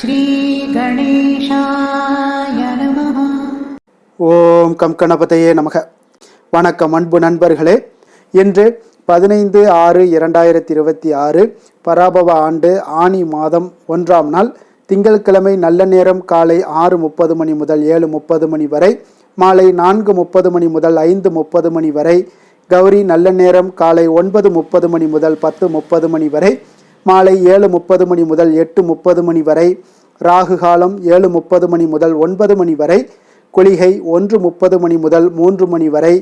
ஸ்ரீ கணேசாய நமஹ. ஓம் கம் கணபதையே நமக. வணக்கம் அன்பு நண்பர்களே. இன்று 15/6/2026 பராபவ ஆண்டு ஆனி மாதம் 1ஆம் நாள் திங்கட்கிழமை. நல்ல நேரம் காலை 6:30 மணி முதல் 7:30 மணி வரை, மாலை 4:30 மணி முதல் 5:30 மணி வரை. கௌரி நல்ல நேரம் காலை 9:30 மணி முதல் 10:30 மணி வரை, மாலை 7:30 மணி முதல் 8:30 மணி வரை. ராகு காலம் 7:30 மணி முதல் 9 மணி வரை. குளிகை 1:30 மணி முதல் 3 மணி வரை.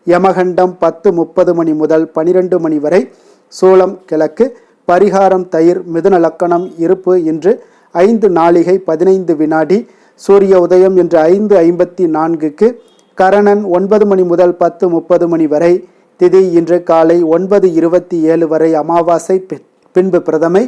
யமகண்டம் 10:30 மணி முதல் 12 மணி வரை. சூலம் கிழக்கு. பரிகாரம் தயிர். மிதுன லக்கணம். இருப்பு இன்று 5 நாழிகை 15 வினாடி. சூரிய உதயம் இன்று 5:54க்கு. கரணன் 9 மணி முதல் 10:30 மணி வரை. திதி இன்று காலை 9:27 வரை அமாவாசை, பின்பு பிரதமை.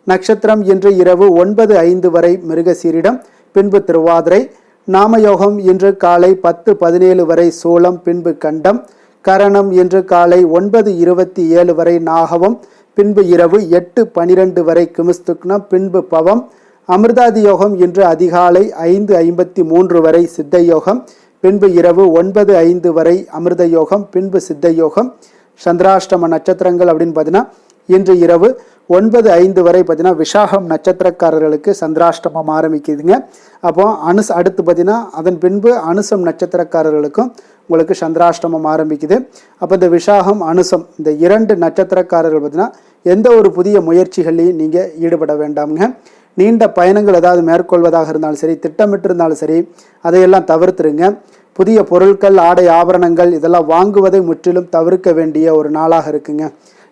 நட்சத்திரம் இன்று இரவு 9:05 வரை மிருகசீரிடம், பின்பு திருவாதிரை. நாமயோகம் இன்று காலை 10:17 வரை சூலம், பின்பு கண்டம். கரணம் இன்று காலை 9:27 வரை நாகவம், பின்பு இரவு 8:12 வரை கிமுஸ்துக்னம், பின்பு பவம். அமிர்தாதி யோகம் இன்று அதிகாலை 5:53 வரை சித்த யோகம், பின்பு இரவு 9:05 வரை அமிர்த யோகம், பின்பு சித்த யோகம். சந்திராஷ்டம நட்சத்திரங்கள் அப்படின்னு பார்த்தீங்கன்னா இன்று இரவு 9:05 வரை பார்த்தீங்கன்னா விசாகம் நட்சத்திரக்காரர்களுக்கு சந்திராஷ்டமம் ஆரம்பிக்குதுங்க. அப்போ அடுத்து பார்த்தீங்கன்னா அதன் பின்பு அனுசம் நட்சத்திரக்காரர்களுக்கும் உங்களுக்கு சந்திராஷ்டமம் ஆரம்பிக்குது. அப்போ இந்த விசாகம் அனுசம் இந்த 2 நட்சத்திரக்காரர்கள் பார்த்தீங்கன்னா எந்த ஒரு புதிய முயற்சிகளையும் நீங்கள் ஈடுபட வேண்டாமுங்க. நீண்ட பயணங்கள் ஏதாவது மேற்கொள்வதாக இருந்தாலும் சரி, திட்டமிட்டு இருந்தாலும் சரி, அதையெல்லாம் தவிர்த்துருங்க. புதிய பொருட்கள், ஆடை ஆபரணங்கள் இதெல்லாம் வாங்குவதை முற்றிலும் தவிர்க்க வேண்டிய ஒரு நாளாக இருக்குங்க.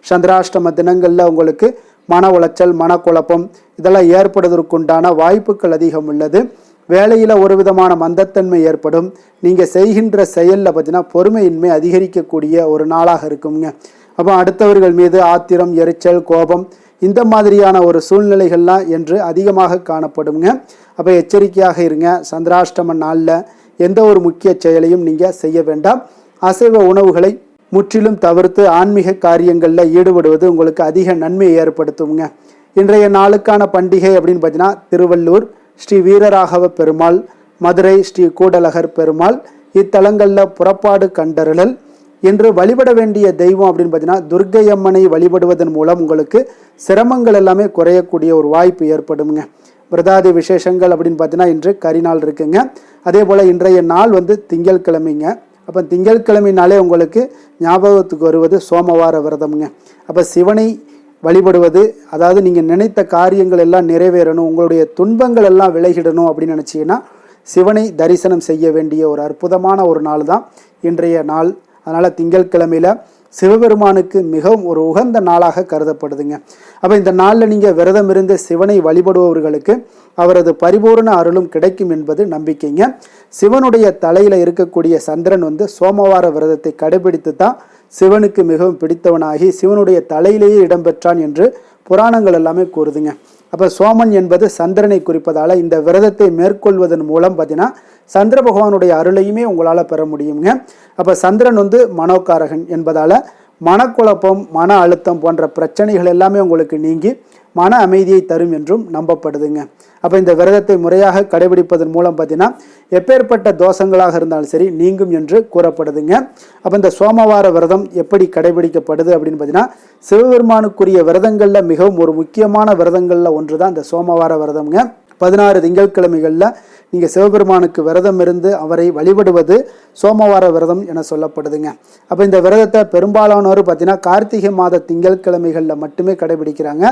சந்திராஷ்டம தினங்களில் உங்களுக்கு மன உளைச்சல், மனக்குழப்பம் இதெல்லாம் ஏற்படுவதற்குண்டான வாய்ப்புகள் அதிகம் உள்ளது. வேலையில் ஒரு விதமான மந்தத்தன்மை ஏற்படும். நீங்கள் செய்கின்ற செயலில் பார்த்தீங்கன்னா பொறுமையின்மை அதிகரிக்கக்கூடிய ஒரு நாளாக இருக்குங்க. அப்போ அடுத்தவர்கள் மீது ஆத்திரம், எரிச்சல், கோபம் இந்த மாதிரியான ஒரு சூழ்நிலைகள்லாம் என்று அதிகமாக காணப்படுங்க. அப்போ எச்சரிக்கையாக இருங்க. சந்திராஷ்டம நாளில் எந்த ஒரு முக்கிய செயலையும் நீங்கள் செய்ய வேண்டாம். அசைவ உணவுகளை முற்றிலும் தவிர்த்து ஆன்மீக காரியங்களில் ஈடுபடுவது உங்களுக்கு அதிக நன்மையை ஏற்படுத்துங்க. இன்றைய நாளுக்கான பண்டிகை அப்படின்னு பார்த்தீங்கன்னா திருவள்ளூர் ஸ்ரீ வீரராகவ பெருமாள், மதுரை ஸ்ரீ கூடலகர் பெருமாள் இத்தலங்களில் புறப்பாடு கண்டருளல். இன்று வழிபட வேண்டிய தெய்வம் அப்படின்னு பார்த்தீங்கன்னா துர்க்கை அம்மனை வழிபடுவதன் மூலம் உங்களுக்கு சிரமங்கள் எல்லாமே குறையக்கூடிய ஒரு வாய்ப்பு ஏற்படுங்க. விரதாதி விசேஷங்கள் அப்படின்னு பார்த்தீங்கன்னா இன்று கரிநாள் இருக்குங்க. அதே போல் இன்றைய நாள் திங்கட்கிழமைங்க. அப்போ திங்கட்கிழமைனாலே உங்களுக்கு ஞாபகத்துக்கு வருவது சோமவார விரதம்ங்க. அப்போ சிவனை வழிபடுவது, அதாவது நீங்கள் நினைத்த காரியங்கள் எல்லாம் நிறைவேறணும், உங்களுடைய துன்பங்கள் எல்லாம் விலகிடணும் அப்படின்னு நினச்சிங்கன்னா சிவனை தரிசனம் செய்ய வேண்டிய ஒரு அற்புதமான ஒரு நாள் தான் இன்றைய நாள். அதனால் திங்கட்கிழமையில் சிவபெருமானுக்கு மிகவும் ஒரு உகந்த நாளாக கருதப்படுதுங்க. அப்போ இந்த நாளில் நீங்கள் விரதம் இருந்து சிவனை வழிபடுபவர்களுக்கு அவரது பரிபூர்ண அருளும் கிடைக்கும் என்பது நம்பிக்கைங்க. சிவனுடைய தலையில் இருக்கக்கூடிய சந்திரன் சோமவார விரதத்தை கடைபிடித்து தான் சிவனுக்கு மிகவும் பிடித்தவனாகி சிவனுடைய தலையிலேயே இடம்பெற்றான் என்று புராணங்கள் எல்லாமே கூறுதுங்க. அப்போ சோமன் என்பது சந்திரனை குறிப்பதால் இந்த விரதத்தை மேற்கொள்வதன் மூலம் பார்த்தீங்கன்னா சந்திர பகவானுடைய அருளையுமே உங்களால் பெற முடியுங்க. அப்போ சந்திரன் மனோகாரகன் என்பதால் மனக்குழப்பம், மன அழுத்தம் போன்ற பிரச்சனைகள் எல்லாமே உங்களுக்கு நீங்கி மன அமைதியை தரும் என்றும் நம்பப்படுதுங்க. அப்போ இந்த விரதத்தை முறையாக கடைபிடிப்பதன் மூலம் பார்த்தீங்கன்னா எப்பேற்பட்ட தோஷங்களாக இருந்தாலும் சரி நீங்கும் என்று கூறப்படுதுங்க. அப்போ இந்த சோமவார விரதம் எப்படி கடைபிடிக்கப்படுது அப்படின்னு பார்த்தீங்கன்னா சிவபெருமானுக்குரிய விரதங்களில் மிகவும் ஒரு முக்கியமான விரதங்களில் ஒன்று தான் இந்த சோமவார விரதம்ங்க. 16 திங்கட்கிழமைகளில் நீங்கள் சிவபெருமானுக்கு விரதம் இருந்து அவரை வழிபடுவது சோமவார விரதம் என சொல்லப்படுதுங்க. அப்போ இந்த விரதத்தை பெரும்பாலானோர் பார்த்தீங்கன்னா கார்த்திகை மாத திங்கட்கிழமைகளில் மட்டுமே கடைபிடிக்கிறாங்க.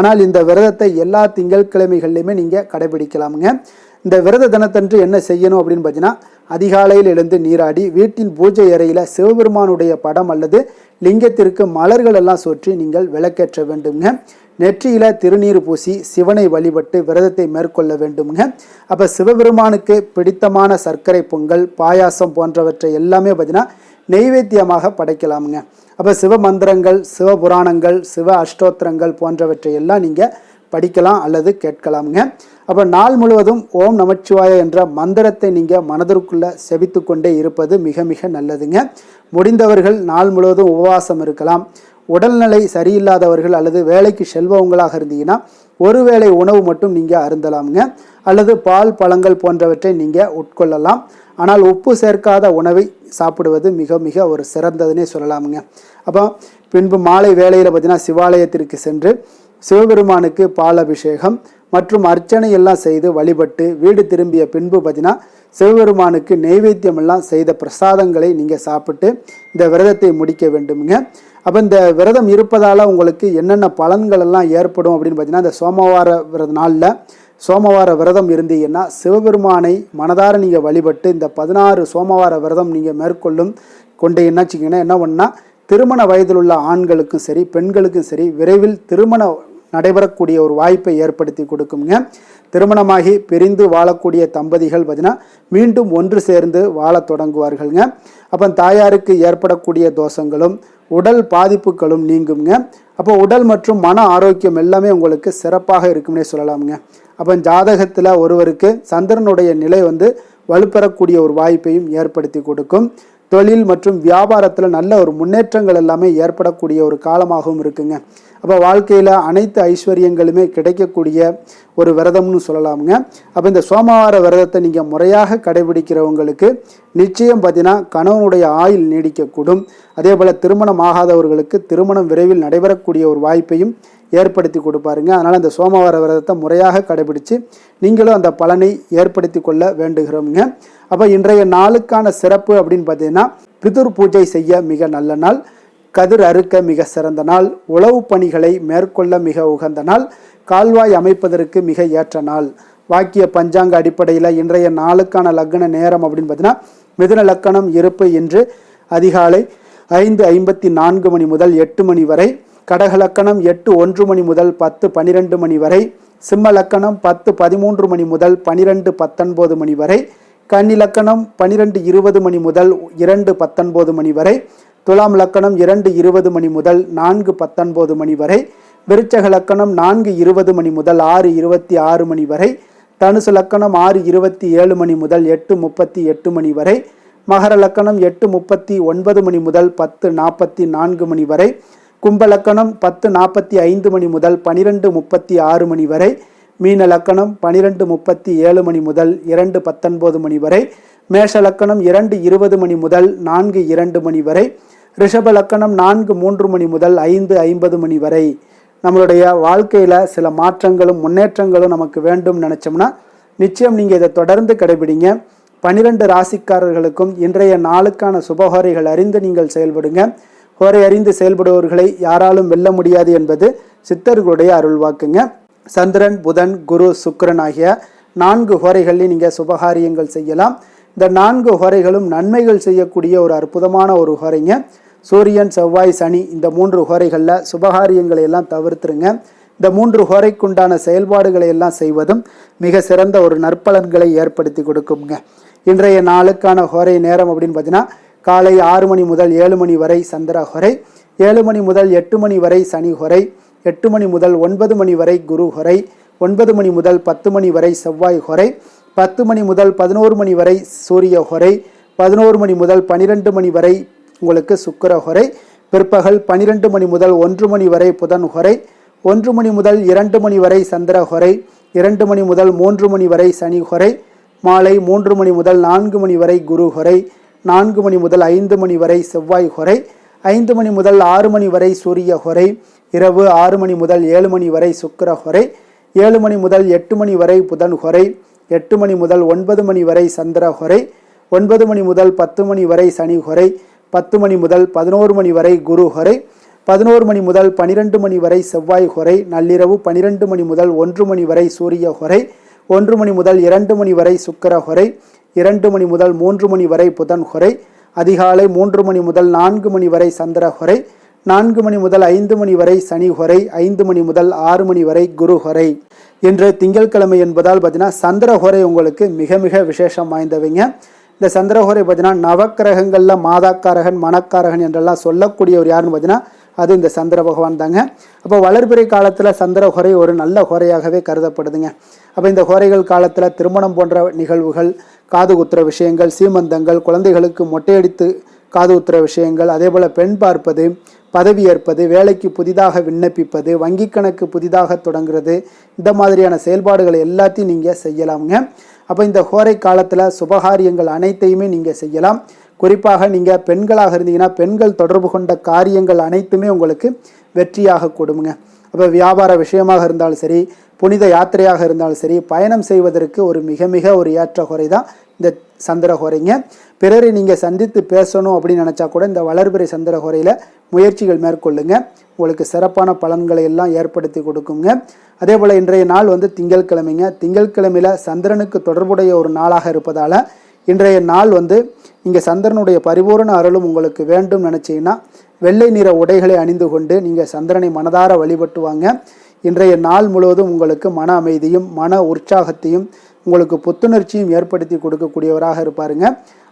ஆனால் இந்த விரதத்தை எல்லா திங்கட்கிழமைகள்லையுமே நீங்கள் கடைபிடிக்கலாமுங்க. இந்த விரத தினத்தன்று என்ன செய்யணும் அப்படின்னு பார்த்தீங்கன்னா அதிகாலையில் எழுந்து நீராடி வீட்டின் பூஜை அறையில் சிவபெருமானுடைய படம் அல்லது லிங்கத்திற்கு மலர்கள் எல்லாம் சுற்றி நீங்கள் விளக்கேற்ற வேண்டுங்க. நெற்றியில திருநீர் பூசி சிவனை வழிபட்டு விரதத்தை மேற்கொள்ள வேண்டுங்க. அப்போ சிவபெருமானுக்கு பிடித்தமான சர்க்கரை பொங்கல், பாயாசம் போன்றவற்றை எல்லாமே பார்த்தீங்கன்னா நெய்வேத்தியமாக படைக்கலாமுங்க. அப்போ சிவ மந்திரங்கள், சிவ புராணங்கள், சிவ அஷ்டோத்திரங்கள் போன்றவற்றை எல்லாம் நீங்கள் படிக்கலாம் அல்லது கேட்கலாமுங்க. அப்போ நாள் முழுவதும் ஓம் நமச்சிவாய என்ற மந்திரத்தை நீங்கள் மனதிற்குள்ளே செபித்து கொண்டே இருப்பது மிக மிக நல்லதுங்க. முடிந்தவர்கள் நாள் முழுவதும் உபவாசம் இருக்கலாம். உடல்நிலை சரியில்லாதவர்கள் அல்லது வேலைக்கு செல்பவங்களாக இருந்தீங்கன்னா ஒருவேளை உணவு மட்டும் நீங்கள் அருந்தலாமுங்க. அல்லது பால் பழங்கள் போன்றவற்றை நீங்கள் உட்கொள்ளலாம். ஆனால் உப்பு சேர்க்காத உணவை சாப்பிடுவது மிக மிக ஒரு சிறந்ததுன்னே சொல்லலாமுங்க. அப்போ பின்பு மாலை வேளையில் பார்த்தீங்கன்னா சிவாலயத்திற்கு சென்று சிவபெருமானுக்கு பால் அபிஷேகம் மற்றும் அர்ச்சனை எல்லாம் செய்து வழிபட்டு வீடு திரும்பிய பின்பு பார்த்தீங்கன்னா சிவபெருமானுக்கு நெய்வேத்தியம் எல்லாம் செய்த பிரசாதங்களை நீங்கள் சாப்பிட்டு இந்த விரதத்தை முடிக்க வேண்டுமுங்க. அப்போ இந்த விரதம் இருப்பதால் உங்களுக்கு என்னென்ன பலன்கள் எல்லாம் ஏற்படும் அப்படின்னு பார்த்தீங்கன்னா, இந்த சோமவார நாளில் சோமவார விரதம் இருந்தீங்கன்னா சிவபெருமானை மனதார நீங்கள் வழிபட்டு இந்த 16 சோமவார விரதம் நீங்கள் மேற்கொள்ளும் கொண்டு என்னாச்சிங்கன்னா என்ன பண்ணால் திருமண வயதில் உள்ள ஆண்களுக்கும் சரி பெண்களுக்கும் சரி விரைவில் திருமணம் நடைபெறக்கூடிய ஒரு வாய்ப்பை ஏற்படுத்தி கொடுக்குங்க. திருமணமாகி பிரிந்து வாழக்கூடிய தம்பதிகள் பார்த்தீங்கன்னா மீண்டும் ஒன்று சேர்ந்து வாழ தொடங்குவார்கள்ங்க. அப்போ தாயாருக்கு ஏற்படக்கூடிய தோஷங்களும் உடல் பாதிப்புகளும் நீங்குங்க. அப்போ உடல் மற்றும் மன ஆரோக்கியம் எல்லாமே உங்களுக்கு சிறப்பாக இருக்கும்னே சொல்லலாமுங்க. அப்போ ஜாதகத்தில் ஒருவருக்கு சந்திரனுடைய நிலை வலுப்பெறக்கூடிய ஒரு வாய்ப்பையும் ஏற்படுத்தி கொடுக்கும். தொழில் மற்றும் வியாபாரத்தில் நல்ல ஒரு முன்னேற்றங்கள் எல்லாமே ஏற்படக்கூடிய ஒரு காலமாகவும் இருக்குங்க. அப்போ வாழ்க்கையில் அனைத்து ஐஸ்வர்யங்களுமே கிடைக்கக்கூடிய ஒரு விரதம்னு சொல்லலாமுங்க. அப்போ இந்த சோமவார விரதத்தை நீங்கள் முறையாக கடைபிடிக்கிறவங்களுக்கு நிச்சயம் பார்த்தீங்கன்னா கணவனுடைய ஆயுள் நீடிக்கக்கூடும். அதே போல் திருமணம் ஆகாதவர்களுக்கு திருமணம் விரைவில் நடைபெறக்கூடிய ஒரு வாய்ப்பையும் ஏற்படுத்தி கொடுப்பாருங்க. அதனால் அந்த சோமவார விரதத்தை முறையாக கடைபிடித்து நீங்களும் அந்த பலனை ஏற்படுத்தி கொள்ள வேண்டுகிறோமுங்க. அப்போ இன்றைய நாளுக்கான சிறப்பு அப்படின்னு பார்த்தீங்கன்னா பிதுர் பூஜை செய்ய மிக நல்ல நாள், கதிர் அறுக்க மிக சிறந்த நாள், உழவு பணிகளை மேற்கொள்ள மிக உகந்த நாள், கால்வாய் அமைப்பதற்கு மிக ஏற்ற நாள். வாக்கிய பஞ்சாங்க அடிப்படையில் இன்றைய நாளுக்கான லக்ன நேரம் அப்படின்னு பார்த்தீங்கன்னா மிதுன லக்கணம் இருப்பு இன்று அதிகாலை 5:54 மணி முதல் 8 மணி வரை, கடக லக்கணம் 8:01 மணி முதல் 10:12 மணி வரை, சிம்ம லக்கணம் 10:13 மணி முதல் 12:19 மணி வரை, கன்னி லக்கணம் 12:20 மணி முதல் 2:19 மணி வரை, துலாம் லக்கணம் 2:20 மணி முதல் 4:19 மணி வரை, விருச்சக லக்கணம் 4:20 மணி முதல் 6:26 மணி வரை, தனுசு லக்கணம் 6:27 மணி முதல் 8:38 மணி வரை, மகர லக்கணம் 8:39 மணி முதல் 10:44 மணி வரை, கும்ப லக்கணம் 10:45 மணி முதல் 12:36 மணி வரை, மீன லக்கணம் 12:37 மணி முதல் 2:19 மணி வரை, மேஷ லக்கணம் 2:20 மணி முதல் 4:02 மணி வரை, ரிஷப லக்கணம் 4:03 மணி முதல் 5:50 மணி வரை. நம்மளுடைய வாழ்க்கையில் சில மாற்றங்களும் முன்னேற்றங்களும் நமக்கு வேண்டும் நினச்சோம்னா நிச்சயம் நீங்கள் இதை தொடர்ந்து கடைபிடிங்க. 12 ராசிக்காரர்களுக்கும் இன்றைய நாளுக்கான சுபஹோரைகள் அறிந்து நீங்கள் செயல்படுங்க. ஹோரை அறிந்து செயல்படுபவர்களை யாராலும் வெல்ல முடியாது என்பது சித்தர்களுடைய அருள்வாக்குங்க. சந்திரன், புதன், குரு, சுக்கிரன் ஆகிய 4 ஹோரைகளில் நீங்கள் சுபகாரியங்கள் செய்யலாம். இந்த 4 ஹோரைகளும் நன்மைகள் செய்யக்கூடிய ஒரு அற்புதமான ஒரு ஹோரைங்க. சூரியன், செவ்வாய், சனி இந்த 3 ஹோரைகளில் சுபகாரியங்களை எல்லாம் தவிர்த்துருங்க. இந்த 3 ஹோரைக்குண்டான செயல்பாடுகளை எல்லாம் செய்வதும் மிக சிறந்த ஒரு நற்பலன்களை ஏற்படுத்தி கொடுக்குங்க. இன்றைய நாளுக்கான ஹோரை நேரம் அப்படின்னு பார்த்தீங்கன்னா காலை 6 மணி முதல் 7 மணி வரை சந்திர ஹோரை, 7 மணி முதல் 8 மணி வரை சனி ஹோரை, 8 மணி முதல் 9 மணி வரை குரு ஹோரை, 9 மணி முதல் 10 மணி வரை செவ்வாய் ஹோரை, 10 மணி முதல் 11 மணி வரை சூரிய ஹோரை, 11 மணி முதல் 12 மணி வரை உங்களுக்கு சுக்கிர ஹோரை, பிற்பகல் 12 மணி முதல் 1 மணி வரை புதன் ஹோரை, 1 மணி முதல் 2 மணி வரை சந்திர ஹோரை, 2 மணி முதல் 3 மணி வரை சனி ஹோரை, மாலை 3 மணி முதல் 4 மணி வரை குரு ஹோரை, 4 மணி முதல் 5 மணி வரை செவ்வாய் ஹோரை, 5 மணி முதல் 6 மணி வரை சூரிய ஹோரை, இரவு 6 மணி முதல் 7 மணி வரை சுக்கிர ஹோரை, 7 மணி முதல் 8 மணி வரை புதன் ஹோரை, 8 மணி முதல் 9 மணி வரை சந்திர ஹோரை, 9 மணி முதல் 10 மணி வரை சனி ஹோரை, 10 மணி முதல் 11 மணி வரை குரு ஹோரை, 11 மணி முதல் 12 மணி வரை செவ்வாய் ஹோரை, நள்ளிரவு 12 மணி முதல் 1 மணி வரை சூரிய ஹோரை, 1 மணி முதல் 2 மணி வரை சுக்கிர ஹோரை, 2 மணி முதல் 3 மணி வரை புதன் ஹோரை, அதிகாலை 3 மணி முதல் 4 மணி வரை சந்திர ஹோரை, 4 மணி முதல் 5 மணி வரை சனி ஹோரை, 5 மணி முதல் 6 மணி வரை குரு ஹோரை. இன்று திங்கட்கிழமை என்பதால் பார்த்தீங்கன்னா சந்திர ஹோரை உங்களுக்கு மிக மிக விசேஷம் வாய்ந்தவைங்க. இந்த சந்திரஹோரை பார்த்தீங்கன்னா நவக்கிரகங்களில் மாதாக்காரகன், மணக்காரகன் என்றெல்லாம் சொல்லக்கூடியவர் யாருன்னு பார்த்தீங்கன்னா அது இந்த சந்திர பகவான் தாங்க. அப்போ வளர்பிறை காலத்தில் சந்திரஹோரை ஒரு நல்ல ஹோரையாகவே கருதப்படுதுங்க. அப்போ இந்த ஹோரைகள் காலத்தில் திருமணம் போன்ற நிகழ்வுகள், காது குத்துற விஷயங்கள், சீமந்தங்கள், குழந்தைகளுக்கு மொட்டையடித்து காது குத்துற விஷயங்கள், அதே போல் பெண் பார்ப்பது, பதவி ஏற்பது, வேலைக்கு புதிதாக விண்ணப்பிப்பது, வங்கி கணக்கு புதிதாக தொடங்குறது, இந்த மாதிரியான செயல்பாடுகளை எல்லாத்தையும் நீங்கள் செய்யலாமுங்க. அப்போ இந்த ஹோரை காலத்தில் சுபகாரியங்கள் அனைத்தையுமே நீங்கள் செய்யலாம். குறிப்பாக நீங்கள் பெண்களாக இருந்தீங்கன்னா பெண்கள் தொடர்பு கொண்ட காரியங்கள் அனைத்துமே உங்களுக்கு வெற்றியாக கொடுங்க. அப்போ வியாபார விஷயமாக இருந்தாலும் சரி, புனித யாத்திரையாக இருந்தாலும் சரி, பயணம் செய்வதற்கு ஒரு மிக மிக ஒரு ஏற்ற ஹோரை தான் இந்த சந்திர ஹோரைங்க. பிறரை நீங்கள் சந்தித்து பேசணும் அப்படின்னு நினச்சா கூட இந்த வளர்பிறை சந்திர ஹோரையில் முயற்சிகள் மேற்கொள்ளுங்க. உங்களுக்கு சிறப்பான பலன்களை எல்லாம் ஏற்படுத்தி கொடுக்குங்க. அதே போல் இன்றைய நாள் திங்கட்கிழமைங்க. திங்கட்கிழமையில் சந்திரனுக்கு தொடர்புடைய ஒரு நாளாக இருப்பதால் இன்றைய நாள் நீங்கள் சந்திரனுடைய பரிபூர்ண அருளும் உங்களுக்கு வேண்டும் நினச்சிங்கன்னா வெள்ளை நிற உடைகளை அணிந்து கொண்டு நீங்கள் சந்திரனை மனதார வழிபட்டு வாங்க. இன்றைய நாள் முழுவதும் உங்களுக்கு மன அமைதியும் மன உற்சாகத்தையும் உங்களுக்கு புத்துணர்ச்சியும் ஏற்படுத்தி கொடுக்கக்கூடியவராக இருப்பாருங்க.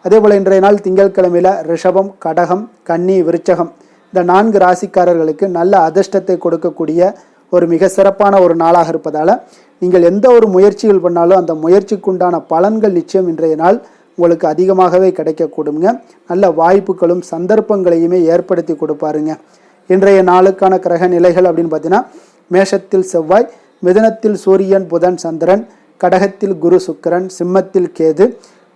அதே போல் இன்றைய நாள் திங்கட்கிழமையில் ரிஷபம், கடகம், கன்னி, விருச்சகம் இந்த 4 ராசிக்காரர்களுக்கு நல்ல அதிர்ஷ்டத்தை கொடுக்கக்கூடிய ஒரு மிக சிறப்பான ஒரு நாளாக இருப்பதால் நீங்கள் எந்த ஒரு முயற்சிகள் பண்ணாலும் அந்த முயற்சிக்குண்டான பலன்கள் நிச்சயம் இன்றைய நாள் உங்களுக்கு அதிகமாகவே கிடைக்கக்கூடுங்க. நல்ல வாய்ப்புகளும் சந்தர்ப்பங்களையுமே ஏற்படுத்தி கொடுப்பாருங்க. இன்றைய நாளுக்கான கிரக நிலைகள் அப்படின்னு பார்த்தீங்கன்னா மேஷத்தில் செவ்வாய், மிதுனத்தில் சூரியன், புதன், சந்திரன், கடகத்தில் குரு, சுக்கிரன், சிம்மத்தில் கேது,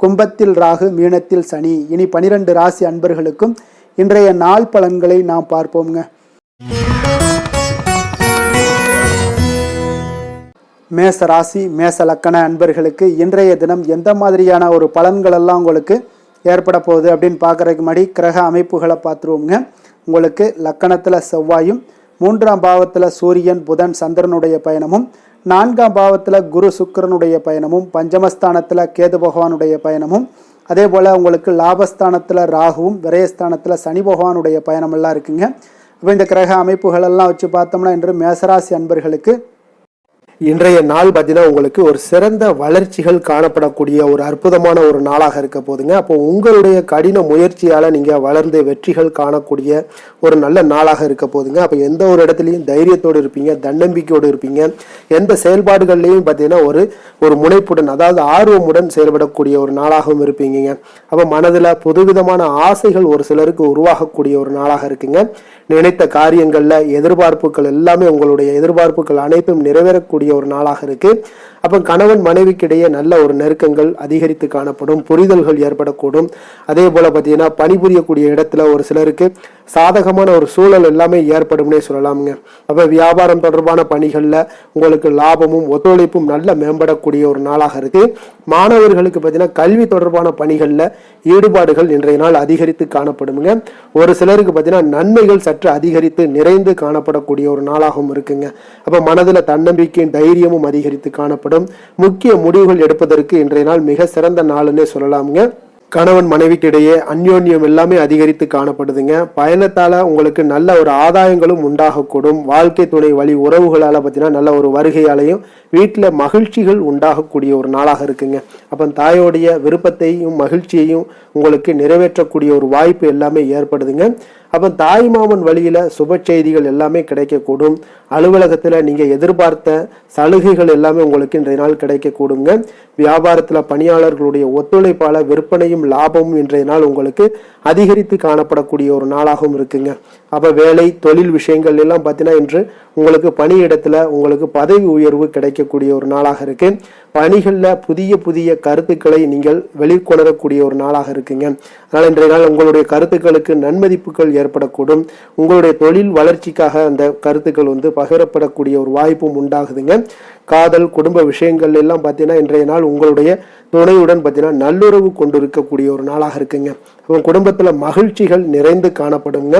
கும்பத்தில் ராகு, மீனத்தில் சனி. இனி 12 ராசி அன்பர்களுக்கும் இன்றைய நாள் பலன்களை நாம் பார்ப்போம்ங்க. மேச ராசி மேச லக்கண அன்பர்களுக்கு இன்றைய தினம் எந்த மாதிரியான ஒரு பலன்கள் எல்லாம் உங்களுக்கு ஏற்பட போகுது அப்படின்னு பார்க்குறதுக்கு முன்னாடி கிரக அமைப்புகளை பார்த்துருவோங்க. உங்களுக்கு லக்கணத்தில் செவ்வாயும், 3ஆம் பாவத்தில் சூரியன், புதன், சந்திரனுடைய பயணமும், 4ஆம் பாவத்தில் குரு சுக்கிரனுடைய பயணமும், பஞ்சமஸ்தானத்தில் கேது பகவானுடைய பயணமும், அதே போல் உங்களுக்கு லாபஸ்தானத்தில் ராகுவும், விரயஸ்தானத்தில் சனி பகவானுடைய பயணமெல்லாம் இருக்குங்க. இப்போ இந்த கிரக அமைப்புகளெல்லாம் வச்சு பார்த்தோம்னா இன்று மேசராசி அன்பர்களுக்கு இன்றைய நாள் பார்த்தீங்கன்னா உங்களுக்கு ஒரு சிறந்த வளர்ச்சிகள் காணப்படக்கூடிய ஒரு அற்புதமான ஒரு நாளாக இருக்க போதுங்க. அப்போ உங்களுடைய கடின முயற்சியால் நீங்கள் வளர்ந்து வெற்றிகள் காணக்கூடிய ஒரு நல்ல நாளாக இருக்க போதுங்க. அப்போ எந்த ஒரு இடத்துலையும் தைரியத்தோடு இருப்பீங்க, தன்னம்பிக்கையோடு இருப்பீங்க. எந்த செயல்பாடுகள்லையும் பார்த்தீங்கன்னா ஒரு முனைப்புடன், அதாவது ஆர்வமுடன் செயல்படக்கூடிய ஒரு நாளாகவும் இருப்பீங்க. அப்போ மனதில் புதுவிதமான ஆசைகள் ஒரு சிலருக்கு உருவாகக்கூடிய ஒரு நாளாக இருக்குங்க. நினைத்த காரியங்கள்ல எதிர்பார்ப்புகள் எல்லாமே உங்களுடைய எதிர்பார்ப்புகள் அனைத்தும் நிறைவேறக்கூடிய ஒரு நாளாக இருக்கு. அப்ப கணவன் மனைவிக்கிடையே நல்ல ஒரு நெருக்கங்கள் அதிகரித்து காணப்படும், புரிதல்கள் ஏற்படக்கூடும். அதே போல பார்த்தீங்கன்னா பணிபுரியக்கூடிய இடத்துல ஒரு சிலருக்கு சாதகமான ஒரு சூழல் எல்லாமே ஏற்படும்னே சொல்லலாமுங்க. அப்ப வியாபாரம் தொடர்பான பணிகள்ல உங்களுக்கு லாபமும் ஒத்துழைப்பும் நல்ல மேம்படக்கூடிய ஒரு நாளாக இருக்கு. மாணவர்களுக்கு பார்த்தீங்கன்னா கல்வி தொடர்பான பணிகள்ல ஈடுபாடுகள் இன்றைய நாள் அதிகரித்து காணப்படுங்க. ஒரு சிலருக்கு பார்த்தீங்கன்னா நன்மைகள் சற்று அதிகரித்து நிறைந்து காணப்படக்கூடிய ஒரு நாளாகவும் இருக்குங்க. அப்ப மனதில் தன்னம்பிக்கையும் தைரியமும் அதிகரித்து காணப்படும். முக்கிய முடிவுகள் எடுப்பதற்கு இன்றைய நாள் மிக சிறந்த நாள்னே சொல்லலாமுங்க. கணவன் மனைவிக்கிடையே அந்யோன்யம் எல்லாமே அதிகரித்து காணப்படுதுங்க. பயணத்தால உங்களுக்கு நல்ல ஒரு ஆதாயங்களும் உண்டாகக்கூடும். வாழ்க்கை துணை வழி உறவுகளால பார்த்தீங்கன்னா நல்ல ஒரு வருகையாலையும் வீட்டில் மகிழ்ச்சிகள் உண்டாகக்கூடிய ஒரு நாளாக இருக்குங்க. அப்போ தாயோடைய விருப்பத்தையும் மகிழ்ச்சியையும் உங்களுக்கு நிறைவேற்றக்கூடிய ஒரு வாய்ப்பு எல்லாமே ஏற்படுதுங்க. அப்போ தாய் மாமன் வழியில சுப செய்திகள் எல்லாமே கிடைக்கக்கூடும். அலுவலகத்தில் நீங்கள் எதிர்பார்த்த சலுகைகள் எல்லாமே உங்களுக்கு இன்றைய நாள் கிடைக்கக்கூடுங்க. வியாபாரத்தில் பணியாளர்களுடைய ஒத்துழைப்பால விற்பனையும் லாபமும் இன்றைய நாள் உங்களுக்கு அதிகரித்து காணப்படக்கூடிய ஒரு நாளாகவும் இருக்குங்க. அப்போ வேலை தொழில் விஷயங்கள் எல்லாம் பார்த்தீங்கன்னா இன்று உங்களுக்கு பணியிடத்துல உங்களுக்கு பதவி உயர்வு கிடைக்கக்கூடிய ஒரு நாளாக இருக்கு. பணிகளில் புதிய புதிய கருத்துக்களை நீங்கள் வெளிக்கொணரக்கூடிய ஒரு நாளாக இருக்குங்க. அதனால் இன்றைய நாள் உங்களுடைய கருத்துக்களுக்கு நன்மதிப்புகள் ஏற்படக்கூடும். உங்களுடைய தொழில் வளர்ச்சிக்காக அந்த கருத்துக்கள் பகிரப்படக்கூடிய ஒரு வாய்ப்பும் உண்டாகுதுங்க. காதல் குடும்ப விஷயங்கள் எல்லாம் பார்த்தீங்கன்னா இன்றைய நாள் உங்களுடைய துணையுடன் பார்த்தீங்கன்னா நல்லுறவு கொண்டு இருக்கக்கூடிய ஒரு நாளாக இருக்குங்க. குடும்பத்தில் மகிழ்ச்சிகள் நிறைந்து காணப்படுங்க.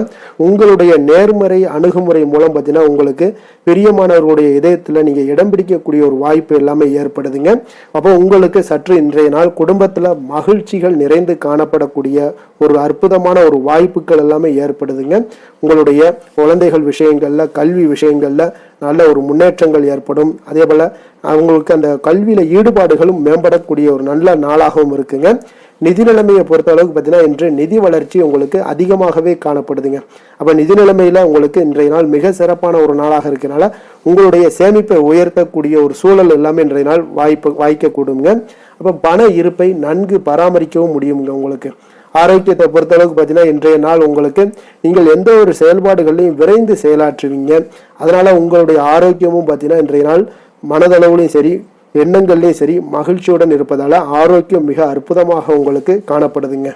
உங்களுடைய நேர்மறை அணுகுமுறை மூலம் பார்த்தீங்கன்னா உங்களுக்கு பிரியமானவர்களுடைய இதயத்தில் நீங்கள் இடம் பிடிக்கக்கூடிய ஒரு வாய்ப்பு எல்லாமே ஏற்படுதுங்க. அப்போ உங்களுக்கு சற்று இன்றைய நாள் குடும்பத்தில் மகிழ்ச்சிகள் நிறைந்து காணப்படக்கூடிய ஒரு அற்புதமான ஒரு வாய்ப்புகள் எல்லாமே ஏற்படுதுங்க. உங்களுடைய குழந்தைகள் விஷயங்கள்ல கல்வி விஷயங்கள்ல நல்ல ஒரு முன்னேற்றங்கள் ஏற்படும். அதே போல அவங்களுக்கு அந்த கல்வியில ஈடுபாடுகளும் மேம்படக்கூடிய ஒரு நல்ல நாளாகவும் இருக்குங்க. நிதி நிலைமையை பொறுத்த அளவுக்கு பார்த்தீங்கன்னா இன்று நிதி வளர்ச்சி உங்களுக்கு அதிகமாகவே காணப்படுதுங்க. அப்போ நிதி நிலைமையில உங்களுக்கு இன்றைய நாள் மிக சிறப்பான ஒரு நாளாக இருக்கிறனால உங்களுடைய சேமிப்பை உயர்த்தக்கூடிய ஒரு சூழல் எல்லாமே இன்றைய நாள் வாய்க்கக்கூடுங்க. அப்போ பண இருப்பை நன்கு பராமரிக்கவும் முடியுங்க உங்களுக்கு. ஆரோக்கியத்தை பொறுத்தளவுக்கு பார்த்தீங்கன்னா இன்றைய நாள் உங்களுக்கு நீங்கள் எந்த ஒரு செயல்பாடுகளையும் விரைந்து செயலாற்றுவீங்க. அதனால உங்களுடைய ஆரோக்கியமும் பார்த்தீங்கன்னா இன்றைய நாள் மனதளவுலையும் சரி எண்ணங்கள்லையும் சரி மகிழ்ச்சியுடன் இருப்பதால ஆரோக்கியம் மிக அற்புதமாக உங்களுக்கு காணப்படுதுங்க.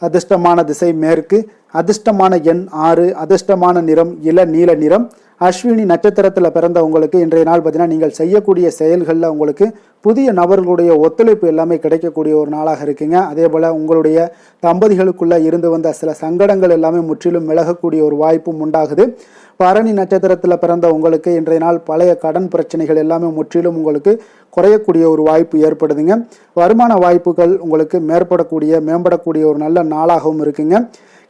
அதிர்ஷ்டமான திசை மேற்கு, அதிர்ஷ்டமான எண் 6, அதிர்ஷ்டமான நிறம் இளநீல நிறம். அஸ்வினி நட்சத்திரத்தில் பிறந்த உங்களுக்கு இன்றைய நாள் பார்த்தீங்கன்னா நீங்கள் செய்யக்கூடிய செயல்களில் உங்களுக்கு புதிய நபர்களுடைய ஒத்துழைப்பு எல்லாமே கிடைக்கக்கூடிய ஒரு நாளாக இருக்குங்க. அதே போல் உங்களுடைய தம்பதிகளுக்குள்ளே இருந்து வந்த சில சங்கடங்கள் எல்லாமே முற்றிலும் விலகக்கூடிய ஒரு வாய்ப்பும் உண்டாகுது. பரணி நட்சத்திரத்தில் பிறந்த உங்களுக்கு இன்றைய நாள் பழைய கடன் பிரச்சனைகள் எல்லாமே முற்றிலும் உங்களுக்கு குறையக்கூடிய ஒரு வாய்ப்பு ஏற்படுதுங்க. வருமான வாய்ப்புகள் உங்களுக்கு மேம்படக்கூடிய ஒரு நல்ல நாளாகவும் இருக்குங்க.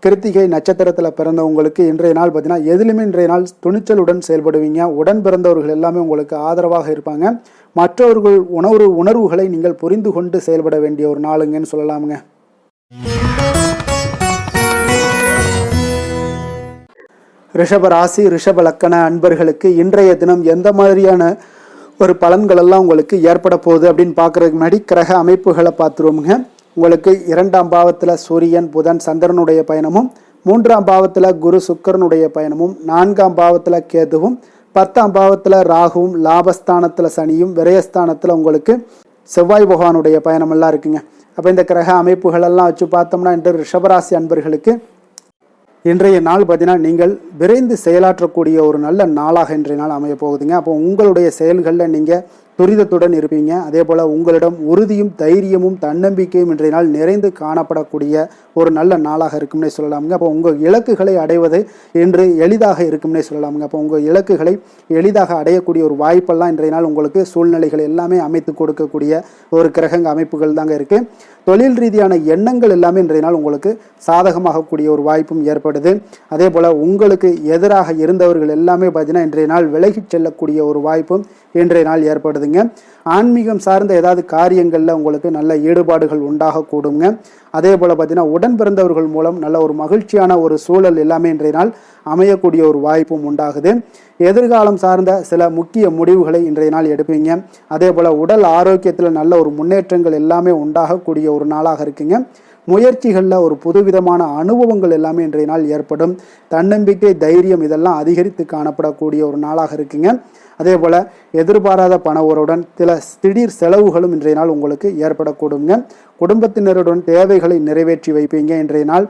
கிருத்திகை நட்சத்திரத்தில் பிறந்தவங்களுக்கு இன்றைய நாள் பார்த்தீங்கன்னா எதிலுமே இன்றைய நாள் துணிச்சலுடன் செயல்படுவீங்க. உடன் பிறந்தவர்கள் எல்லாமே உங்களுக்கு ஆதரவாக இருப்பாங்க. மற்றவர்கள் உணர்வுகளை நீங்கள் புரிந்து கொண்டு செயல்பட வேண்டிய ஒரு நாளுங்கன்னு சொல்லலாமுங்க. ரிஷப ராசி ரிஷப லக்கண அன்பர்களுக்கு இன்றைய தினம் எந்த மாதிரியான ஒரு பலன்கள் எல்லாம் உங்களுக்கு ஏற்பட போகுது அப்படின்னு பார்க்கறதுக்கு முன்னாடி கிரக அமைப்புகளை பார்த்துருவோமுங்க. உங்களுக்கு 2ஆம் பாவத்தில் சூரியன் புதன் சந்திரனுடைய பயணமும், 3ஆம் பாவத்தில் குரு சுக்கிரனுடைய பயணமும், 4ஆம் பாவத்தில் கேதுவும், 10ஆம் பாவத்தில் ராகுவும், லாபஸ்தானத்தில் சனியும், விரயஸ்தானத்தில் உங்களுக்கு செவ்வாய் பகவானுடைய பயணமெல்லாம் இருக்குங்க. அப்போ இந்த கிரக அமைப்புகளெல்லாம் வச்சு பார்த்தோம்னா இன்று ரிஷபராசி அன்பர்களுக்கு இன்றைய நாள் பார்த்தீங்கன்னா நீங்கள் விரைந்து செயலாற்றக்கூடிய ஒரு நல்ல நாளாக இன்றைய நாள் அமைய போகுதுங்க. அப்போ உங்களுடைய செயல்களில் நீங்கள் துரிதத்துடன் இருப்பீங்க. அதே போல் உங்களிடம் உறுதியும் தைரியமும் தன்னம்பிக்கையும் இன்றைய நாள் நிறைந்து காணப்படக்கூடிய ஒரு நல்ல நாளாக இருக்கும்னே சொல்லலாமுங்க. அப்போ உங்கள் இலக்குகளை அடைவது இன்று எளிதாக இருக்கும்னே சொல்லலாமுங்க. அப்போ உங்கள் இலக்குகளை எளிதாக அடையக்கூடிய ஒரு வாய்ப்பெல்லாம் இன்றைய நாள் உங்களுக்கு சூழ்நிலைகள் எல்லாமே அமைத்து கொடுக்கக்கூடிய ஒரு கிரக அமைப்புகள் தாங்க இருக்குது. தொழில் ரீதியான எண்ணங்கள் எல்லாமே இன்றைய நாள் உங்களுக்கு சாதகமாகக்கூடிய ஒரு வாய்ப்பும் ஏற்படுது. அதே போல் உங்களுக்கு எதிராக இருந்தவர்கள் எல்லாமே பார்த்தீங்கன்னா இன்றைய நாள் விலகிச் செல்லக்கூடிய ஒரு வாய்ப்பும் இன்றைய நாள் ஏற்படுதுங்க. ஆன்மீகம் சார்ந்த ஏதாவது காரியங்களில் உங்களுக்கு நல்ல ஈடுபாடுகள் உண்டாகக்கூடுங்க. அதே போல் பார்த்தீங்கன்னா உடன் பிறந்தவர்கள் மூலம் நல்ல ஒரு மகிழ்ச்சியான ஒரு சூழல் எல்லாமே இன்றைய நாள் அமையக்கூடிய ஒரு வாய்ப்பும் உண்டாகுது. எதிர்காலம் சார்ந்த சில முக்கிய முடிவுகளை இன்றைய நாள் எடுப்பீங்க. அதே போல் உடல் ஆரோக்கியத்தில் நல்ல ஒரு முன்னேற்றங்கள் எல்லாமே உண்டாகக்கூடிய ஒரு நாளாக இருக்குங்க. முயற்சிகளில் ஒரு புதுவிதமான அனுபவங்கள் எல்லாமே இன்றைய நாள் ஏற்படும். தன்னம்பிக்கை தைரியம் இதெல்லாம் அதிகரித்து காணப்படக்கூடிய ஒரு நாளாக இருக்குங்க. அதே போல் எதிர்பாராத பணவருடன் சில திடீர் செலவுகளும் இன்றைய நாள் உங்களுக்கு ஏற்படக்கூடுங்க. குடும்பத்தினருடன் தேவைகளை நிறைவேற்றி வைப்பீங்க. இன்றைய நாள்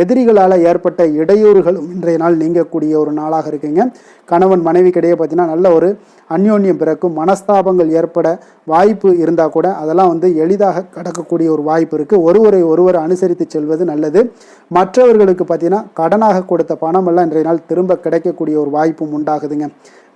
எதிரிகளால் ஏற்பட்ட இடையூறுகளும் இன்றைய நாள் நீங்கக்கூடிய ஒரு நாளாக இருக்குங்க. கணவன் மனைவிக்கிடையே பார்த்தீங்கன்னா நல்ல ஒரு அந்யோன்யம் பிறக்கும். மனஸ்தாபங்கள் ஏற்பட வாய்ப்பு இருந்தால் கூட அதெல்லாம் எளிதாக கடக்கக்கூடிய ஒரு வாய்ப்பு இருக்குது. ஒருவரை அனுசரித்து செல்வது நல்லது. மற்றவர்களுக்கு பார்த்தீங்கன்னா கடனாக கொடுத்த பணம் எல்லாம் இன்றைய நாள் திரும்ப கிடைக்கக்கூடிய ஒரு வாய்ப்பும் உண்டாகுதுங்க.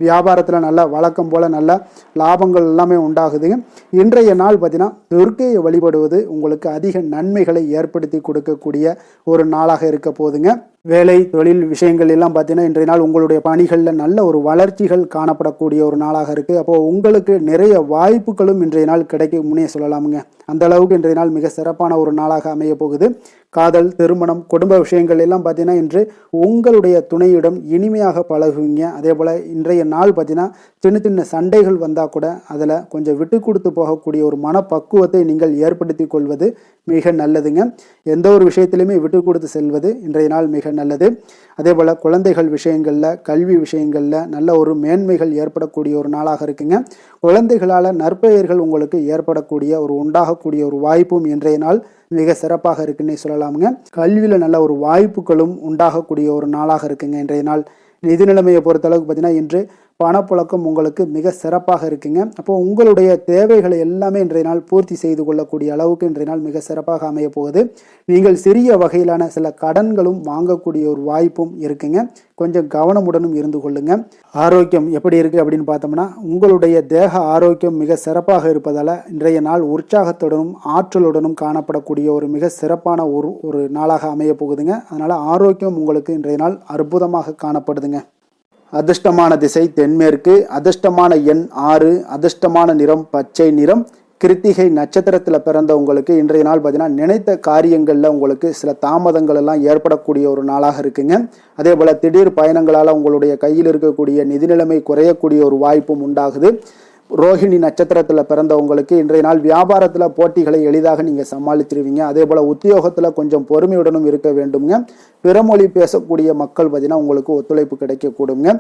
வியாபாரத்தில் நல்ல வழக்கம் போல் நல்ல லாபங்கள் எல்லாமே உண்டாகுதுங்க. இன்றைய நாள் பார்த்தீங்கன்னா துர்க்கையை வழிபடுவது உங்களுக்கு அதிக நன்மைகளை ஏற்படுத்தி கொடுக்கக்கூடிய ஒரு நாளாக இருக்க போகுதுங்க. வேலை தொழில் விஷயங்கள் எல்லாம் பார்த்தீங்கன்னா இன்றைய நாள் உங்களுடைய பணிகளில் நல்ல ஒரு வளர்ச்சிகள் காணப்படக்கூடிய ஒரு நாளாக இருக்குது. அப்போது உங்களுக்கு நிறைய வாய்ப்புகளும் இன்றைய நாள் கிடைக்க முன்னே சொல்லலாமுங்க. அந்த அளவுக்கு இன்றைய நாள் மிக சிறப்பான ஒரு நாளாக அமைய போகுது. காதல் திருமணம் குடும்ப விஷயங்கள் எல்லாம் பார்த்தீங்கன்னா இன்று உங்களுடைய துணையிடம் இனிமையாக பழகுவீங்க. அதே போல் இன்றைய நாள் பார்த்தீங்கன்னா சின்ன சின்ன சண்டைகள் வந்தால் கூட அதில் கொஞ்சம் விட்டு கொடுத்து போகக்கூடிய ஒரு மனப்பக்குவத்தை நீங்கள் ஏற்படுத்தி கொள்வது மிக நல்லதுங்க. எந்த ஒரு விஷயத்திலுமே விட்டு கொடுத்து செல்வது இன்றைய நாள் மிக நல்லது. அதே போல் குழந்தைகள் விஷயங்களில் கல்வி விஷயங்களில் நல்ல ஒரு மேன்மைகள் ஏற்படக்கூடிய ஒரு நாளாக இருக்குங்க. குழந்தைகளால் நற்பெயர்கள் உங்களுக்கு ஏற்படக்கூடிய உண்டாகக்கூடிய ஒரு வாய்ப்பும் இன்றைய நாள் மிக சிறப்பாக இருக்குன்னே சொல்லலாமுங்க. கல்வியில் நல்ல ஒரு வாய்ப்புகளும் உண்டாகக்கூடிய ஒரு நாளாக இருக்குங்க இன்றைய நாள். நிதி நிலைமையை பொறுத்தளவுக்கு பார்த்தீங்கன்னா இன்று பணப்புழக்கம் உங்களுக்கு மிக சிறப்பாக இருக்குங்க. அப்போ உங்களுடைய தேவைகளை எல்லாமே இன்றைய நாள் பூர்த்தி செய்து கொள்ளக்கூடிய அளவுக்கு இன்றைய நாள் மிக சிறப்பாக அமைய போகுது. நீங்கள் சிறிய வகையிலான சில கடன்களும் வாங்கக்கூடிய ஒரு வாய்ப்பும் இருக்குங்க. கொஞ்சம் கவனமுடனும் இருந்து கொள்ளுங்க. ஆரோக்கியம் எப்படி இருக்குது அப்படின்னு பார்த்தோம்னா உங்களுடைய தேக ஆரோக்கியம் மிக சிறப்பாக இருப்பதால் இன்றைய நாள் உற்சாகத்துடனும் ஆற்றலுடனும் காணப்படக்கூடிய ஒரு மிக சிறப்பான ஒரு நாளாக அமைய போகுதுங்க. அதனால் ஆரோக்கியம் உங்களுக்கு இன்றைய நாள் அற்புதமாக காணப்படுதுங்க. அதிர்ஷ்டமான திசை தென்மேற்கு, அதிர்ஷ்டமான எண் 6, அதிர்ஷ்டமான நிறம் பச்சை நிறம். கிருத்திகை நட்சத்திரத்தில் பிறந்த உங்களுக்கு இன்றைய நாள் பார்த்தீங்கன்னா நினைத்த காரியங்களில் உங்களுக்கு சில தாமதங்கள் எல்லாம் ஏற்படக்கூடிய ஒரு நாளாக இருக்குங்க. அதே போல் திடீர் பயணங்களால் உங்களுடைய கையில் இருக்கக்கூடிய நிதி நிலைமை குறையக்கூடிய ஒரு வாய்ப்பும் உண்டாகுது. ரோஹிணி நட்சத்திரத்தில் பிறந்தவங்களுக்கு இன்றைய நாள் வியாபாரத்தில் போட்டிகளை எளிதாக நீங்கள் சமாளிச்சிருவீங்க. அதே போல் உத்தியோகத்தில் கொஞ்சம் பொறுமையுடனும் இருக்க வேண்டுங்க. பிறமொழி பேசக்கூடிய மக்கள் பார்த்தீங்கன்னா உங்களுக்கு ஒத்துழைப்பு கிடைக்கக்கூடுங்க.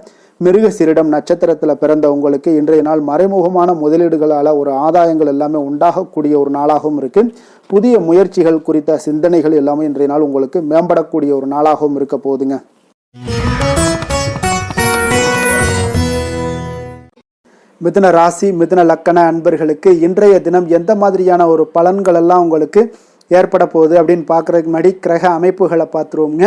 மிருகசீரிடம் நட்சத்திரத்தில் பிறந்தவங்களுக்கு இன்றைய நாள் மறைமுகமான முதலீடுகளால் ஒரு ஆதாயங்கள் எல்லாமே உண்டாகக்கூடிய ஒரு நாளாகவும் இருக்கு. புதிய முயற்சிகள் குறித்த சிந்தனைகள் எல்லாமே இன்றைய நாள் உங்களுக்கு மேம்படக்கூடிய ஒரு நாளாகவும் இருக்க போகுதுங்க. மிதுன ராசி மிதுன லக்கண அன்பர்களுக்கு இன்றைய தினம் எந்த மாதிரியான ஒரு பலன்கள் எல்லாம் உங்களுக்கு ஏற்பட போகுது அப்படின்னு பார்க்குறதுக்கு முன்னாடி கிரக அமைப்புகளை பார்த்துருவோங்க.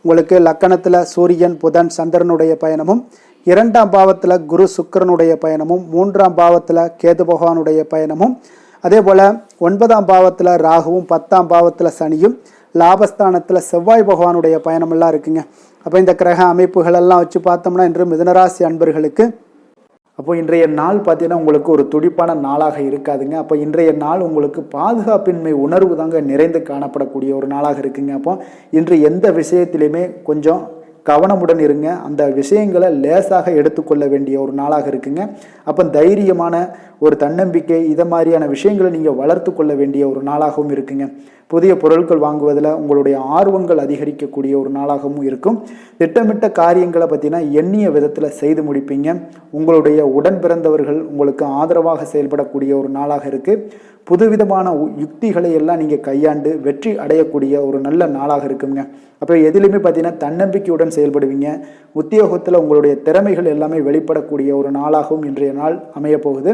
உங்களுக்கு லக்கணத்தில் சூரியன் புதன் சந்திரனுடைய பயணமும், 2ஆம் பாவத்தில் குரு சுக்கிரனுடைய பயணமும், 3ஆம் பாவத்தில் கேது பகவானுடைய பயணமும், அதே போல் 9ஆம் பாவத்தில் ராகுவும், 10ஆம் பாவத்தில் சனியும், லாபஸ்தானத்தில் செவ்வாய் பகவானுடைய பயணமெல்லாம் இருக்குங்க. அப்போ இந்த கிரக அமைப்புகளெல்லாம் வச்சு பார்த்தோம்னா இன்று மிதுனராசி அன்பர்களுக்கு அப்போ இன்றைய நாள் பார்த்தீங்கன்னா உங்களுக்கு ஒரு துடிப்பான நாளாக இருக்காதுங்க. அப்போ இன்றைய நாள் உங்களுக்கு பாதுகாப்பின்மை உணர்வு தாங்க நிறைந்து காணப்படக்கூடிய ஒரு நாளாக இருக்குங்க. அப்போ இன்று எந்த விஷயத்திலையுமே கொஞ்சம் கவனமுடன் இருங்க. அந்த விஷயங்களை லேசாக எடுத்துக்கொள்ள வேண்டிய ஒரு நாளாக இருக்குங்க. அப்போ தைரியமான ஒரு தன்னம்பிக்கை இதை மாதிரியான விஷயங்களை நீங்கள் வளர்த்து கொள்ள வேண்டிய ஒரு நாளாகவும் இருக்குங்க. புதிய பொருட்கள் வாங்குவதில் உங்களுடைய ஆர்வங்கள் அதிகரிக்கக்கூடிய ஒரு நாளாகவும் இருக்கும். திட்டமிட்ட காரியங்களை பார்த்தீங்கன்னா எண்ணிய விதத்தில் செய்து முடிப்பீங்க. உங்களுடைய உடன் பிறந்தவர்கள் உங்களுக்கு ஆதரவாக செயல்படக்கூடிய ஒரு நாளாக இருக்குது. புதுவிதமான யுக்திகளை எல்லாம் நீங்கள் கையாண்டு வெற்றி அடையக்கூடிய ஒரு நல்ல நாளாக இருக்குங்க. அப்போ எதிலுமே பார்த்தீங்கன்னா தன்னம்பிக்கையுடன் செயல்படுவீங்க. உத்தியோகத்தில் உங்களுடைய திறமைகள் எல்லாமே வெளிப்படக்கூடிய ஒரு நாளாகவும் இன்றைய நாள் அமைய போகுது.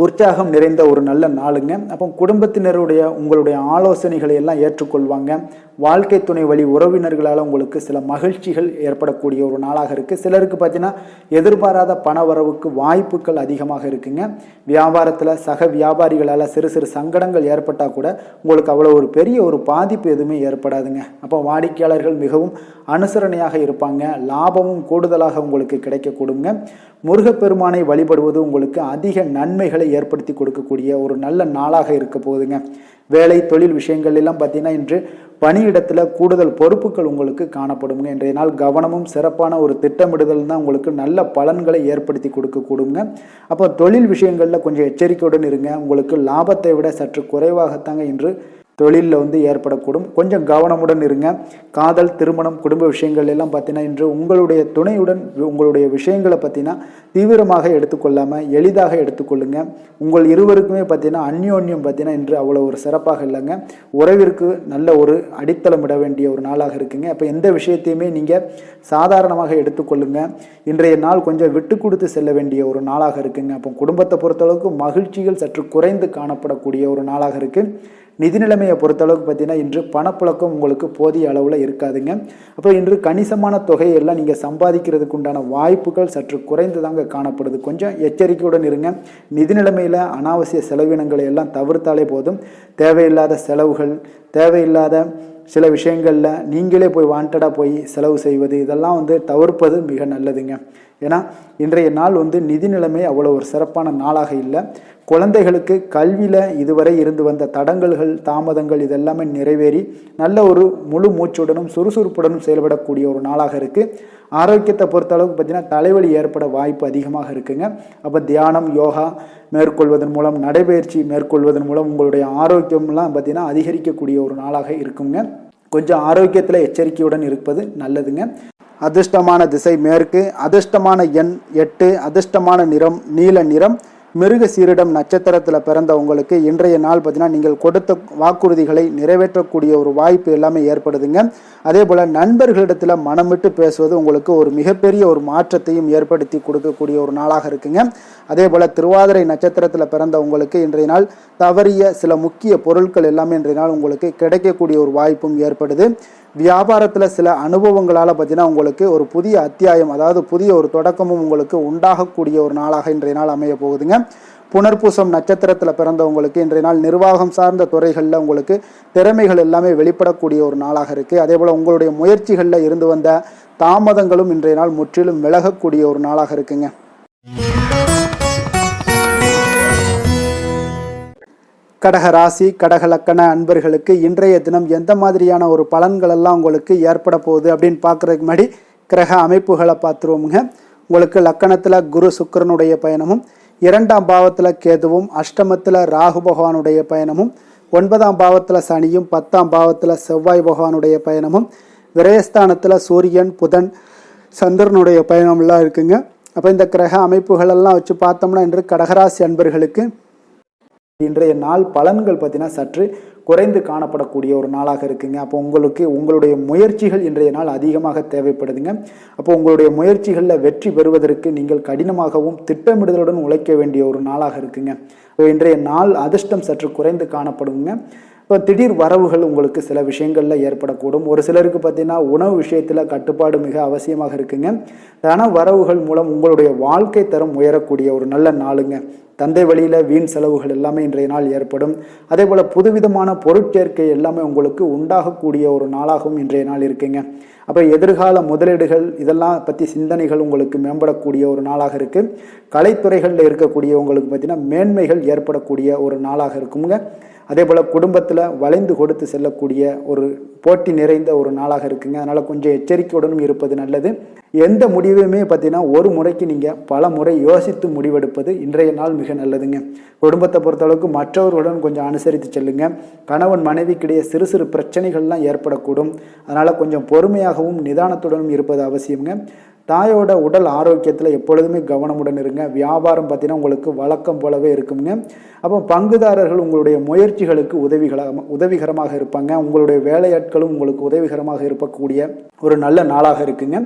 உற்சாகம் நிறைந்த ஒரு நல்ல நாளுங்க. அப்போ குடும்பத்தினருடைய உங்களுடைய ஆலோசனைகளை எல்லாம் ஏற்றுக்கொள்வாங்க. வாழ்க்கை துணை வழி உறவினர்களால் உங்களுக்கு சில மகிழ்ச்சிகள் ஏற்படக்கூடிய ஒரு நாளாக இருக்குது. சிலருக்கு பார்த்தீங்கன்னா எதிர்பாராத பண வரவுக்கு வாய்ப்புகள் அதிகமாக இருக்குங்க. வியாபாரத்தில் சக வியாபாரிகளால் சிறு சிறு சங்கடங்கள் ஏற்பட்டால் கூட உங்களுக்கு அவ்வளோ ஒரு பெரிய ஒரு பாதிப்பு எதுவுமே ஏற்படாதுங்க. அப்போ வாடிக்கையாளர்கள் மிகவும் அனுசரணையாக இருப்பாங்க. லாபமும் கூடுதலாக உங்களுக்கு கிடைக்கக்கூடுங்க. முருகப்பெருமானை வழிபடுவது உங்களுக்கு அதிக நன்மைகளை ஏற்படுத்தி கொடுக்கக்கூடிய ஒரு நல்ல நாளாக இருக்க போகுதுங்க. வேலை தொழில் விஷயங்கள் எல்லாம் பார்த்தீங்கன்னா இன்று பணியிடத்தில் கூடுதல் பொறுப்புகள் உங்களுக்கு காணப்படுங்க. இன்றைய நாள் கவனமும் சிறப்பான ஒரு திட்டமிடுதல் தான் உங்களுக்கு நல்ல பலன்களை ஏற்படுத்தி கொடுக்கக்கூடுங்க. அப்போ தொழில் விஷயங்களில் கொஞ்சம் எச்சரிக்கையுடன் இருங்க. உங்களுக்கு லாபத்தை விட சற்று குறைவாகத்தாங்க இன்று தொழிலில் ஏற்படக்கூடும். கொஞ்சம் கவனமுடன் இருங்க. காதல், திருமணம், குடும்ப விஷயங்கள் எல்லாம் பார்த்தீங்கன்னா இன்று உங்களுடைய துணையுடன் உங்களுடைய விஷயங்களை பார்த்தீங்கன்னா தீவிரமாக எடுத்துக்கொள்ளாமல் எளிதாக எடுத்துக்கொள்ளுங்க. உங்கள் இருவருக்குமே பார்த்தீங்கன்னா அந்யோன்யம் பார்த்தீங்கன்னா இன்று அவ்வளோ ஒரு சிறப்பாக இல்லைங்க. உறவிற்கு நல்ல ஒரு அடித்தளம் இட வேண்டிய ஒரு நாளாக இருக்குங்க. அப்போ எந்த விஷயத்தையுமே நீங்கள் சாதாரணமாக எடுத்துக்கொள்ளுங்க. இன்றைய நாள் கொஞ்சம் விட்டு கொடுத்து செல்ல வேண்டிய ஒரு நாளாக இருக்குங்க. அப்போ குடும்பத்தை பொறுத்தளவுக்கு மகிழ்ச்சிகள் சற்று குறைந்து காணப்படக்கூடிய ஒரு நாளாக இருக்குது. நிதி நிலைமையை பொறுத்தளவுக்கு பார்த்தீங்கன்னா இன்று பணப்புழக்கம் உங்களுக்கு போதிய அளவில் இருக்காதுங்க. அப்போ இன்று கணிசமான தொகையெல்லாம் நீங்கள் சம்பாதிக்கிறதுக்கு உண்டான வாய்ப்புகள் சற்று குறைந்து தாங்க காணப்படுது. கொஞ்சம் எச்சரிக்கையுடன் இருங்க. நிதி நிலைமையில் அனாவசிய செலவினங்களை எல்லாம் தவிர்த்தாலே போதும். தேவையில்லாத செலவுகள், தேவையில்லாத சில விஷயங்களில் நீங்களே போய் வாண்டடாக போய் செலவு செய்வது இதெல்லாம் தவிர்ப்பது மிக நல்லதுங்க. ஏன்னா இன்றைய நாள் நிதி நிலைமை அவ்வளோ ஒரு சிறப்பான நாளாக இல்லை. குழந்தைகளுக்கு கல்வியில் இதுவரை இருந்து வந்த தடங்கல்கள், தாமதங்கள் இதெல்லாமே நிறைவேறி நல்ல ஒரு முழு மூச்சுடனும் சுறுசுறுப்புடனும் செயல்படக்கூடிய ஒரு நாளாக இருக்குது. ஆரோக்கியத்தை பொறுத்த அளவுக்கு பார்த்தீங்கன்னா தலைவலி ஏற்பட வாய்ப்பு அதிகமாக இருக்குங்க. அப்போ தியானம், யோகா மேற்கொள்வதன் மூலம், நடைபயிற்சி மேற்கொள்வதன் மூலம் உங்களுடைய ஆரோக்கியம்லாம் பார்த்தீங்கன்னா அதிகரிக்கக்கூடிய ஒரு நாளாக இருக்குங்க. கொஞ்சம் ஆரோக்கியத்தில் எச்சரிக்கையுடன் இருப்பது நல்லதுங்க. அதிர்ஷ்டமான திசை மேற்கு, அதிர்ஷ்டமான எண் 8, அதிர்ஷ்டமான நிறம் நீல நிறம். மிருகசீரிடம் நட்சத்திரத்தில் பிறந்த உங்களுக்கு இன்றைய நாள் பார்த்தீங்கன்னா நீங்கள் கொடுத்த வாக்குறுதிகளை நிறைவேற்றக்கூடிய ஒரு வாய்ப்பு எல்லாமே ஏற்படுதுங்க. அதே போல் நண்பர்களிடத்தில் மனம் விட்டு பேசுவது உங்களுக்கு ஒரு மிகப்பெரிய ஒரு மாற்றத்தையும் ஏற்படுத்தி கொடுக்கக்கூடிய ஒரு நாளாக இருக்குங்க. அதே போல் திருவாதிரை நட்சத்திரத்தில் பிறந்த உங்களுக்கு இன்றைய நாள் தவறிய சில முக்கிய பொருட்கள் எல்லாமே இன்றைய நாள் உங்களுக்கு கிடைக்கக்கூடிய ஒரு வாய்ப்பும் ஏற்படுது. வியாபாரத்தில் சில அனுபவங்களால் பார்த்தீங்கன்னா உங்களுக்கு ஒரு புதிய அத்தியாயம், அதாவது புதிய ஒரு தொடக்கமும் உங்களுக்கு உண்டாகக்கூடிய ஒரு நாளாக இன்றைய நாள் அமைய போகுதுங்க. புனர்பூசம் நட்சத்திரத்தில் பிறந்தவங்களுக்கு இன்றைய நாள் நிர்வாகம் சார்ந்த துறைகளில் உங்களுக்கு திறமைகள் எல்லாமே வெளிப்படக்கூடிய ஒரு நாளாக இருக்குது. அதே போல் உங்களுடைய முயற்சிகளில் இருந்து வந்த தாமதங்களும் இன்றைய நாள் முற்றிலும் விலகக்கூடிய ஒரு நாளாக இருக்குங்க. கடக ராசி கடக லக்கண அன்பர்களுக்கு இன்றைய தினம் எந்த மாதிரியான ஒரு பலன்கள் எல்லாம் உங்களுக்கு ஏற்பட போகுது அப்படின்னு பார்க்குறதுக்கு முன்னாடி கிரக அமைப்புகளை பார்த்துருவோமுங்க. உங்களுக்கு லக்கணத்தில் குரு சுக்கிரனுடைய பயணமும், 2ஆம் பாவத்தில் கேதுவும், அஷ்டமத்தில் ராகு பகவானுடைய பயணமும், 9ஆம் பாவத்தில் சனியும், 10ஆம் பாவத்தில் செவ்வாய் பகவானுடைய பயணமும், விரயஸ்தானத்தில் சூரியன், புதன், சந்திரனுடைய பயணம்லாம் இருக்குங்க. அப்போ இந்த கிரக அமைப்புகளெல்லாம் வச்சு பார்த்தோம்னா இன்று கடகராசி அன்பர்களுக்கு இன்றைய நாள் பலன்கள் பார்த்தீங்கன்னா சற்று குறைந்து காணப்படக்கூடிய ஒரு நாளாக இருக்குங்க. அப்போ உங்களுடைய முயற்சிகள் இன்றைய நாள் அதிகமாக தேவைப்படுதுங்க. அப்போ உங்களுடைய முயற்சிகளில் வெற்றி பெறுவதற்கு நீங்கள் கடினமாகவும் திட்டமிடுதலுடன் உழைக்க வேண்டிய ஒரு நாளாக இருக்குங்க. இன்றைய நாள் அதிர்ஷ்டம் சற்று குறைந்து காணப்படுங்க. இப்போ திடீர் வரவுகள் உங்களுக்கு சில விஷயங்களில் ஏற்படக்கூடும். ஒரு சிலருக்கு பார்த்தீங்கன்னா உணவு விஷயத்தில் கட்டுப்பாடு மிக அவசியமாக இருக்குங்க. தன வரவுகள் மூலம் உங்களுடைய வாழ்க்கை தரம் உயரக்கூடிய ஒரு நல்ல நாளுங்க. தந்தை வழியில் வீண் செலவுகள் எல்லாமே இன்றைய நாள் ஏற்படும். அதே போல் புதுவிதமான பொருட்சேர்க்கை எல்லாமே உங்களுக்கு உண்டாகக்கூடிய ஒரு நாளாகவும் இன்றைய நாள் இருக்குங்க. அப்போ எதிர்கால முதலீடுகள் இதெல்லாம் பற்றி சிந்தனைகள் உங்களுக்கு மேம்படக்கூடிய ஒரு நாளாக இருக்குது. கலைத்துறைகளில் இருக்கக்கூடிய உங்களுக்கு பார்த்தீங்கன்னா மேன்மைகள் ஏற்படக்கூடிய ஒரு நாளாக இருக்குங்க. அதே போல் குடும்பத்தில் வளைந்து கொடுத்து செல்லக்கூடிய ஒரு போட்டி நிறைந்த ஒரு நாளாக இருக்குங்க. அதனால் கொஞ்சம் எச்சரிக்கையுடனும் இருப்பது நல்லது. எந்த முடிவையுமே பார்த்தீங்கன்னா ஒரு முறைக்கு நீங்கள் பல முறை யோசித்து முடிவெடுப்பது இன்றைய நாள் மிக நல்லதுங்க. குடும்பத்தை பொறுத்தளவுக்கு மற்றவர்களுடன் கொஞ்சம் அனுசரித்து செல்லுங்க. கணவன் மனைவிக்கிடையே சிறு சிறு பிரச்சனைகள்லாம் ஏற்படக்கூடும். அதனால் கொஞ்சம் பொறுமையாகவும் நிதானத்துடனும் இருப்பது அவசியங்க. தாயோட உடல் ஆரோக்கியத்தில் எப்பொழுதுமே கவனமுடன் இருங்க. வியாபாரம் பார்த்தீங்கன்னா உங்களுக்கு வழக்கம் போலவே இருக்குங்க. அப்போ பங்குதாரர்கள் உங்களுடைய முயற்சிகளுக்கு உதவிகரமாக இருப்பாங்க. உங்களுடைய வேலையாட்களும் உங்களுக்கு உதவிகரமாக இருக்கக்கூடிய ஒரு நல்ல நாளாக இருக்குங்க.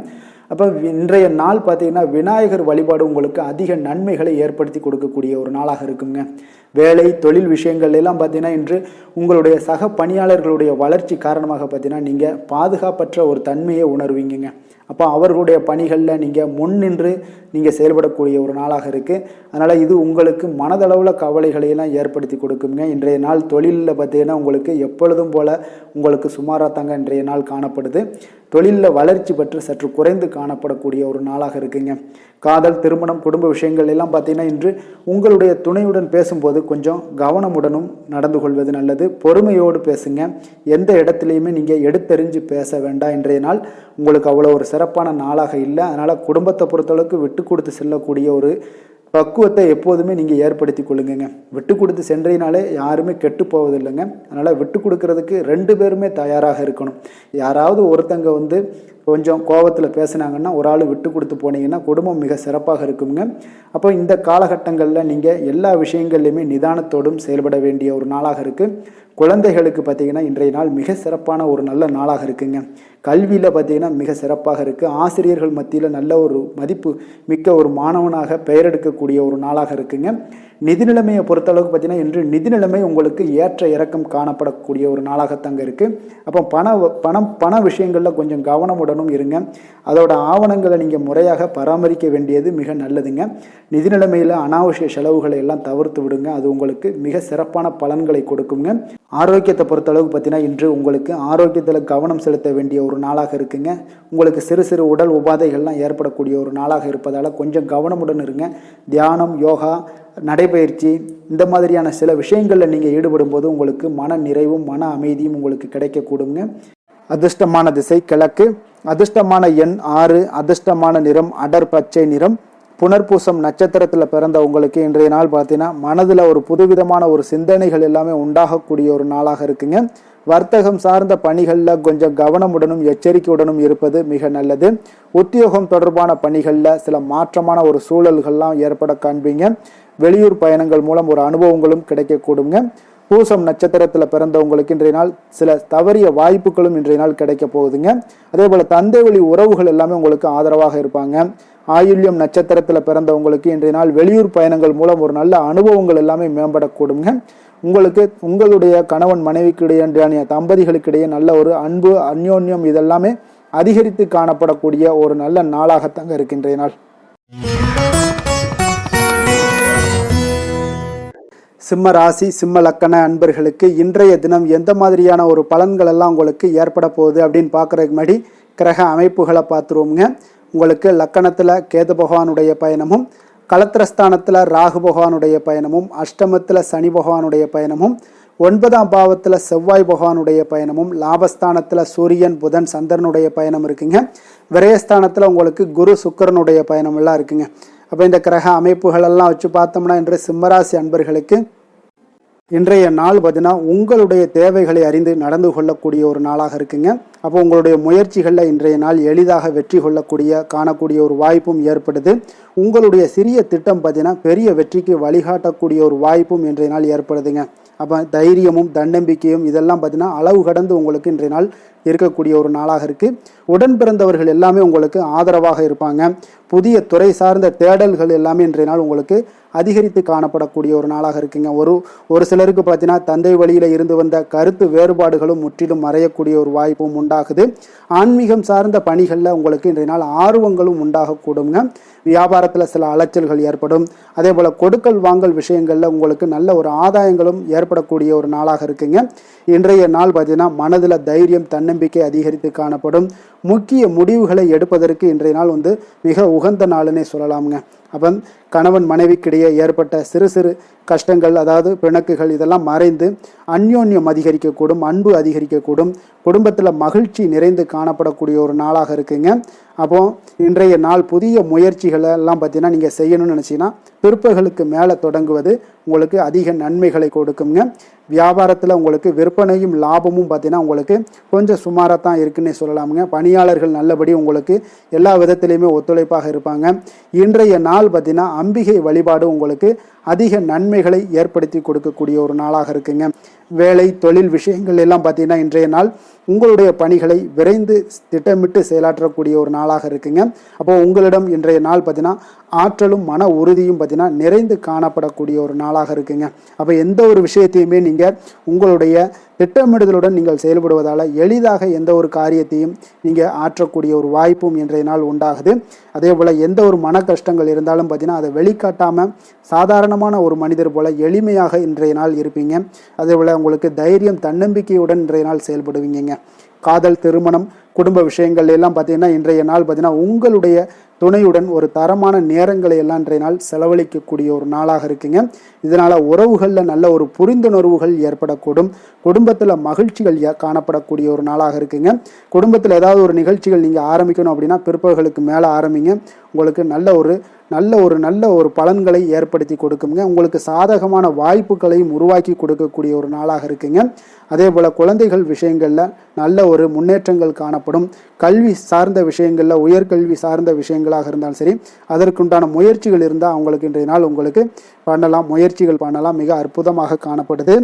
அப்போ இன்றைய நாள் பார்த்தீங்கன்னா விநாயகர் வழிபாடு உங்களுக்கு அதிக நன்மைகளை ஏற்படுத்தி கொடுக்கக்கூடிய ஒரு நாளாக இருக்குங்க. வேலை தொழில் விஷயங்கள் எல்லாம் பார்த்தீங்கன்னா இன்று உங்களுடைய சக பணியாளர்களுடைய வளர்ச்சி காரணமாக பார்த்தீங்கன்னா நீங்கள் பாதுகாப்பற்ற ஒரு தன்மையை உணர்வீங்க. அப்போ அவர்களுடைய பணிகளில் நீங்கள் முன்னின்று நீங்கள் செயல்படக்கூடிய ஒரு நாளாக இருக்குது. அதனால் இது உங்களுக்கு மனதளவில் கவலைகளையெல்லாம் ஏற்படுத்தி கொடுக்குங்க. இன்றைய நாள் தொழிலில் பார்த்தீங்கன்னா உங்களுக்கு எப்பொழுதும் போல் உங்களுக்கு சுமாராக தாங்க இன்றைய நாள் காணப்படுது. தொழிலில் வளர்ச்சி பெற்று சற்று குறைந்து காணப்படக்கூடிய ஒரு நாளாக இருக்குங்க. காதல், திருமணம், குடும்ப விஷயங்கள் எல்லாம் பார்த்தீங்கன்னா இன்று உங்களுடைய துணையுடன் பேசும்போது கொஞ்சம் கவனமுடனும் நடந்து கொள்வது நல்லது. பொறுமையோடு பேசுங்க. எந்த இடத்துலையுமே நீங்கள் எடுத்தெறிஞ்சு பேச வேண்டாம். இன்றைய நாள் உங்களுக்கு அவ்வளோ ஒரு சிறப்பான நாளாக இல்லை. அதனால் குடும்பத்தை பொறுத்தளவுக்கு விட்டு கொடுத்து செல்லக்கூடிய ஒரு பக்குவத்தை எப்போதுமே நீங்கள் ஏற்படுத்தி கொள்ளுங்க. விட்டு கொடுத்து சென்றீனாலே யாருமே கெட்டு போவதில்லைங்க. அதனால் விட்டு கொடுக்கறதுக்கு 2 பேருமே தயாராக இருக்கணும். யாராவது ஒருத்தங்க கொஞ்சம் கோபத்தில் பேசுனாங்கன்னா ஒரு ஆள் விட்டு கொடுத்து போனீங்கன்னா குடும்பம் மிக சிறப்பாக இருக்குங்க. அப்போ இந்த காலகட்டங்களில் நீங்கள் எல்லா விஷயங்கள்லையுமே நிதானத்தோடும் செயல்பட வேண்டிய ஒரு நாளாக இருக்குது. குழந்தைகளுக்கு பார்த்தீங்கன்னா இன்றைய நாள் மிக சிறப்பான ஒரு நல்ல நாளாக இருக்குங்க. கல்வியில் பார்த்தீங்கன்னா மிக சிறப்பாக இருக்குது. ஆசிரியர்கள் மத்தியில் நல்ல ஒரு மதிப்பு மிக்க ஒரு மாணவனாக பெயர் எடுக்கக்கூடிய ஒரு நாளாக இருக்குங்க. நிதி நிலைமையை பொறுத்தளவுக்கு பார்த்தீங்கன்னா இன்று நிதி நிலைமை உங்களுக்கு ஏற்ற இறக்கம் காணப்படக்கூடிய ஒரு நாளாகத்தாங்க இருக்குது. அப்போ பண விஷயங்களில் கொஞ்சம் கவனமுடனும் இருங்க. அதோட ஆவணங்களை நீங்கள் முறையாக பராமரிக்க வேண்டியது மிக நல்லதுங்க. நிதி நிலைமையில் அனாவசிய செலவுகளை எல்லாம் தவிர்த்து விடுங்க. அது உங்களுக்கு மிக சிறப்பான பலன்களை கொடுக்குங்க. ஆரோக்கியத்தை பொறுத்தளவுக்கு பார்த்தீங்கன்னா இன்று உங்களுக்கு ஆரோக்கியத்தில் கவனம் செலுத்த வேண்டிய ஒரு நாளாக இருக்குங்க. உங்களுக்கு சிறு சிறு உடல் உபாதைகள்லாம் ஏற்படக்கூடிய ஒரு நாளாக இருப்பதால் கொஞ்சம் கவனமுடன் இருங்க. தியானம், யோகா, நடைபயிற்சி இந்த மாதிரியான சில விஷயங்களில் நீங்கள் ஈடுபடும் போது உங்களுக்கு மன நிறைவும் மன அமைதியும் உங்களுக்கு கிடைக்கக்கூடுங்க. அதிர்ஷ்டமான திசை கிழக்கு. அதிர்ஷ்டமான எண் 6. அதிர்ஷ்டமான நிறம் அடர் பச்சை நிறம். புனர்பூசம் நட்சத்திரத்தில் பிறந்த உங்களுக்கு இன்றைய நாள் பார்த்தீங்கன்னா மனதில் ஒரு புதுவிதமான ஒரு சிந்தனைகள் எல்லாமே உண்டாகக்கூடிய ஒரு நாளாக இருக்குங்க. வர்த்தகம் சார்ந்த பணிகளில் கொஞ்சம் கவனமுடனும் எச்சரிக்கையுடனும் இருப்பது மிக நல்லது. உத்தியோகம் தொடர்பான பணிகளில் சில மாற்றமான ஒரு சூழல்கள்லாம் ஏற்பட காண்பீங்க. வெளியூர் பயணங்கள் மூலம் ஒரு அனுபவங்களும் கிடைக்கக்கூடுங்க. பூசம் நட்சத்திரத்தில் பிறந்தவங்களுக்கு இன்றைய நாள் சில தவறிய வாய்ப்புகளும் இன்றைய நாள் கிடைக்க போகுதுங்க. அதே போல் தந்தை வழி உறவுகள் எல்லாமே உங்களுக்கு ஆதரவாக இருப்பாங்க. ஆயுள்யம் நட்சத்திரத்தில் பிறந்தவங்களுக்கு இன்றைய நாள் வெளியூர் பயணங்கள் மூலம் ஒரு நல்ல அனுபவங்கள் எல்லாமே மேம்படக்கூடுங்க. உங்களுடைய கணவன் மனைவிக்கிடையே தம்பதிகளுக்கிடையே நல்ல ஒரு அன்பு, அந்யோன்யம் இதெல்லாமே அதிகரித்து காணப்படக்கூடிய ஒரு நல்ல நாளாகத்தாங்க இருக்கின்ற நாள். சிம்ம ராசி, சிம்ம லக்கண அன்பர்களுக்கு இன்றைய தினம் எந்த மாதிரியான ஒரு பலன்கள் எல்லாம் உங்களுக்கு ஏற்பட போகுது அப்படின்னு பார்க்குறதுக்கு முன்னாடி கிரக அமைப்புகளை பார்த்துருவோங்க. உங்களுக்கு லக்கணத்தில் கேது பகவானுடைய பயணமும், களத்திரஸ்தானத்தில் ராகு பகவானுடைய பயணமும், அஷ்டமத்தில் சனி பகவானுடைய பயணமும், 9ஆம் பாவத்தில் செவ்வாய் பகவானுடைய பயணமும், லாபஸ்தானத்தில் சூரியன், புதன், சந்திரனுடைய பயணம் இருக்குங்க. விரயஸ்தானத்தில் உங்களுக்கு குரு சுக்கிரனுடைய பயணம் எல்லாம் இருக்குங்க. அப்போ இந்த கிரக அமைப்புகளெல்லாம் வச்சு பார்த்தோம்னா இன்று சிம்மராசி அன்பர்களுக்கு இன்றைய நாள் பார்த்தீங்கன்னா உங்களுடைய தேவைகளை அறிந்து நடந்து கொள்ளக்கூடிய ஒரு நாளாக இருக்குங்க. அப்போ உங்களுடைய முயற்சிகளில் இன்றைய நாள் எளிதாக வெற்றி காணக்கூடிய ஒரு வாய்ப்பும் ஏற்படுது. உங்களுடைய சிறிய திட்டம் பார்த்தீங்கன்னா பெரிய வெற்றிக்கு வழிகாட்டக்கூடிய ஒரு வாய்ப்பும் இன்றைய நாள் ஏற்படுதுங்க. அப்போ தைரியமும் தன்னம்பிக்கையும் இதெல்லாம் பார்த்தீங்கன்னா அளவு கடந்து உங்களுக்கு இன்றைய நாள் இருக்கக்கூடிய ஒரு நாளாக இருக்குது. உடன் பிறந்தவர்கள் எல்லாமே உங்களுக்கு ஆதரவாக இருப்பாங்க. புதிய துறை சார்ந்த தேடல்கள் எல்லாமே இன்றைய நாள் உங்களுக்கு அதிகரித்து காணப்படக்கூடிய ஒரு நாளாக இருக்குங்க. ஒரு சிலருக்கு பார்த்தீங்கன்னா தந்தை வழியில் இருந்து வந்த கருத்து வேறுபாடுகளும் முற்றிலும் மறையக்கூடிய ஒரு வாய்ப்பும் உண்டாகுது. ஆன்மீகம் சார்ந்த பணிகளில் உங்களுக்கு இன்றைய நாள் ஆர்வங்களும் உண்டாகக்கூடுங்க. வியாபாரத்தில் சில அலைச்சல்கள் ஏற்படும். அதே போல் கொடுக்கல் வாங்கல் விஷயங்களில் உங்களுக்கு நல்ல ஒரு ஆதாயங்களும் ஏற்படக்கூடிய ஒரு நாளாக இருக்குங்க. இன்றைய நாள் பார்த்தீங்கன்னா மனதில் தைரியம் தன்னம்பிக்கை அதிகரித்து காணப்படும். முக்கிய முடிவுகளை எடுப்பதற்கு இன்றைய நாள் மிக உகந்த நாளுன்னே சொல்லலாமுங்க. அப்போ கணவன் மனைவிக்கிடையே ஏற்பட்ட சிறு சிறு கஷ்டங்கள், அதாவது பிணக்குகள், இதெல்லாம் மறைந்து அந்யோன்யம் அதிகரிக்கக்கூடும், அன்பு அதிகரிக்கக்கூடும், குடும்பத்தில் மகிழ்ச்சி நிறைந்து காணப்படக்கூடிய ஒரு நாளாக இருக்குங்க. அப்போ இன்றைய நாள் புதிய முயற்சிகளை எல்லாம் பார்த்தீங்கன்னா நீங்கள் செய்யணும்னு நினச்சிங்கன்னா பிற்பகலுக்கு மேலே தொடங்குவது உங்களுக்கு அதிக நன்மைகளை கொடுக்குங்க. வியாபாரத்தில் உங்களுக்கு விற்பனையும் லாபமும் பார்த்தீங்கன்னா உங்களுக்கு கொஞ்சம் சுமாராக தான் இருக்குன்னே சொல்லலாமுங்க. பணியாளர்கள் நல்லபடி உங்களுக்கு எல்லா விதத்திலையுமே ஒத்துழைப்பாக இருப்பாங்க. இன்றைய நாள் பார்த்தீங்கன்னா அம்பிகை வழிபாடு உங்களுக்கு அதிக நன்மைகளை ஏற்படுத்தி கொடுக்கக்கூடிய ஒரு நாளாக இருக்குங்க. வேலை தொழில் விஷயங்கள் எல்லாம் பார்த்தீங்கன்னா இன்றைய நாள் உங்களுடைய பணிகளை விரைந்து திட்டமிட்டு செயலாற்றக்கூடிய ஒரு நாளாக இருக்குங்க. அப்போ உங்களிடம் இன்றைய நாள் பார்த்தீங்கன்னா ஆற்றலும் மன உறுதியும் பார்த்தீங்கன்னா நிறைந்து காணப்படக்கூடிய ஒரு நாளாக இருக்குங்க. அப்போ எந்த ஒரு விஷயத்தையுமே நீங்கள் உங்களுடைய திட்டமிடுதலுடன் நீங்கள் செயல்படுவதால் எளிதாக எந்த ஒரு காரியத்தையும் நீங்கள் ஆற்றக்கூடிய ஒரு வாய்ப்பும் இன்றைய நாள் உண்டாகுது. அதே போல் எந்த ஒரு மன கஷ்டங்கள் இருந்தாலும் பார்த்தீங்கன்னா அதை வெளிக்காட்டாமல் சாதாரணமான ஒரு மனிதர் போல் எளிமையாக இன்றைய நாள் இருப்பீங்க. அதே போல் உங்களுக்கு தைரியம் தன்னம்பிக்கையுடன் இன்றைய நாள் செயல்படுவீங்க. காதல், திருமணம், குடும்ப விஷயங்கள் எல்லாம் பார்த்தீங்கன்னா இன்றைய நாள் பார்த்தீங்கன்னா உங்களுடைய துணையுடன் ஒரு தரமான நேரங்களை எல்லாம் இன்றைய நாள் செலவழிக்கக்கூடிய ஒரு நாளாக இருக்குங்க. இதனால் உறவுகளில் நல்ல ஒரு புரிந்துணர்வுகள் ஏற்படக்கூடும். குடும்பத்தில் மகிழ்ச்சிகள் காணப்படக்கூடிய ஒரு நாளாக இருக்குங்க. குடும்பத்தில் ஏதாவது ஒரு நிகழ்ச்சிகள் நீங்கள் ஆரம்பிக்கணும் அப்படின்னா பிற்பகலுக்கு மேலே ஆரம்பிங்க. உங்களுக்கு நல்ல ஒரு பலன்களை ஏற்படுத்தி கொடுக்குங்க. உங்களுக்கு சாதகமான வாய்ப்புகளையும் உருவாக்கி கொடுக்கக்கூடிய ஒரு நாளாக இருக்குங்க. அதே போல் குழந்தைகள் விஷயங்களில் நல்ல ஒரு முன்னேற்றங்கள் காணப்படும். கல்வி சார்ந்த விஷயங்களில் உயர்கல்வி சார்ந்த விஷயங்களாக இருந்தாலும் சரி, அதற்குண்டான முயற்சிகள் இருந்தால் அவங்களுக்கு இன்றைய நாள் உங்களுக்கு முயற்சிகள் பண்ணலாம். மிக அற்புதமாக காணப்படுது.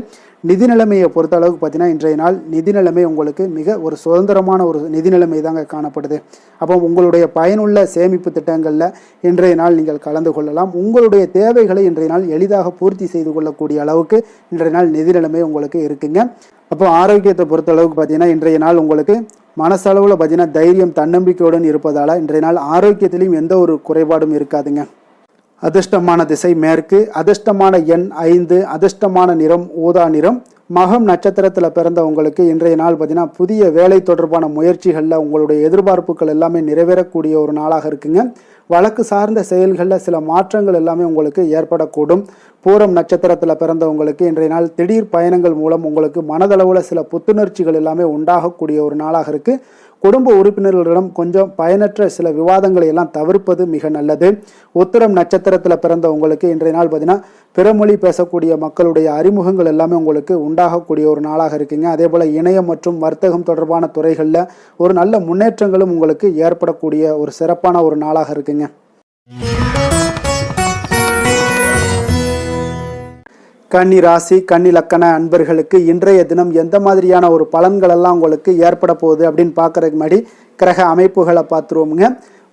நிதி நிலைமையை பொறுத்த அளவுக்கு பார்த்தீங்கன்னா இன்றைய நாள் நிதி நிலைமை உங்களுக்கு மிக ஒரு சுதந்திரமான ஒரு நிதி நிலைமை தாங்க காணப்படுது. அப்போ உங்களுடைய பயனுள்ள சேமிப்பு திட்டங்களில் இன்றைய நாள் நீங்கள் கலந்து கொள்ளலாம். உங்களுடைய தேவைகளை இன்றைய நாள் எளிதாக பூர்த்தி செய்து கொள்ளக்கூடிய அளவுக்கு இன்றைய நாள் நிதி நிலைமை உங்களுக்கு இருக்குங்க. அப்போ ஆரோக்கியத்தை பொறுத்த அளவுக்கு பார்த்தீங்கன்னா இன்றைய நாள் உங்களுக்கு மனசளவில் பார்த்தீங்கன்னா தைரியம் தன்னம்பிக்கையுடன் இருப்பதால் இன்றைய நாள் ஆரோக்கியத்திலையும் எந்த ஒரு குறைபாடும் இருக்காதுங்க. அதிர்ஷ்டமான திசை மேற்கு, அதிர்ஷ்டமான எண் 5, அதிர்ஷ்டமான நிறம் ஊதா நிறம். மகம் நட்சத்திரத்தில் பிறந்த உங்களுக்கு இன்றைய நாள் பார்த்தீங்கன்னா புதிய வேலை தொடர்பான முயற்சிகளில் உங்களுடைய எதிர்பார்ப்புகள் எல்லாமே நிறைவேறக்கூடிய ஒரு நாளாக இருக்குங்க. வழக்கு சார்ந்த செயல்களில் சில மாற்றங்கள் எல்லாமே உங்களுக்கு ஏற்படக்கூடும். பூரம் நட்சத்திரத்தில் பிறந்தவங்களுக்கு இன்றைய நாள் திடீர் பயணங்கள் மூலம் உங்களுக்கு மனதளவில் சில புத்துணர்ச்சிகள் எல்லாமே உண்டாகக்கூடிய ஒரு நாளாக இருக்குது. குடும்ப உறுப்பினர்களிடம் கொஞ்சம் பயனற்ற சில விவாதங்களை எல்லாம் தவிர்ப்பது மிக நல்லது. உத்திரம் நட்சத்திரத்தில் பிறந்த உங்களுக்கு இன்றைய நாள் பார்த்தீங்கன்னா பிறமொழி பேசக்கூடிய மக்களுடைய அறிமுகங்கள் எல்லாமே உங்களுக்கு உண்டாகக்கூடிய ஒரு நாளாக இருக்குங்க. அதே போல் இணையம் மற்றும் வர்த்தகம் தொடர்பான துறைகளில் ஒரு நல்ல முன்னேற்றங்களும் உங்களுக்கு ஏற்படக்கூடிய ஒரு சிறப்பான ஒரு நாளாக இருக்குங்க. கன்னி ராசி, கன்னி லக்கண அன்பர்களுக்கு இன்றைய தினம் எந்த மாதிரியான ஒரு பலன்கள் எல்லாம் உங்களுக்கு ஏற்பட போகுது அப்படின்னு பார்க்கறதுக்கு முன்னாடி கிரக அமைப்புகளை பார்த்துருவோமுங்க.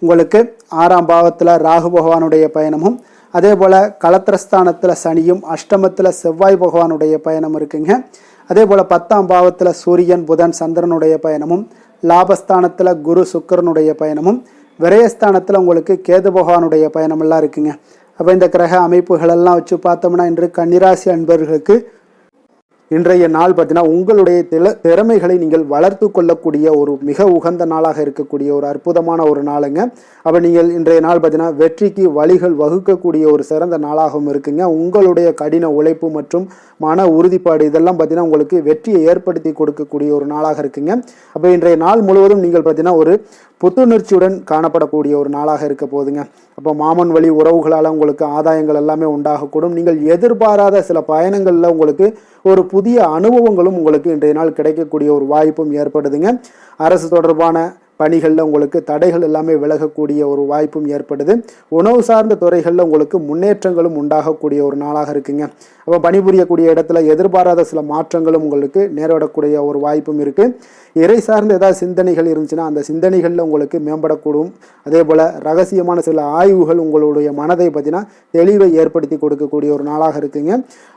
உங்களுக்கு 6ஆம் பாவத்தில் ராகு பகவானுடைய பயணமும், அதே போல் கலத்திரஸ்தானத்தில் சனியும், அஷ்டமத்தில் செவ்வாய் பகவானுடைய பயணம் இருக்குங்க. அதே போல் 10ஆம் பாவத்தில் சூரியன், புதன், சந்திரனுடைய பயணமும், லாபஸ்தானத்தில் குரு சுக்கிரனுடைய பயணமும், விரயஸ்தானத்தில் உங்களுக்கு கேது பகவானுடைய பயணமெல்லாம் இருக்குங்க. அப்போ இந்த கிரக அமைப்புகளெல்லாம் வச்சு பார்த்தோம்னா இன்று கன்னிராசி அன்பர்களுக்கு இன்றைய நாள் பார்த்தீங்கன்னா உங்களுடைய திறமைகளை நீங்கள் வளர்த்து கொள்ளக்கூடிய ஒரு மிக உகந்த நாளாக இருக்கக்கூடிய ஒரு அற்புதமான ஒரு நாளுங்க. அப்போ நீங்கள் இன்றைய நாள் பார்த்தீங்கன்னா வெற்றிக்கு வழிகள் வகுக்கக்கூடிய ஒரு சிறந்த நாளாகவும் இருக்குங்க. உங்களுடைய கடின உழைப்பு மற்றும் மன உறுதிப்பாடு இதெல்லாம் பார்த்தீங்கன்னா உங்களுக்கு வெற்றியை ஏற்படுத்தி கொடுக்கக்கூடிய ஒரு நாளாக இருக்குங்க. அப்போ இன்றைய நாள் முழுவதும் நீங்கள் பார்த்தீங்கன்னா ஒரு புத்துணர்ச்சியுடன் காணப்படக்கூடிய ஒரு நாளாக இருக்க போகுதுங்க. அப்போ மாமன் வழி உறவுகளால் உங்களுக்கு ஆதாயங்கள் எல்லாமே உண்டாகக்கூடும். நீங்கள் எதிர்பாராத சில பயணங்களில் உங்களுக்கு ஒரு புதிய அனுபவங்களும் உங்களுக்கு இன்றைய நாள் கிடைக்கக்கூடிய ஒரு வாய்ப்பும் ஏற்படுதுங்க. அரசு தொடர்பான பணிகளில் உங்களுக்கு தடைகள் எல்லாமே விலகக்கூடிய ஒரு வாய்ப்பும் ஏற்படுது. உணவு சார்ந்த துறைகளில் உங்களுக்கு முன்னேற்றங்களும் உண்டாகக்கூடிய ஒரு நாளாக இருக்குங்க. அப்போ பணிபுரியக்கூடிய இடத்துல எதிர்பாராத சில மாற்றங்களும் உங்களுக்கு நேரிடக்கூடிய ஒரு வாய்ப்பும் இருக்குது. இறை சார்ந்த ஏதாவது சிந்தனைகள் இருந்துச்சுன்னா அந்த சிந்தனைகளில் உங்களுக்கு மேம்படக்கூடும். அதே போல் ரகசியமான சில ஆய்வுகள் உங்களுடைய மனதை பார்த்தீங்கன்னா தெளிவை ஏற்படுத்தி கொடுக்கக்கூடிய ஒரு நாளாக இருக்குங்க.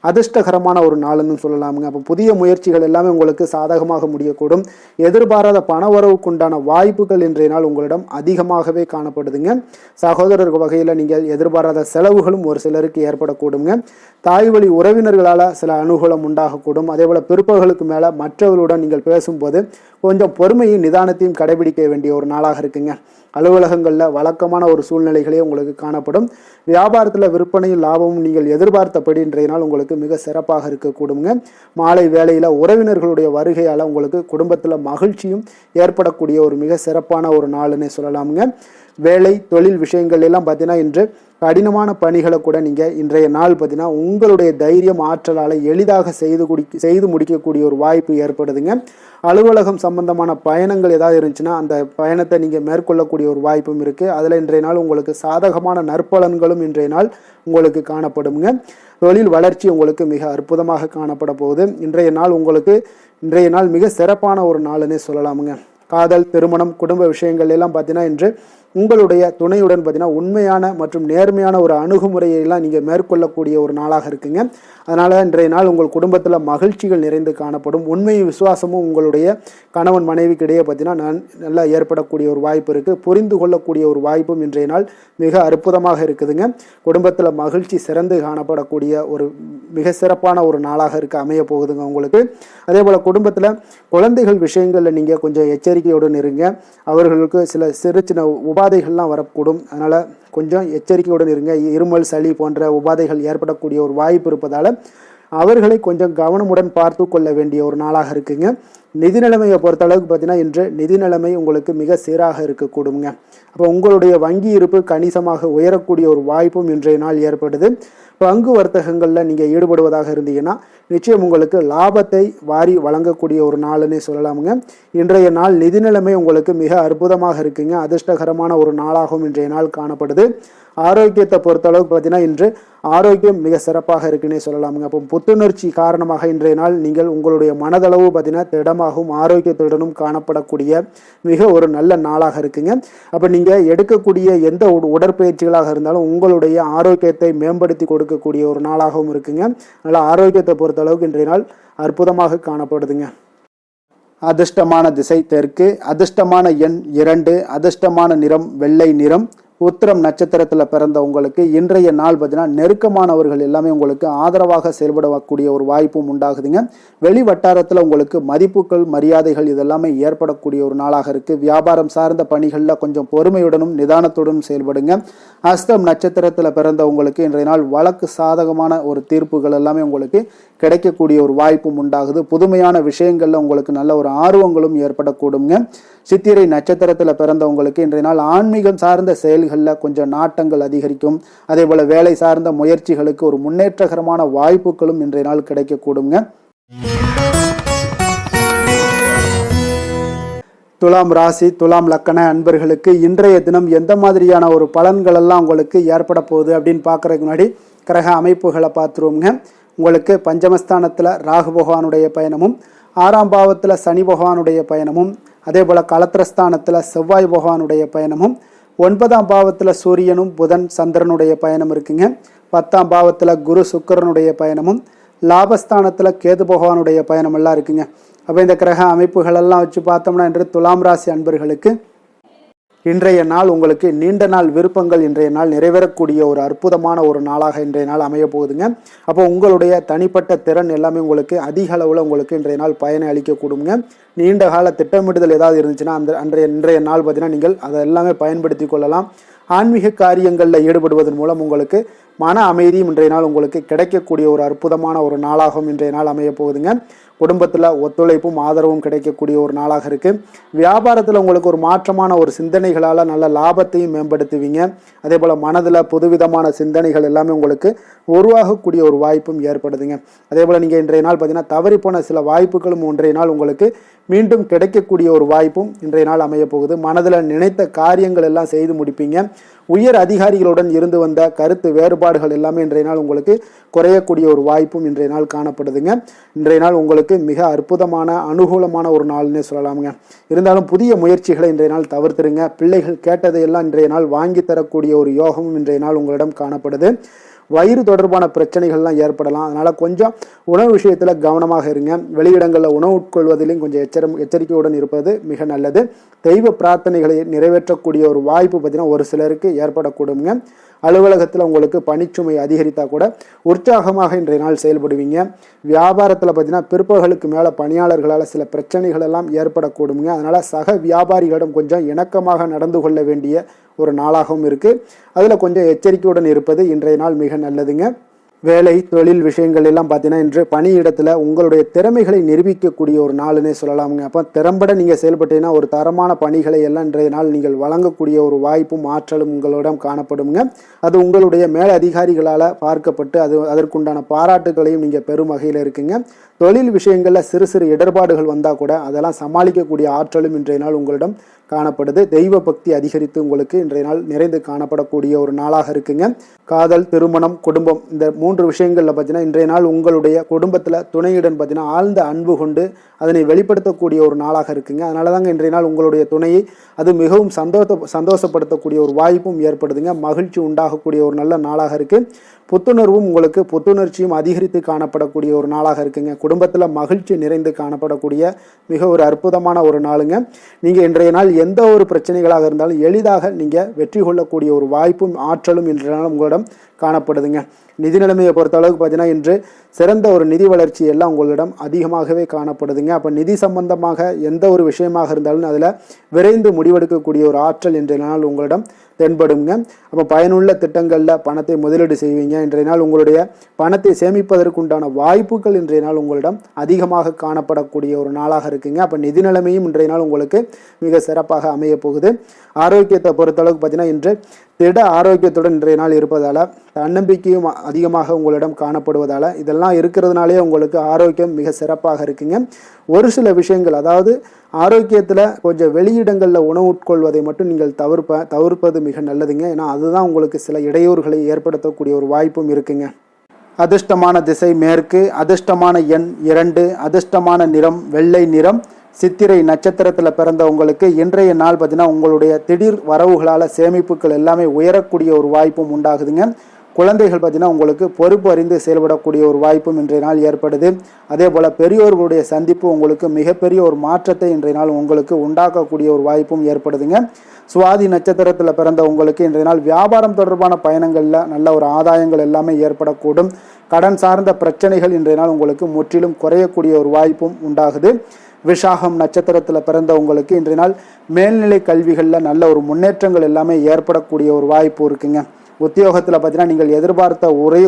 அதிர்ஷ்டகரமான ஒரு நாள்னு சொல்லலாமுங்க. அப்போ புதிய முயற்சிகள் எல்லாமே உங்களுக்கு சாதகமாக முடியக்கூடும். எதிர்பாராத பண வரவுக்குண்டான வாய்ப்புகள் இன்றைய நாள் உங்களிடம் அதிகமாகவே காணப்படுதுங்க. சகோதரர் வகையில் நீங்கள் எதிர்பாராத செலவுகளும் ஒரு சிலருக்கு ஏற்படக்கூடுங்க. தாய் வழி உறவினர்களால் சில அனுகூலம் உண்டாகக்கூடும். அதே போல் பிற்பகலுக்கு மேலே மற்றவர்களுடன் நீங்கள் பேசும்போது கொஞ்சம் பொறுமையும் நிதானத்தையும் கடைபிடிக்க வேண்டிய ஒரு நாளாக இருக்குங்க. அலுவலகங்களில் வழக்கமான ஒரு சூழ்நிலைகளே உங்களுக்கு காணப்படும். வியாபாரத்தில் விற்பனையும் லாபமும் நீங்கள் எதிர்பார்த்தபடி இன்றைய நாள் உங்களுக்கு மிக சிறப்பாக இருக்கக்கூடுங்க. மாலை வேளையில் உறவினர்களுடைய வருகையால் உங்களுக்கு குடும்பத்தில் மகிழ்ச்சியும் ஏற்படக்கூடிய ஒரு மிக சிறப்பான ஒரு நாள்னே சொல்லலாமுங்க. வேலை தொழில் விஷயங்கள் எல்லாம் பார்த்தீங்கன்னா இன்று கடினமான பணிகளை கூட நீங்கள் இன்றைய நாள் பார்த்தீங்கன்னா உங்களுடைய தைரியம் ஆற்றலால் எளிதாக செய்து முடிக்கக்கூடிய ஒரு வாய்ப்பு ஏற்படுதுங்க. அலுவலகம் சம்பந்தமான பயணங்கள் ஏதாவது இருந்துச்சுன்னா அந்த பயணத்தை நீங்கள் மேற்கொள்ளக்கூடிய ஒரு வாய்ப்பும் இருக்குது. அதில் இன்றைய நாள் உங்களுக்கு சாதகமான நற்பலன்களும் இன்றைய நாள் உங்களுக்கு காணப்படுங்க. தொழில் வளர்ச்சி உங்களுக்கு மிக அற்புதமாக காணப்பட போகுது. இன்றைய நாள் மிக சிறப்பான ஒரு நாள்னே சொல்லலாமுங்க. காதல், திருமணம், குடும்ப விஷயங்கள் எல்லாம் பார்த்தீங்கன்னா இன்று உங்களுடைய துணையுடன் பார்த்தீங்கன்னா உண்மையான மற்றும் நேர்மையான ஒரு அணுகுமுறையெல்லாம் நீங்கள் மேற்கொள்ளக்கூடிய ஒரு நாளாக இருக்குங்க. அதனால் இன்றைய நாள் உங்கள் குடும்பத்தில் மகிழ்ச்சிகள் நிறைந்து காணப்படும். உண்மையும் விசுவாசமும் உங்களுடைய கணவன் மனைவிக்கு இடையே பார்த்தீங்கன்னா நல்லா ஏற்படக்கூடிய ஒரு வாய்ப்பு இருக்குது. புரிந்து கொள்ளக்கூடிய ஒரு வாய்ப்பும் இன்றைய நாள் மிக அற்புதமாக இருக்குதுங்க. குடும்பத்தில் மகிழ்ச்சி சிறந்து காணப்படக்கூடிய ஒரு மிக சிறப்பான ஒரு நாளாக அமைய போகுதுங்க உங்களுக்கு. அதே போல் குடும்பத்தில் குழந்தைகள் விஷயங்களில் நீங்கள் கொஞ்சம் எச்சரிக்கையுடன் இருங்க. அவர்களுக்கு சில சிறு சின்ன உபாதைகள்லாம் வரக்கூடும். அதனால் கொஞ்சம் எச்சரிக்கையுடன் இருங்க. இருமல், சளி போன்ற உபாதைகள் ஏற்படக்கூடிய ஒரு வாய்ப்பு இருப்பதால் அவர்களை கொஞ்சம் கவனமுடன் பார்த்து கொள்ள வேண்டிய ஒரு நாளாக இருக்குங்க. நிதி நிலைமையை பொறுத்த அளவுக்கு பார்த்தீங்கன்னா இன்று நிதி நிலைமை உங்களுக்கு மிக சீராக இருக்கக்கூடுங்க. அப்போ உங்களுடைய வங்கி இருப்பு கணிசமாக உயரக்கூடிய ஒரு வாய்ப்பும் இன்றைய நாள் ஏற்படுது. பங்கு வர்த்தகங்களில் நீங்கள் ஈடுபடுவதாக இருந்தீங்கன்னா நிச்சயம் உங்களுக்கு லாபத்தை வாரி வழங்கக்கூடிய ஒரு நாள்னே சொல்லலாமுங்க. இன்றைய நாள் நிதி நிலைமை உங்களுக்கு மிக அற்புதமாக இருக்குங்க. அதிர்ஷ்டகரமான ஒரு நாளாகவும் இன்றைய நாள் காணப்படுது. ஆரோக்கியத்தை பொறுத்தளவுக்கு பார்த்தீங்கன்னா இன்று ஆரோக்கியம் மிக சிறப்பாக இருக்குன்னே சொல்லலாமுங்க. அப்போ புத்துணர்ச்சி காரணமாக இன்றைய நாள் நீங்கள் உங்களுடைய மனதளவு பார்த்தீங்கன்னா திடமாகவும் ஆரோக்கியத்துடனும் காணப்படக்கூடிய மிக ஒரு நல்ல நாளாக இருக்குங்க. அப்போ நீங்கள் எடுக்கக்கூடிய எந்த உடற்பயிற்சிகளாக இருந்தாலும் உங்களுடைய ஆரோக்கியத்தை மேம்படுத்தி கொடுக்கக்கூடிய ஒரு நாளாகவும் இருக்குங்க. அதனால் ஆரோக்கியத்தை பொறுத்தளவுக்கு இன்றைய நாள் அற்புதமாக காணப்படுதுங்க. அதிர்ஷ்டமான திசை தெற்கு, அதிர்ஷ்டமான எண் 2, அதிர்ஷ்டமான நிறம் வெள்ளை நிறம். உத்திரம் நட்சத்திரத்தில் பிறந்த உங்களுக்கு இன்றைய நாள் பார்த்தீங்கன்னா நெருக்கமானவர்கள் எல்லாமே உங்களுக்கு ஆதரவாக செயல்படக்கூடிய ஒரு வாய்ப்பும் உண்டாகுதுங்க. வெளி வட்டாரத்தில் உங்களுக்கு மதிப்புகள், மரியாதைகள் இதெல்லாமே ஏற்படக்கூடிய ஒரு நாளாக இருக்குது. வியாபாரம் சார்ந்த பணிகளில் கொஞ்சம் பொறுமையுடனும் நிதானத்துடனும் செயல்படுங்க. அஸ்தம் நட்சத்திரத்தில் பிறந்த உங்களுக்கு இன்றைய நாள் வழக்கு சாதகமான ஒரு தீர்ப்புகள் எல்லாமே உங்களுக்கு கிடைக்கக்கூடிய ஒரு வாய்ப்பும் உண்டாகுது. புதுமையான விஷயங்கள்ல உங்களுக்கு நல்ல ஒரு ஆர்வங்களும் ஏற்படக்கூடுங்க. சித்திரை நட்சத்திரத்தில் பிறந்தவங்களுக்கு இன்றைய நாள் ஆன்மீகம் சார்ந்த செயல்களில் கொஞ்சம் நாட்டங்கள் அதிகரிக்கும். அதே போல வேலை சார்ந்த முயற்சிகளுக்கு ஒரு முன்னேற்றகரமான வாய்ப்புகளும் இன்றைய நாள் கிடைக்கக்கூடுங்க. துலாம் ராசி, துலாம் லக்கண அன்பர்களுக்கு இன்றைய தினம் எந்த மாதிரியான ஒரு பலன்கள் எல்லாம் உங்களுக்கு ஏற்பட போகுது அப்படின்னு பார்க்கறதுக்கு முன்னாடி கிரக அமைப்புகளை பார்த்துருவோங்க. உங்களுக்கு பஞ்சமஸ்தானத்தில் ராகு பகவானுடைய பயணமும், 6ஆம் பாவத்தில் சனி பகவானுடைய பயணமும், அதே போல் கலத்திரஸ்தானத்தில் செவ்வாய் பகவானுடைய பயணமும், 9ஆம் பாவத்தில் சூரியனும் புதன் சந்திரனுடைய பயணம் இருக்குங்க. 10ஆம் பாவத்தில் குரு சுக்கிரனுடைய பயணமும், லாபஸ்தானத்தில் கேது பகவானுடைய பயணம் எல்லாம் இருக்குங்க. அப்போ இந்த கிரக அமைப்புகளெல்லாம் வச்சு பார்த்தோம்னா இன்று துலாம் ராசி அன்பர்களுக்கு இன்றைய நாள் உங்களுக்கு நீண்ட நாள் விருப்பங்கள் இன்றைய நாள் நிறைவேறக்கூடிய ஒரு அற்புதமான ஒரு நாளாக இன்றைய நாள் அமைய போகுதுங்க. அப்போ உங்களுடைய தனிப்பட்ட திறன் எல்லாமே உங்களுக்கு அதிக அளவில் உங்களுக்கு இன்றைய நாள் பயனை அளிக்கக்கூடுங்க. நீண்ட கால திட்டமிடுதல் ஏதாவது இருந்துச்சுன்னா இன்றைய நாள் பார்த்தீங்கன்னா நீங்கள் அதை எல்லாமே பயன்படுத்தி கொள்ளலாம். ஆன்மீக காரியங்களில் ஈடுபடுவதன் மூலம் உங்களுக்கு மன அமைதியும் இன்றைய நாள் உங்களுக்கு கிடைக்கக்கூடிய ஒரு அற்புதமான ஒரு நாளாகவும் இன்றைய நாள் அமைய போகுதுங்க. குடும்பத்தில் ஒத்துழைப்பும் ஆதரவும் கிடைக்கக்கூடிய ஒரு நாளாக இருக்குது. வியாபாரத்தில் உங்களுக்கு ஒரு மாற்றமான ஒரு சிந்தனைகளால் நல்ல லாபத்தையும் மேம்படுத்துவீங்க. அதே போல் மனதில் புதுவிதமான சிந்தனைகள் எல்லாமே உங்களுக்கு உருவாகக்கூடிய ஒரு வாய்ப்பும் ஏற்படுதுங்க. அதே போல் நீங்கள் இன்றைய நாள் பார்த்தீங்கன்னா தவறி போன சில வாய்ப்புகளும் இன்றைய நாள் உங்களுக்கு மீண்டும் கிடைக்கக்கூடிய ஒரு வாய்ப்பும் இன்றைய நாள் அமைய போகுது. மனதில் நினைத்த காரியங்கள் எல்லாம் செய்து முடிப்பீங்க. உயர் அதிகாரிகளுடன் இருந்து வந்த கருத்து வேறுபாடுகள் எல்லாமே இன்றைய நாள் உங்களுக்கு குறையக்கூடிய ஒரு வாய்ப்பும் இன்றைய நாள் காணப்படுதுங்க. இன்றைய நாள் உங்களுக்கு மிக அற்புதமான அனுகூலமான ஒரு நாள்னே சொல்லலாமுங்க. இருந்தாலும் புதிய முயற்சிகளை இன்றைய நாள் தவிர்த்துருங்க. பிள்ளைகள் கேட்டதையெல்லாம் இன்றைய நாள் வாங்கி தரக்கூடிய ஒரு யோகமும் இன்றைய நாள் உங்களிடம் காணப்படுது. வயிறு தொடர்பான பிரச்சனைகள்லாம் ஏற்படலாம். அதனால் கொஞ்சம் உணவு விஷயத்தில் கவனமாக இருங்க. வெளியிடங்களில் உணவு உட்கொள்வதிலையும் கொஞ்சம் எச்சரிக்கையுடன் இருப்பது மிக நல்லது. தெய்வ பிரார்த்தனைகளை நிறைவேற்றக்கூடிய ஒரு வாய்ப்பு பார்த்தீங்கன்னா ஒரு சிலருக்கு ஏற்படக்கூடுங்க. அலுவலகத்தில் உங்களுக்கு பணிச்சுமை அதிகரித்தா கூட உற்சாகமாக இன்றைய நாள் செயல்படுவீங்க. வியாபாரத்தில் பார்த்தீங்கன்னா பிற்பகலுக்கு மேலே பணியாளர்களால் சில பிரச்சனைகள் எல்லாம் ஏற்படக்கூடுங்க. அதனால் சக வியாபாரிகளிடம் கொஞ்சம் இணக்கமாக நடந்து கொள்ள வேண்டிய ஒரு நாளாகவும் இருக்குது. அதில் கொஞ்சம் எச்சரிக்கையுடன் இருப்பது இன்றைய நாள் மிக நல்லதுங்க. வேலை தொழில் விஷயங்கள் எல்லாம் பார்த்தீங்கன்னா இன்று பணியிடத்தில் உங்களுடைய திறமைகளை நிரூபிக்கக்கூடிய ஒரு நாளுன்னே சொல்லலாமுங்க. அப்போ திறம்பட நீங்கள் செயல்பட்டீங்கன்னா ஒரு தரமான பணிகளை எல்லாம் இன்றைய நாள் நீங்கள் வழங்கக்கூடிய ஒரு வாய்ப்பும் ஆற்றலும் உங்களிடம் காணப்படுங்க. அது உங்களுடைய மேல் அதிகாரிகளால் பார்க்கப்பட்டு அதற்குண்டான பாராட்டுகளையும் நீங்கள் பெரும் வகையில் இருக்குங்க. தொழில் விஷயங்களில் சிறு சிறு இடர்பாடுகள் வந்தால் கூட அதெல்லாம் சமாளிக்கக்கூடிய ஆற்றலும் இன்றைய நாள் உங்களிடம் காணப்படுது. தெய்வ பக்தி அதிகரித்து உங்களுக்கு இன்றைய நாள் நிறைந்து காணப்படக்கூடிய ஒரு நாளாக இருக்குங்க. காதல், திருமணம், குடும்பம் இந்த 3 விஷயங்களில் பார்த்தீங்கன்னா இன்றைய நாள் உங்களுடைய குடும்பத்தில் துணையுடன் பார்த்தீங்கன்னா ஆழ்ந்த அன்பு கொண்டு அதனை வெளிப்படுத்தக்கூடிய ஒரு நாளாக இருக்குங்க. அதனால தாங்க இன்றைய நாள் உங்களுடைய துணையை அது மிகவும் சந்தோஷப்படுத்தக்கூடிய ஒரு வாய்ப்பும் ஏற்படுதுங்க. மகிழ்ச்சி உண்டாகக்கூடிய ஒரு நல்ல நாளாக இருக்குது. புத்துணர்வும் உங்களுக்கு புத்துணர்ச்சியும் அதிகரித்து காணப்படக்கூடிய ஒரு நாளாக இருக்குங்க. குடும்பத்தில் மகிழ்ச்சி நிறைந்து காணப்படக்கூடிய மிக ஒரு அற்புதமான ஒரு நாளுங்க. நீங்கள் இன்றைய நாள் எந்த ஒரு பிரச்சனைகளாக இருந்தாலும் எளிதாக நீங்கள் வெற்றி கொள்ளக்கூடிய ஒரு வாய்ப்பும் ஆற்றலும் இன்றைய நாள் உங்களிடம் காணப்படுதுங்க. நிதி நிலைமையை பொறுத்த அளவுக்கு பார்த்தீங்கன்னா இன்று சிறந்த ஒரு நிதி வளர்ச்சி எல்லாம் உங்களிடம் அதிகமாகவே காணப்படுதுங்க. அப்போ நிதி சம்பந்தமாக எந்த ஒரு விஷயமாக இருந்தாலும் அதில் விரைந்து முடிவெடுக்கக்கூடிய ஒரு ஆற்றல் இன்றைய நாள் உங்களிடம் தென்படுங்க. அப்போ பயனுள்ள திட்டங்களில் பணத்தை முதலீடு செய்வீங்க. இன்றைய நாள் உங்களுடைய பணத்தை சேமிப்பதற்குண்டான வாய்ப்புகள் இன்றைய நாள் உங்களிடம் அதிகமாக காணப்படக்கூடிய ஒரு நாளாக இருக்குங்க. அப்போ நிதி நிலைமையும் இன்றைய நாள் உங்களுக்கு மிக சிறப்பாக அமைய போகுது. ஆரோக்கியத்தை பொறுத்தளவுக்கு பார்த்தீங்கன்னா இன்று திட ஆரோக்கியத்துடன் இன்றைய நாள் இருப்பதால் தன்னம்பிக்கையும் அதிகமாக உங்களிடம் காணப்படுவதால் இதெல்லாம் இருக்கிறதுனாலே உங்களுக்கு ஆரோக்கியம் மிக சிறப்பாக இருக்குங்க. ஒரு சில விஷயங்கள் அதாவது ஆரோக்கியத்தில் கொஞ்சம் வெளியிடங்களில் உணவு உட்கொள்வதை மட்டும் நீங்கள் தவிர்ப்பது மிக நல்லதுங்க. ஏன்னா அதுதான் உங்களுக்கு சில இடையூறுகளை ஏற்படுத்தக்கூடிய ஒரு வாய்ப்பும் இருக்குங்க. அதிர்ஷ்டமான திசை மேற்கு, அதிர்ஷ்டமான எண் 2, அதிர்ஷ்டமான நிறம் வெள்ளை நிறம். சித்திரை நட்சத்திரத்தில் பிறந்த உங்களுக்கு இன்றைய நாள் பார்த்தீங்கன்னா உங்களுடைய திடீர் வரவுகளால் சேமிப்புகள் எல்லாமே உயரக்கூடிய ஒரு வாய்ப்பும் உண்டாகுதுங்க. குழந்தைகள் பார்த்தீங்கன்னா உங்களுக்கு பொறுப்பு அறிந்து செயல்படக்கூடிய ஒரு வாய்ப்பும் இன்றைய நாள் ஏற்படுது. அதே போல் பெரியோர்களுடைய சந்திப்பு உங்களுக்கு மிகப்பெரிய ஒரு மாற்றத்தை இன்றைய நாள் உங்களுக்கு உண்டாக்கக்கூடிய ஒரு வாய்ப்பும் ஏற்படுதுங்க. சுவாதி நட்சத்திரத்தில் பிறந்த உங்களுக்கு இன்றைய நாள் வியாபாரம் தொடர்பான பயணங்களில் நல்ல ஒரு ஆதாயங்கள் எல்லாமே ஏற்படக்கூடும். கடன் சார்ந்த பிரச்சனைகள் இன்றைய நாள் உங்களுக்கு முற்றிலும் குறையக்கூடிய ஒரு வாய்ப்பும் உண்டாகுது. விஷாகம் நட்சத்திரத்தில் பிறந்த உங்களுக்கு இன்றைய நாள் மேல்நிலை கல்விகளில் நல்ல ஒரு முன்னேற்றங்கள் எல்லாமே ஏற்படக்கூடிய ஒரு வாய்ப்பு இருக்குங்க. உத்தியோகத்தில் பார்த்தீங்கன்னா நீங்கள் எதிர்பார்த்த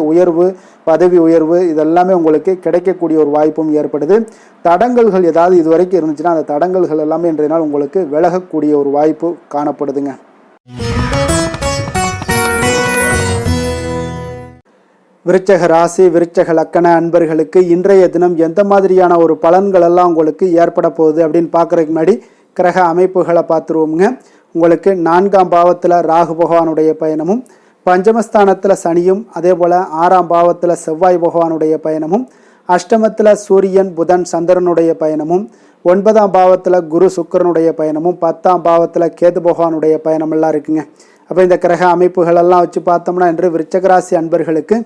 உயர்வு, பதவி உயர்வு இதெல்லாமே உங்களுக்கு கிடைக்கக்கூடிய ஒரு வாய்ப்பும் ஏற்படுது. தடங்கல்கள் ஏதாவது இதுவரைக்கும் இருந்துச்சுன்னா அந்த தடங்கல்கள் எல்லாமே இன்றைய நாள் உங்களுக்கு விலகக்கூடிய ஒரு வாய்ப்பு காணப்படுதுங்க. விருச்சக ராசி, விருச்சக லக்கண அன்பர்களுக்கு இன்றைய தினம் எந்த மாதிரியான ஒரு பலன்கள் எல்லாம் உங்களுக்கு ஏற்பட போகுது அப்படின்னு பார்க்குறதுக்கு முன்னாடி கிரக அமைப்புகளை பார்த்துருவோமுங்க. உங்களுக்கு 4ஆம் பாவத்தில் ராகு பகவானுடைய பயணமும், பஞ்சமஸ்தானத்தில் சனியும், அதே போல் 6ஆம் பாவத்தில் செவ்வாய் பகவானுடைய பயணமும், அஷ்டமத்தில் சூரியன் புதன் சந்திரனுடைய பயணமும், 9ஆம் பாவத்தில் குரு சுக்கிரனுடைய பயணமும், 10ஆம் பாவத்தில் கேது பகவானுடைய பயணமெல்லாம் இருக்குங்க. அப்போ இந்த கிரக அமைப்புகளெல்லாம் வச்சு பார்த்தோம்னா இன்று விருச்சக ராசி அன்பர்களுக்கு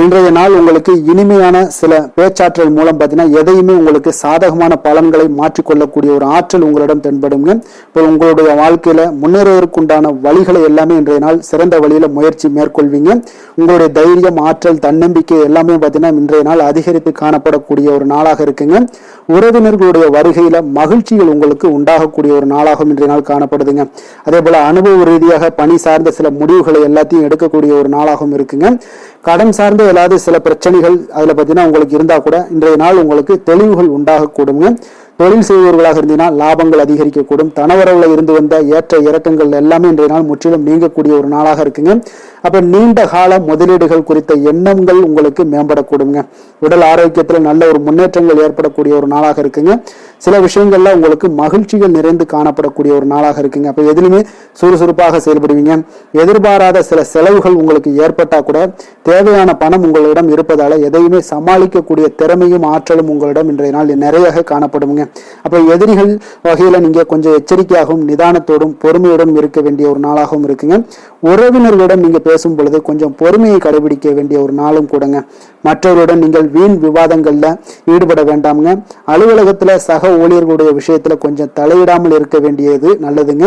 இன்றைய நாள் உங்களுக்கு இனிமையான சில பேச்சாற்றல் மூலம் பார்த்தீங்கன்னா எதையுமே உங்களுக்கு சாதகமான பலன்களை மாற்றிக்கொள்ளக்கூடிய ஒரு ஆற்றல் உங்களிடம் தென்படுங்க. இப்போ உங்களுடைய வாழ்க்கையில முன்னேறுவதற்குண்டான வழிகளை எல்லாமே இன்றைய நாள் சிறந்த வழியில முயற்சி மேற்கொள்வீங்க. உங்களுடைய தைரியம், ஆற்றல், தன்னம்பிக்கை எல்லாமே பார்த்தீங்கன்னா இன்றைய நாள் அதிகரித்து காணப்படக்கூடிய ஒரு நாளாக இருக்குங்க. உறவினர்களுடைய வருகையில மகிழ்ச்சிகள் உங்களுக்கு உண்டாகக்கூடிய ஒரு நாளாகவும் இன்றைய நாள் காணப்படுதுங்க. அதே போல அனுபவ ரீதியாக பணி சார்ந்த சில முடிவுகளை எல்லாத்தையும் எடுக்கக்கூடிய ஒரு நாளாகவும் இருக்குங்க. கடன் சார்ந்த ஏதாவது சில பிரச்சனைகள் அதுல பார்த்தீங்கன்னா உங்களுக்கு இருந்தா கூட இன்றைய நாள் உங்களுக்கு தெளிவுகள் உண்டாகக்கூடுங்க. தொழில் செய்பவர்களாக இருந்தீங்கன்னா லாபங்கள் அதிகரிக்கக்கூடும். தனவரவுல இருந்து வந்த ஏற்ற இறக்கங்கள் எல்லாமே இன்றைய நாள் முற்றிலும் நீங்கக்கூடிய ஒரு நாளாக இருக்குங்க. அப்ப நீண்ட கால முதலீடுகள் குறித்த எண்ணங்கள் உங்களுக்கு மேம்படக்கூடுங்க. உடல் ஆரோக்கியத்துல நல்ல ஒரு முன்னேற்றங்கள் ஏற்படக்கூடிய ஒரு நாளாக இருக்குங்க. சில விஷயங்கள்ல உங்களுக்கு மகிழ்ச்சிகள் நிறைந்து காணப்படக்கூடிய ஒரு நாளாக இருக்குங்க. அப்ப எதிலுமே சுறுசுறுப்பாக செயல்படுவீங்க. எதிர்பாராத சில செலவுகள் உங்களுக்கு ஏற்பட்டா கூட தேவையான பணம் உங்களிடம் இருப்பதால எதையுமே சமாளிக்கக்கூடிய திறமையும் ஆற்றலும் உங்களிடம் இன்றைய நாள் நிறைய காணப்படுங்க. அப்ப எதிரிகள் வகையில நீங்க கொஞ்சம் எச்சரிக்கையாகவும் நிதானத்தோடும் பொறுமையோடும் இருக்க வேண்டிய ஒரு நாளாகவும் இருக்குங்க. உறவினர்களிடம் நீங்க பேசும் பொழுது கொஞ்சம் பொறுமையை கடைபிடிக்க வேண்டிய ஒரு நாளும் கூடங்க. மற்றவருடன் நீங்கள் வீண் விவாதங்கள்ல ஈடுபட வேண்டாமுங்க. அலுவலகத்துல சக ஊழியர்களுடைய விஷயத்துல கொஞ்சம் தலையிடாமல் இருக்க வேண்டியது நல்லதுங்க.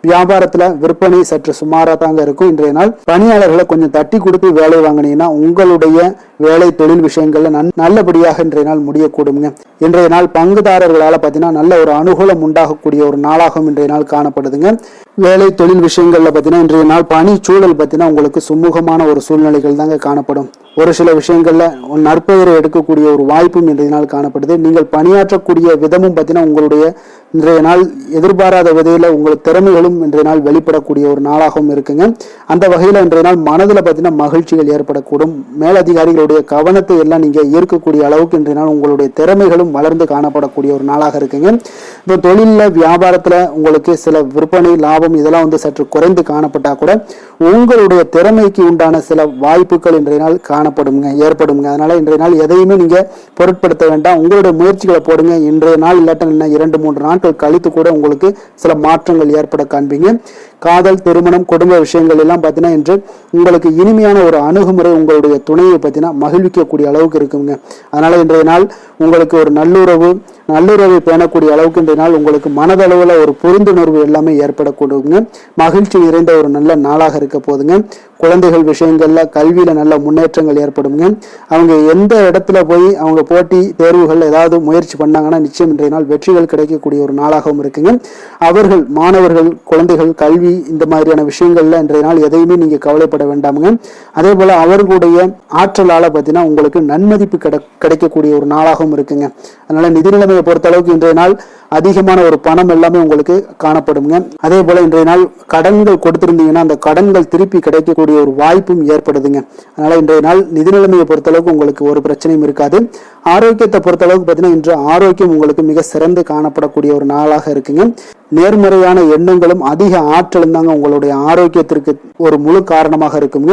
வியாபாரத்துல விற்பனை சற்று சுமாரா தாங்க இருக்கும். இன்றைய நாள் பணியாளர்களை கொஞ்சம் தட்டி கொடுத்து வேலை வாங்கினீங்கன்னா உங்களுடைய வேலை தொழில் விஷயங்கள்ல நல்லபடியாக இன்றைய நாள் முடியக்கூடுங்க. இன்றைய நாள் பங்குதாரர்களால பார்த்தீங்கன்னா நல்ல ஒரு அனுகூலம் உண்டாகக்கூடிய ஒரு நாளாகவும் இன்றைய நாள் காணப்படுதுங்க. வேலை தொழில் விஷயங்கள்ல பார்த்தீங்கன்னா இன்றைய நாள் பணி சூழல் பார்த்தீங்கன்னா உங்களுக்கு சுமூகமான ஒரு சூழ்நிலைகள் தாங்க காணப்படும். ஒரு சில விஷயங்கள்ல நற்பெயரை எடுக்கக்கூடிய ஒரு வாய்ப்பும் இன்றைய நாள் காணப்படுது. நீங்கள் பணியாற்றக்கூடிய விதமும் பார்த்தீங்கன்னா உங்களுடைய இன்றைய நாள் எதிர்பாராத விதையில உங்கள் திறமைகளும் இன்றைய நாள் வெளிப்படக்கூடிய ஒரு நாளாகவும் இருக்குங்க. அந்த வகையில இன்றைய நாள் மனதில் பார்த்தீங்கன்னா மகிழ்ச்சிகள் ஏற்படக்கூடும். மேலதிகாரிகளுடைய கவனத்தை எல்லாம் நீங்க ஈர்க்கக்கூடிய அளவுக்கு இன்றைய நாள் உங்களுடைய திறமைகளும் வளர்ந்து காணப்படக்கூடிய ஒரு நாளாக இருக்குங்க. இப்போ தொழில வியாபாரத்துல உங்களுக்கு சில விற்பனை லாபம் இதெல்லாம் சற்று குறைந்து காணப்பட்டா கூட உங்களுடைய திறமைக்கு உண்டான சில வாய்ப்புகள் இன்றைய நாள் ஏற்படுங்க. அதனால இன்றைய நாள் எதையுமே நீங்க பொருட்படுத்த வேண்டாம். உங்களுடைய முயற்சிகளை போடுங்க. இன்றைய நாள் இல்லாட்ட 2-3 நாட்கள் கழித்து கூட உங்களுக்கு சில மாற்றங்கள் ஏற்பட காண்பீங்க. காதல், திருமணம், குடும்ப விஷயங்கள் எல்லாம் பார்த்தீங்கன்னா இன்று உங்களுக்கு இனிமையான ஒரு அணுகுமுறை உங்களுடைய துணையை பார்த்தீங்கன்னா மகிழ்விக்கக்கூடிய அளவுக்கு இருக்குங்க. அதனால இன்றைய நாள் உங்களுக்கு ஒரு நல்லுறவை பேணக்கூடிய அளவுக்கு இன்றைய நாள் உங்களுக்கு மனதளவுல ஒரு புரிந்துணர்வு எல்லாமே ஏற்படக்கூடுங்க. மகிழ்ச்சி நிறைந்த ஒரு நல்ல நாளாக இருக்க போதுங்க. குழந்தைகள் விஷயங்கள்ல கல்வியில நல்ல முன்னேற்றங்கள் ஏற்படுங்க. அவங்க எந்த இடத்துல போய் அவங்க போட்டி தேர்வுகள் ஏதாவது முயற்சி பண்ணாங்கன்னா நிச்சயம் இன்றைய நாள் வெற்றிகள் கிடைக்கக்கூடிய ஒரு நாளாகவும் இருக்குங்க. அவர்கள் மாணவர்கள் குழந்தைகள் கல்வி இந்த மாதிரியான விஷயங்கள்ல இன்றைய நாள் எதையுமே நீங்க கவலைப்பட வேண்டாமுங்க. அதே போல அவர்களுடைய ஆற்றலால பார்த்தீங்கன்னா உங்களுக்கு நன்மதிப்பு கிடைக்கக்கூடிய ஒரு நாளாகவும் இருக்குங்க. அதனால நிதி நிலைமையை பொறுத்த அளவுக்கு இன்றைய நாள் அதிகமான ஒரு பணம் எல்லாமே உங்களுக்கு காணப்படுங்க. அதே போல இன்றைய நாள் கடன்கள் கொடுத்திருந்தீங்கன்னா அந்த கடன்கள் திருப்பி கிடைக்கக்கூடிய ஒரு வாய்ப்பும் ஏற்படுதுங்க. அதனால இன்றைய நாள் நிதி நிலைமையை பொறுத்தளவுக்கு உங்களுக்கு ஒரு பிரச்சனையும் இருக்காது. ஆரோக்கியத்தை பொறுத்தளவுக்கு பார்த்தீங்கன்னா இன்று ஆரோக்கியம் உங்களுக்கு மிக சிறந்து காணப்படக்கூடிய ஒரு நாளாக இருக்குங்க. நேர்மறையான எண்ணங்களும் அதிக ஆற்றலும் தாங்க உங்களுடைய ஆரோக்கியத்திற்கு ஒரு முழு காரணமாக இருக்குங்க.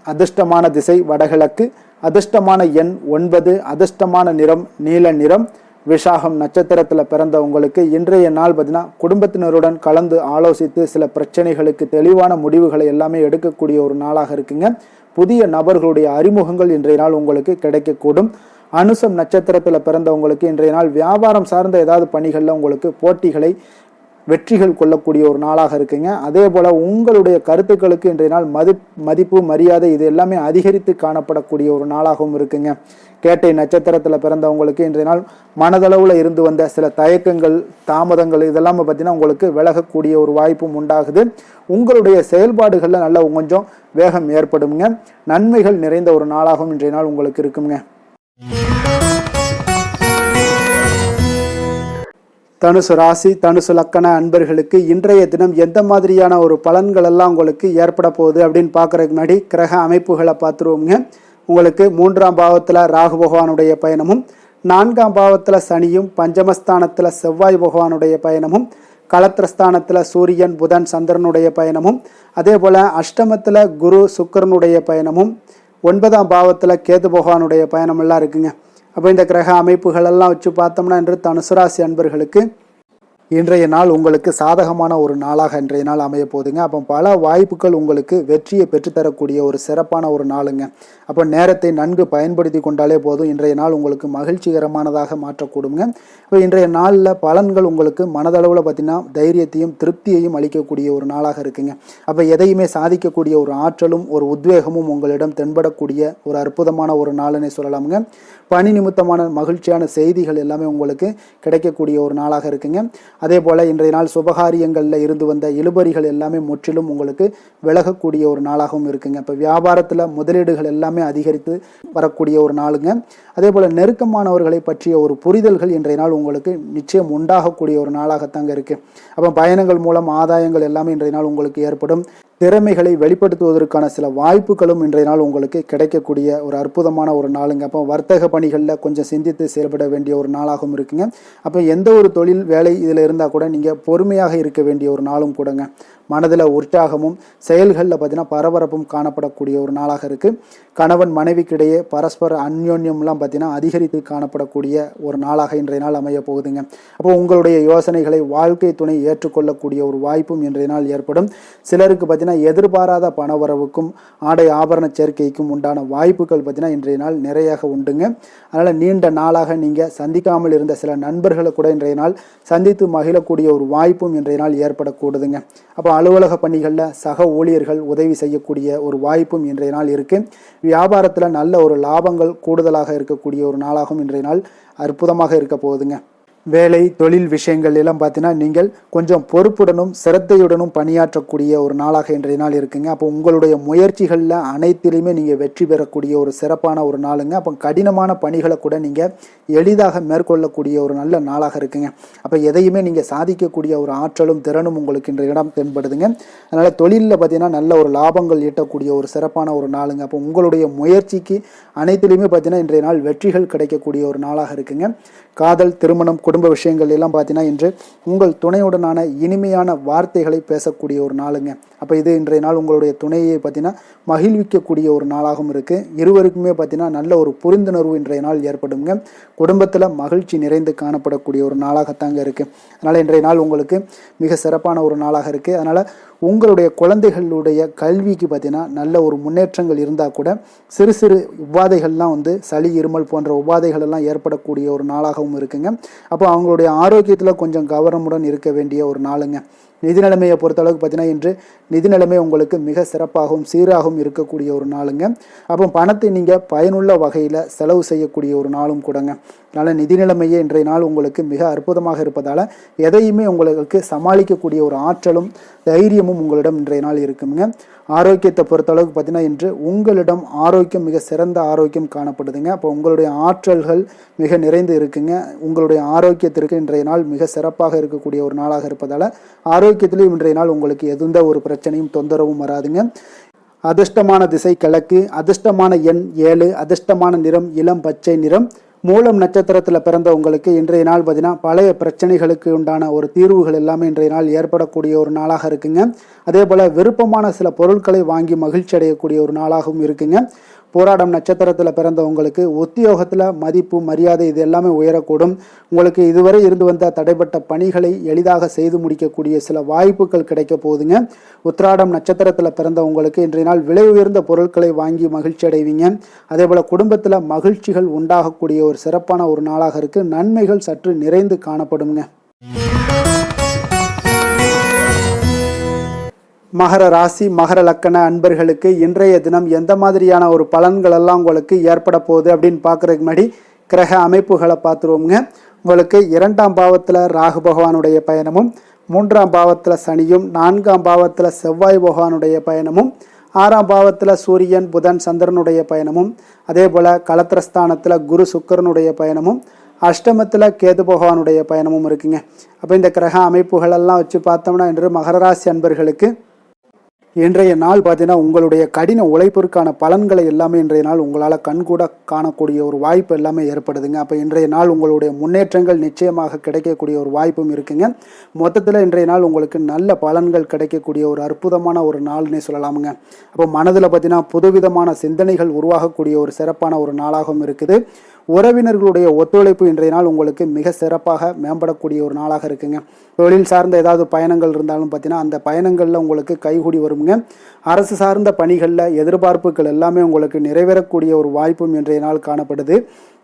அதிர்ஷ்டமான திசை வடகிழக்கு, அதிர்ஷ்டமான எண் 9, அதிர்ஷ்டமான நிறம் நீல நிறம். விஷாகம் நட்சத்திரத்துல பிறந்த உங்களுக்கு இன்றைய நாள் பார்த்தீங்கன்னா குடும்பத்தினருடன் கலந்து ஆலோசித்து சில பிரச்சனைகளுக்கு தெளிவான முடிவுகளை எல்லாமே எடுக்கக்கூடிய ஒரு நாளாக இருக்குங்க. புதிய நபர்களுடைய அறிமுகங்கள் இன்றைய நாள் உங்களுக்கு கிடைக்கக்கூடும். அனுசம் நட்சத்திரத்துல பிறந்தவங்களுக்கு இன்றைய நாள் வியாபாரம் சார்ந்த ஏதாவது பணிகள்ல உங்களுக்கு போட்டிகளை வெற்றிகள் கொள்ளக்கூடிய ஒரு நாளாக இருக்குங்க. அதே போல உங்களுடைய கருத்துக்களுக்கு இன்றைய நாள் மதிப்பு மரியாதை இது எல்லாமே அதிகரித்து காணப்படக்கூடிய ஒரு நாளாகவும் இருக்குங்க. கேட்டை நட்சத்திரத்துல பிறந்தவங்களுக்கு இன்றைய நாள் மனதளவுல இருந்து வந்த சில தயக்கங்கள் தாமதங்கள் இதெல்லாம் பார்த்தீங்கன்னா உங்களுக்கு விலகக்கூடிய ஒரு வாய்ப்பும் உண்டாகுது. உங்களுடைய செயல்பாடுகள்ல நல்ல கொஞ்சம் வேகம் ஏற்படுங்க. நன்மைகள் நிறைந்த ஒரு நாளாகவும் இன்றைய நாள் உங்களுக்கு இருக்குங்க. தனுசு ராசி தனுசு லக்கண அன்பர்களுக்கு இன்றைய தினம் எந்த மாதிரியான ஒரு பலன்கள் எல்லாம் உங்களுக்கு ஏற்பட போகுது அப்படின்னு பார்க்கறதுக்கு முன்னாடி கிரக அமைப்புகளை பார்த்துருவோங்க. உங்களுக்கு 3ஆம் பாவத்தில் ராகு பகவானுடைய பயணமும், 4ஆம் பாவத்தில் சனியும், பஞ்சமஸ்தானத்தில் செவ்வாய் பகவானுடைய பயணமும், களத்திரஸ்தானத்தில் சூரியன் புதன் சந்திரனுடைய பயணமும், அதே போல் அஷ்டமத்தில் குரு சுக்கிரனுடைய பயணமும், 9ஆம் பாவத்தில் கேது பகவானுடைய பயணம் எல்லாம் இருக்குங்க. அப்போ இந்த கிரக அமைப்புகள் எல்லாம் வச்சு பார்த்தோம்னா இன்று தனுசு ராசி அன்பர்களுக்கு இன்றைய நாள் உங்களுக்கு சாதகமான ஒரு நாளாக இன்றைய நாள் அமைய போகுதுங்க. அப்போ பல வாய்ப்புகள் உங்களுக்கு வெற்றியை பெற்றுத்தரக்கூடிய ஒரு சிறப்பான ஒரு நாளுங்க. அப்போ நேரத்தை நன்கு பயன்படுத்தி கொண்டாலே போதும், இன்றைய நாள் உங்களுக்கு மகிழ்ச்சிகரமானதாக மாற்றக்கூடுங்க. இப்போ இன்றைய நாளில் பலன்கள் உங்களுக்கு மனதளவில் பார்த்தீங்கன்னா தைரியத்தையும் திருப்தியையும் அளிக்கக்கூடிய ஒரு நாளாக இருக்குங்க. அப்போ எதையுமே சாதிக்கக்கூடிய ஒரு ஆற்றலும் ஒரு உத்வேகமும் உங்களிடம் தென்படக்கூடிய ஒரு அற்புதமான ஒரு நாளுன்னே சொல்லலாமுங்க. பணி நிமித்தமான மகிழ்ச்சியான செய்திகள் எல்லாமே உங்களுக்கு கிடைக்கக்கூடிய ஒரு நாளாக இருக்குங்க. அதே போல் இன்றைய நாள் சுபகாரியங்களில் இருந்து வந்த இழுபறிகள் எல்லாமே முற்றிலும் உங்களுக்கு விலகக்கூடிய ஒரு நாளாகவும் இருக்குங்க. இப்போ வியாபாரத்தில் முதலீடுகள் எல்லாமே அதிகரித்து வரக்கூடிய ஒரு நாளுங்க. அதே போல் நெருக்கமானவர்களை பற்றிய ஒரு புரிதல்கள் இன்றைய நாள் உங்களுக்கு நிச்சயம் உண்டாகக்கூடிய ஒரு நாளாகத்தாங்க இருக்குது. அப்போ பயணங்கள் மூலம் ஆதாயங்கள் எல்லாமே இன்றைய நாள் உங்களுக்கு ஏற்படும். திறமைகளை வெளிப்படுத்துவதற்கான சில வாய்ப்புகளும் இன்றைய நாள் உங்களுக்கு கிடைக்கக்கூடிய ஒரு அற்புதமான ஒரு நாளுங்க. அப்போ வர்த்தக பணிகளில் கொஞ்சம் சிந்தித்து செயல்பட வேண்டிய ஒரு நாளாகவும் இருக்குங்க. அப்போ எந்த ஒரு தொழில் வேலை இதில் இருந்தால் கூட நீங்கள் பொறுமையாக இருக்க வேண்டிய ஒரு நாளும் கூடங்க. மனதில் உற்சாகமும் செயல்களில் பார்த்தீங்கன்னா பரபரப்பும் காணப்படக்கூடிய ஒரு நாளாக இருக்குது. கணவன் மனைவிக்கிடையே பரஸ்பர அந்யோன்யம்லாம் பார்த்தீங்கன்னா அதிகரித்து காணப்படக்கூடிய ஒரு நாளாக இன்றைய நாள் அமைய போகுதுங்க. அப்போ உங்களுடைய யோசனைகளை வாழ்க்கை துணை ஏற்றுக்கொள்ளக்கூடிய ஒரு வாய்ப்பும் இன்றைய நாள் ஏற்படும். சிலருக்கு பார்த்தீங்கன்னா எதிர்பாராத பணவரவுக்கும் ஆடை ஆபரண சேர்க்கைக்கும் உண்டான வாய்ப்புகள் பார்த்தீங்கன்னா இன்றைய நாள் நிறையாக உண்டுங்க. அதனால் நீண்ட நாளாக நீங்கள் சந்திக்காமல் இருந்த சில நண்பர்களை கூட இன்றைய நாள் சந்தித்து மகிழக்கூடிய ஒரு வாய்ப்பும் இன்றைய நாள் ஏற்படக்கூடுதுங்க. அப்போ அலுவலக பணிகளில் சக ஊழியர்கள் உதவி செய்யக்கூடிய ஒரு வாய்ப்பும் இன்றைய நாள் இருக்குது. வியாபாரத்தில் நல்ல ஒரு லாபங்கள் கூடுதலாக இருக்கக்கூடிய ஒரு நாளாகவும் இன்றைய நாள் அற்புதமாக இருக்க போகுதுங்க. வேலை தொழில் விஷயங்கள் எல்லாம் பார்த்தீங்கன்னா நீங்கள் கொஞ்சம் பொறுப்புடனும் சிரத்தையுடனும் பணியாற்றக்கூடிய ஒரு நாளாக இன்றைய நாள் இருக்குங்க. அப்போ உங்களுடைய முயற்சிகளில் அனைத்திலையுமே நீங்கள் வெற்றி பெறக்கூடிய ஒரு சிறப்பான ஒரு நாளுங்க. அப்போ கடினமான பணிகளை கூட நீங்கள் எளிதாக மேற்கொள்ளக்கூடிய ஒரு நல்ல நாளாக இருக்குங்க. அப்போ எதையுமே நீங்கள் சாதிக்கக்கூடிய ஒரு ஆற்றலும் திறனும் உங்களுக்கு இன்றைய இடம் தென்படுதுங்க. அதனால் தொழிலில் பார்த்தீங்கன்னா நல்ல ஒரு லாபங்கள் ஈட்டக்கூடிய ஒரு சிறப்பான ஒரு நாளுங்க. அப்போ உங்களுடைய முயற்சிக்கு அனைத்திலையுமே பார்த்தீங்கன்னா இன்றைய நாள் வெற்றிகள் கிடைக்கக்கூடிய ஒரு நாளாக இருக்குங்க. காதல், திருமணம், குடும்ப விஷயங்கள் எல்லாம் பார்த்தீங்கன்னா இன்று உங்கள் துணையுடனான இனிமையான வார்த்தைகளை பேசக்கூடிய ஒரு நாளுங்க. அப்போ இது இன்றைய நாள் உங்களுடைய துணையை பார்த்தீங்கன்னா மகிழ்விக்கக்கூடிய ஒரு நாளாகவும் இருக்குது. இருவருக்குமே பார்த்தீங்கன்னா நல்ல ஒரு புரிந்துணர்வு இன்றைய நாள் ஏற்படுங்க. குடும்பத்தில் மகிழ்ச்சி நிறைந்து காணப்படக்கூடிய ஒரு நாளாகத்தாங்க இருக்குது. அதனால் இன்றைய நாள் உங்களுக்கு மிக சிறப்பான ஒரு நாளாக இருக்குது. அதனால் உங்களுடைய குழந்தைகளுடைய கல்விக்கு பார்த்தீங்கன்னா நல்ல ஒரு முன்னேற்றங்கள் இருந்தால் கூட சிறு சிறு உபாதைகள்லாம் சளி, இருமல் போன்ற உபாதைகள் எல்லாம் ஏற்படக்கூடிய ஒரு நாளாகவும் இருக்குங்க. அப்போ அவங்களுடைய ஆரோக்கியத்தில் கொஞ்சம் கவனமுடன் இருக்க வேண்டிய ஒரு நாளுங்க. நிதி நிலைமையை பொறுத்தளவுக்கு பார்த்தீங்கன்னா இன்று நிதி நிலைமை உங்களுக்கு மிக சிறப்பாகவும் சீராகவும் இருக்கக்கூடிய ஒரு நாளுங்க. அப்போ பணத்தை நீங்கள் பயனுள்ள வகையில் செலவு செய்யக்கூடிய ஒரு நாளும் கூடங்க. அதனால் நிதி நிலைமையே இன்றைய நாள் உங்களுக்கு மிக அற்புதமாக இருப்பதால் எதையுமே உங்களுக்கு சமாளிக்கக்கூடிய ஒரு ஆற்றலும் தைரியமும் உங்களிடம் இன்றைய நாள் இருக்குங்க. ஆரோக்கியத்தை பொறுத்தளவுக்கு பார்த்தீங்கன்னா இன்று உங்களிடம் ஆரோக்கியம் மிக சிறந்த ஆரோக்கியம் காணப்படுதுங்க. அப்போ உங்களுடைய ஆற்றல்கள் மிக நிறைந்து இருக்குங்க. உங்களுடைய ஆரோக்கியத்திற்கு இன்றைய நாள் மிக சிறப்பாக இருக்கக்கூடிய ஒரு நாளாக இருப்பதால் ஆரோக்கியத்திலையும் இன்றைய நாள் உங்களுக்கு எந்த ஒரு பிரச்சனையும் தொந்தரவும் வராதுங்க. அதிர்ஷ்டமான திசை கிழக்கு, அதிர்ஷ்டமான எண் 7, அதிர்ஷ்டமான நிறம் இளம் பச்சை நிறம். மூலம் நட்சத்திரத்தில் பிறந்த உங்களுக்கு இன்றைய நாள் பார்த்தீங்கன்னா பழைய பிரச்சனைகளுக்கு உண்டான ஒரு தீர்வுகள் எல்லாமே இன்றைய நாள் ஏற்படக்கூடிய ஒரு நாளாக இருக்குங்க. அதே போல் விருப்பமான சில பொருட்களை வாங்கி மகிழ்ச்சி அடையக்கூடிய ஒரு நாளாகவும் இருக்குங்க. போராடம் நட்சத்திரத்தில் பிறந்த உங்களுக்கு உத்தியோகத்தில் மதிப்பு, மரியாதை இது எல்லாமே உயரக்கூடும். உங்களுக்கு இதுவரை இருந்து வந்த தடைப்பட்ட பணிகளை எளிதாக செய்து முடிக்கக்கூடிய சில வாய்ப்புகள் கிடைக்க போகுதுங்க. உத்திராடம் நட்சத்திரத்தில் பிறந்த உங்களுக்கு இன்றைய நாள் விலை உயர்ந்த பொருட்களை வாங்கி மகிழ்ச்சி அடைவீங்க. அதே போல் குடும்பத்தில் மகிழ்ச்சிகள் உண்டாகக்கூடிய ஒரு சிறப்பான ஒரு நாளாக இருக்குது. நன்மைகள் சற்று நிறைந்து காணப்படுங்க. மகர ராசி, மகர லக்கண அன்பர்களுக்கு இன்றைய தினம் எந்த மாதிரியான ஒரு பலன்கள் எல்லாம் உங்களுக்கு ஏற்பட போகுது அப்படின்னு பார்க்குறதுக்கு முன்னாடி கிரக அமைப்புகளை பார்த்துருவோங்க. உங்களுக்கு 2ஆம் பாவத்தில் ராகு பகவானுடைய பயணமும், 3ஆம் பாவத்தில் சனியும், 4ஆம் பாவத்தில் செவ்வாய் பகவானுடைய பயணமும், 6ஆம் பாவத்தில் சூரியன், புதன், சந்திரனுடைய பயணமும், அதே போல் கலத்திரஸ்தானத்தில் குரு சுக்கிரனுடைய பயணமும், அஷ்டமத்தில் கேது பகவானுடைய பயணமும் இருக்குங்க. அப்போ இந்த கிரக அமைப்புகளெல்லாம் வச்சு பார்த்தோம்னா இன்று மகர ராசி அன்பர்களுக்கு இன்றைய நாள் பார்த்தீங்கன்னா உங்களுடைய கடின உழைப்பிற்கான பலன்களை எல்லாமே இன்றைய நாள் உங்களால் கண்கூட காணக்கூடிய ஒரு வாய்ப்பு எல்லாமே ஏற்படுதுங்க. அப்போ இன்றைய நாள் உங்களுடைய முன்னேற்றங்கள் நிச்சயமாக கிடைக்கக்கூடிய ஒரு வாய்ப்பும் இருக்குங்க. மொத்தத்தில் இன்றைய நாள் உங்களுக்கு நல்ல பலன்கள் கிடைக்கக்கூடிய ஒரு அற்புதமான ஒரு நாள்னே சொல்லலாமுங்க. அப்போ மனதில் பார்த்தீங்கன்னா புதுவிதமான சிந்தனைகள் உருவாகக்கூடிய ஒரு சிறப்பான ஒரு நாளாகவும் இருக்குது. உறவினர்களுடைய ஒத்துழைப்பு இன்றைய நாள் உங்களுக்கு மிக சிறப்பாக மேம்படக்கூடிய ஒரு நாளாக இருக்குங்க. தொழில் சார்ந்த ஏதாவது பயணங்கள் இருந்தாலும் பார்த்தீங்கன்னா அந்த பயணங்களில் உங்களுக்கு கைகூடி வருங்க. அரசு சார்ந்த பணிகளில் எதிர்பார்ப்புகள் எல்லாமே உங்களுக்கு நிறைவேறக்கூடிய ஒரு வாய்ப்பும் இன்றைய நாள் காணப்படுது.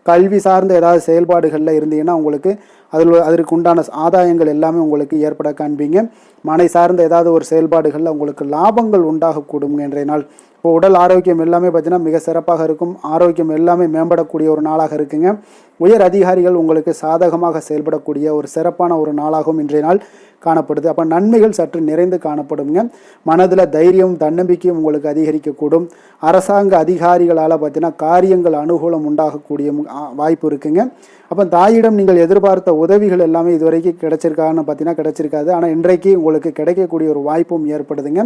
கல்வி சார்ந்த ஏதாவது செயல்பாடுகளில் இருந்தீங்கன்னா உங்களுக்கு அதற்கு உண்டான ஆதாயங்கள் எல்லாமே உங்களுக்கு ஏற்பட காண்பீங்க. மனை சார்ந்த ஏதாவது ஒரு செயல்பாடுகளில் உங்களுக்கு லாபங்கள் உண்டாகக்கூடுங்க இன்றைய நாள். இப்போ உடல் ஆரோக்கியம் எல்லாமே பார்த்தீங்கன்னா மிக சிறப்பாக இருக்கும். ஆரோக்கியம் எல்லாமே மேம்படக்கூடிய ஒரு நாளாக இருக்குங்க. உயர் அதிகாரிகள் உங்களுக்கு சாதகமாக செயல்படக்கூடிய ஒரு சிறப்பான ஒரு நாளாகவும் இன்றைய நாள் காணப்படுது. அப்போ நன்மைகள் சற்று நிறைந்து காணப்படுங்க. மனதில் தைரியம் தன்னம்பிக்கையும் உங்களுக்கு அதிகரிக்கக்கூடும். அரசாங்க அதிகாரிகளால் பார்த்தீங்கன்னா காரியங்கள் அனுகூலம் உண்டாகக்கூடிய வாய்ப்பு இருக்குங்க. அப்போ தாயிடம் நீங்கள் எதிர்பார்த்த உதவிகள் எல்லாமே இதுவரைக்கும் கிடைச்சிருக்கான்னு பார்த்தீங்கன்னா கிடைச்சிருக்காது. ஆனால் இன்றைக்கு உங்களுக்கு கிடைக்கக்கூடிய ஒரு வாய்ப்பும் ஏற்படுதுங்க.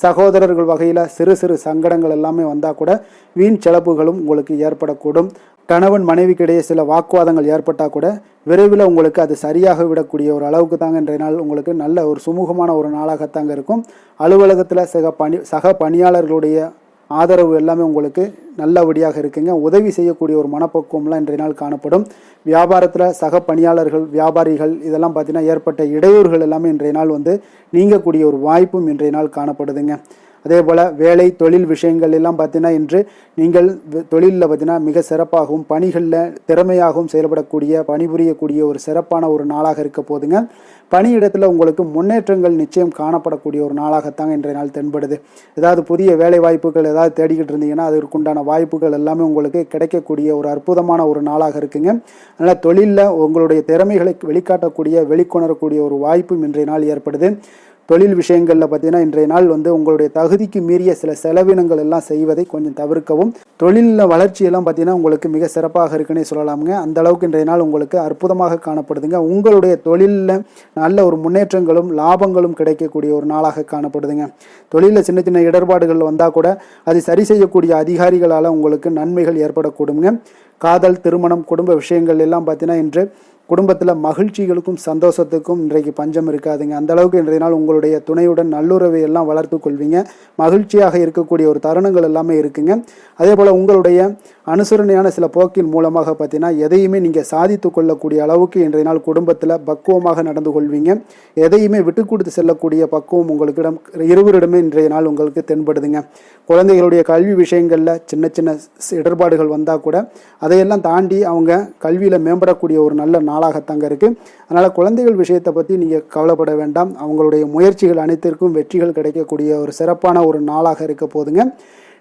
சகோதரர்கள் வகையில் சிறு சிறு சங்கடங்கள் எல்லாமே வந்தால் கூட வீண் செலவுகளும் உங்களுக்கு ஏற்படக்கூடும். கணவன் மனைவிக்கிடையே சில வாக்குவாதங்கள் ஏற்பட்டால் கூட விரைவில் உங்களுக்கு அது சரியாக விடக்கூடிய ஒரு அளவுக்கு தாங்க இன்றைய நாள் உங்களுக்கு நல்ல ஒரு சுமூகமான ஒரு நாளாகத்தாங்க இருக்கும். அலுவலகத்தில் சக பணியாளர்களுடைய ஆதரவு எல்லாமே உங்களுக்கு நல்லபடியாக இருக்குங்க. உதவி செய்யக்கூடிய ஒரு மனப்பக்குவம்லாம் இன்றைய நாள் காணப்படும். வியாபாரத்தில் சக பணியாளர்கள் வியாபாரிகள் இதெல்லாம் பார்த்தீங்கன்னா ஏற்பட்ட இடையூறுகள் எல்லாமே இன்றைய நாள் நீங்கக்கூடிய ஒரு வாய்ப்பும் இன்றைய நாள் காணப்படுதுங்க. அதே போல் வேலை தொழில் விஷயங்கள் எல்லாம் பார்த்தீங்கன்னா இன்று நீங்கள் தொழிலில் பார்த்தீங்கன்னா மிக சிறப்பாகவும் பணிகளில் திறமையாகவும் செயல்படக்கூடிய பணிபுரியக்கூடிய ஒரு சிறப்பான ஒரு நாளாக இருக்க போதுங்க. பணியிடத்தில் உங்களுக்கு முன்னேற்றங்கள் நிச்சயம் காணப்படக்கூடிய ஒரு நாளாகத்தாங்க இன்றைய நாள் தென்படுது. ஏதாவது புதிய வேலை வாய்ப்புகள் ஏதாவது தேடிக்கிட்டு இருந்தீங்கன்னா அதற்குண்டான வாய்ப்புகள் எல்லாமே உங்களுக்கு கிடைக்கக்கூடிய ஒரு அற்புதமான ஒரு நாளாக இருக்குங்க. அதனால் தொழிலில் உங்களுடைய திறமைகளை வெளிக்காட்டக்கூடிய வெளிக்கொணரக்கூடிய ஒரு வாய்ப்பும் இன்றைய நாள் ஏற்படுது. தொழில் விஷயங்களில் பார்த்தீங்கன்னா இன்றைய நாள் உங்களுடைய தகுதிக்கு மீறிய சில செலவினங்கள் எல்லாம் செய்வதை கொஞ்சம் தவிர்க்கவும். தொழிலில் வளர்ச்சியெல்லாம் பார்த்தீங்கன்னா உங்களுக்கு மிக சிறப்பாக இருக்குன்னே சொல்லலாமுங்க. அந்த அளவுக்கு இன்றைய நாள் உங்களுக்கு அற்புதமாக காணப்படுதுங்க. உங்களுடைய தொழிலில் நல்ல ஒரு முன்னேற்றங்களும் லாபங்களும் கிடைக்கக்கூடிய ஒரு நாளாக காணப்படுதுங்க. தொழிலில் சின்ன சின்ன இடர்பாடுகள் வந்தால் கூட அதை சரி செய்யக்கூடிய அதிகாரிகளால் உங்களுக்கு நன்மைகள் ஏற்படக்கூடுங்க. காதல் திருமணம் குடும்ப விஷயங்கள் எல்லாம் பார்த்தீங்கன்னா இன்று குடும்பத்தில் மகிழ்ச்சிகளுக்கும் சந்தோஷத்துக்கும் இன்றைக்கு பஞ்சம் இருக்காதுங்க. அந்த அளவுக்கு இன்றைய நாள் உங்களுடைய துணையுடன் நல்லுறவை எல்லாம் வளர்த்து கொள்வீங்க. மகிழ்ச்சியாக இருக்கக்கூடிய ஒரு தருணங்கள் எல்லாமே இருக்குங்க. அதே போல் உங்களுடைய அனுசரணையான சில போக்கின் மூலமாக பார்த்தீங்கன்னா எதையுமே நீங்கள் சாதித்து கொள்ளக்கூடிய அளவுக்கு இன்றைய நாள் குடும்பத்தில் பக்குவமாக நடந்து கொள்வீங்க. எதையுமே விட்டு கொடுத்து செல்லக்கூடிய பக்குவம் உங்களுக்கிடம் இருவரிடமே இன்றைய நாள் உங்களுக்கு தென்படுதுங்க. குழந்தைகளுடைய கல்வி விஷயங்களில் சின்ன சின்ன இடர்பாடுகள் வந்தால் கூட அதையெல்லாம் தாண்டி அவங்க கல்வியில் மேம்படக்கூடிய ஒரு நல்ல நாளாகத்தாங்க இருக்குது. அதனால் குழந்தைகள் விஷயத்தை பற்றி நீங்கள் கவலைப்பட வேண்டாம். அவங்களுடைய முயற்சிகள் அனைத்திற்கும் வெற்றிகள் கிடைக்கக்கூடிய ஒரு சிறப்பான ஒரு நாளாக இருக்க போதுங்க.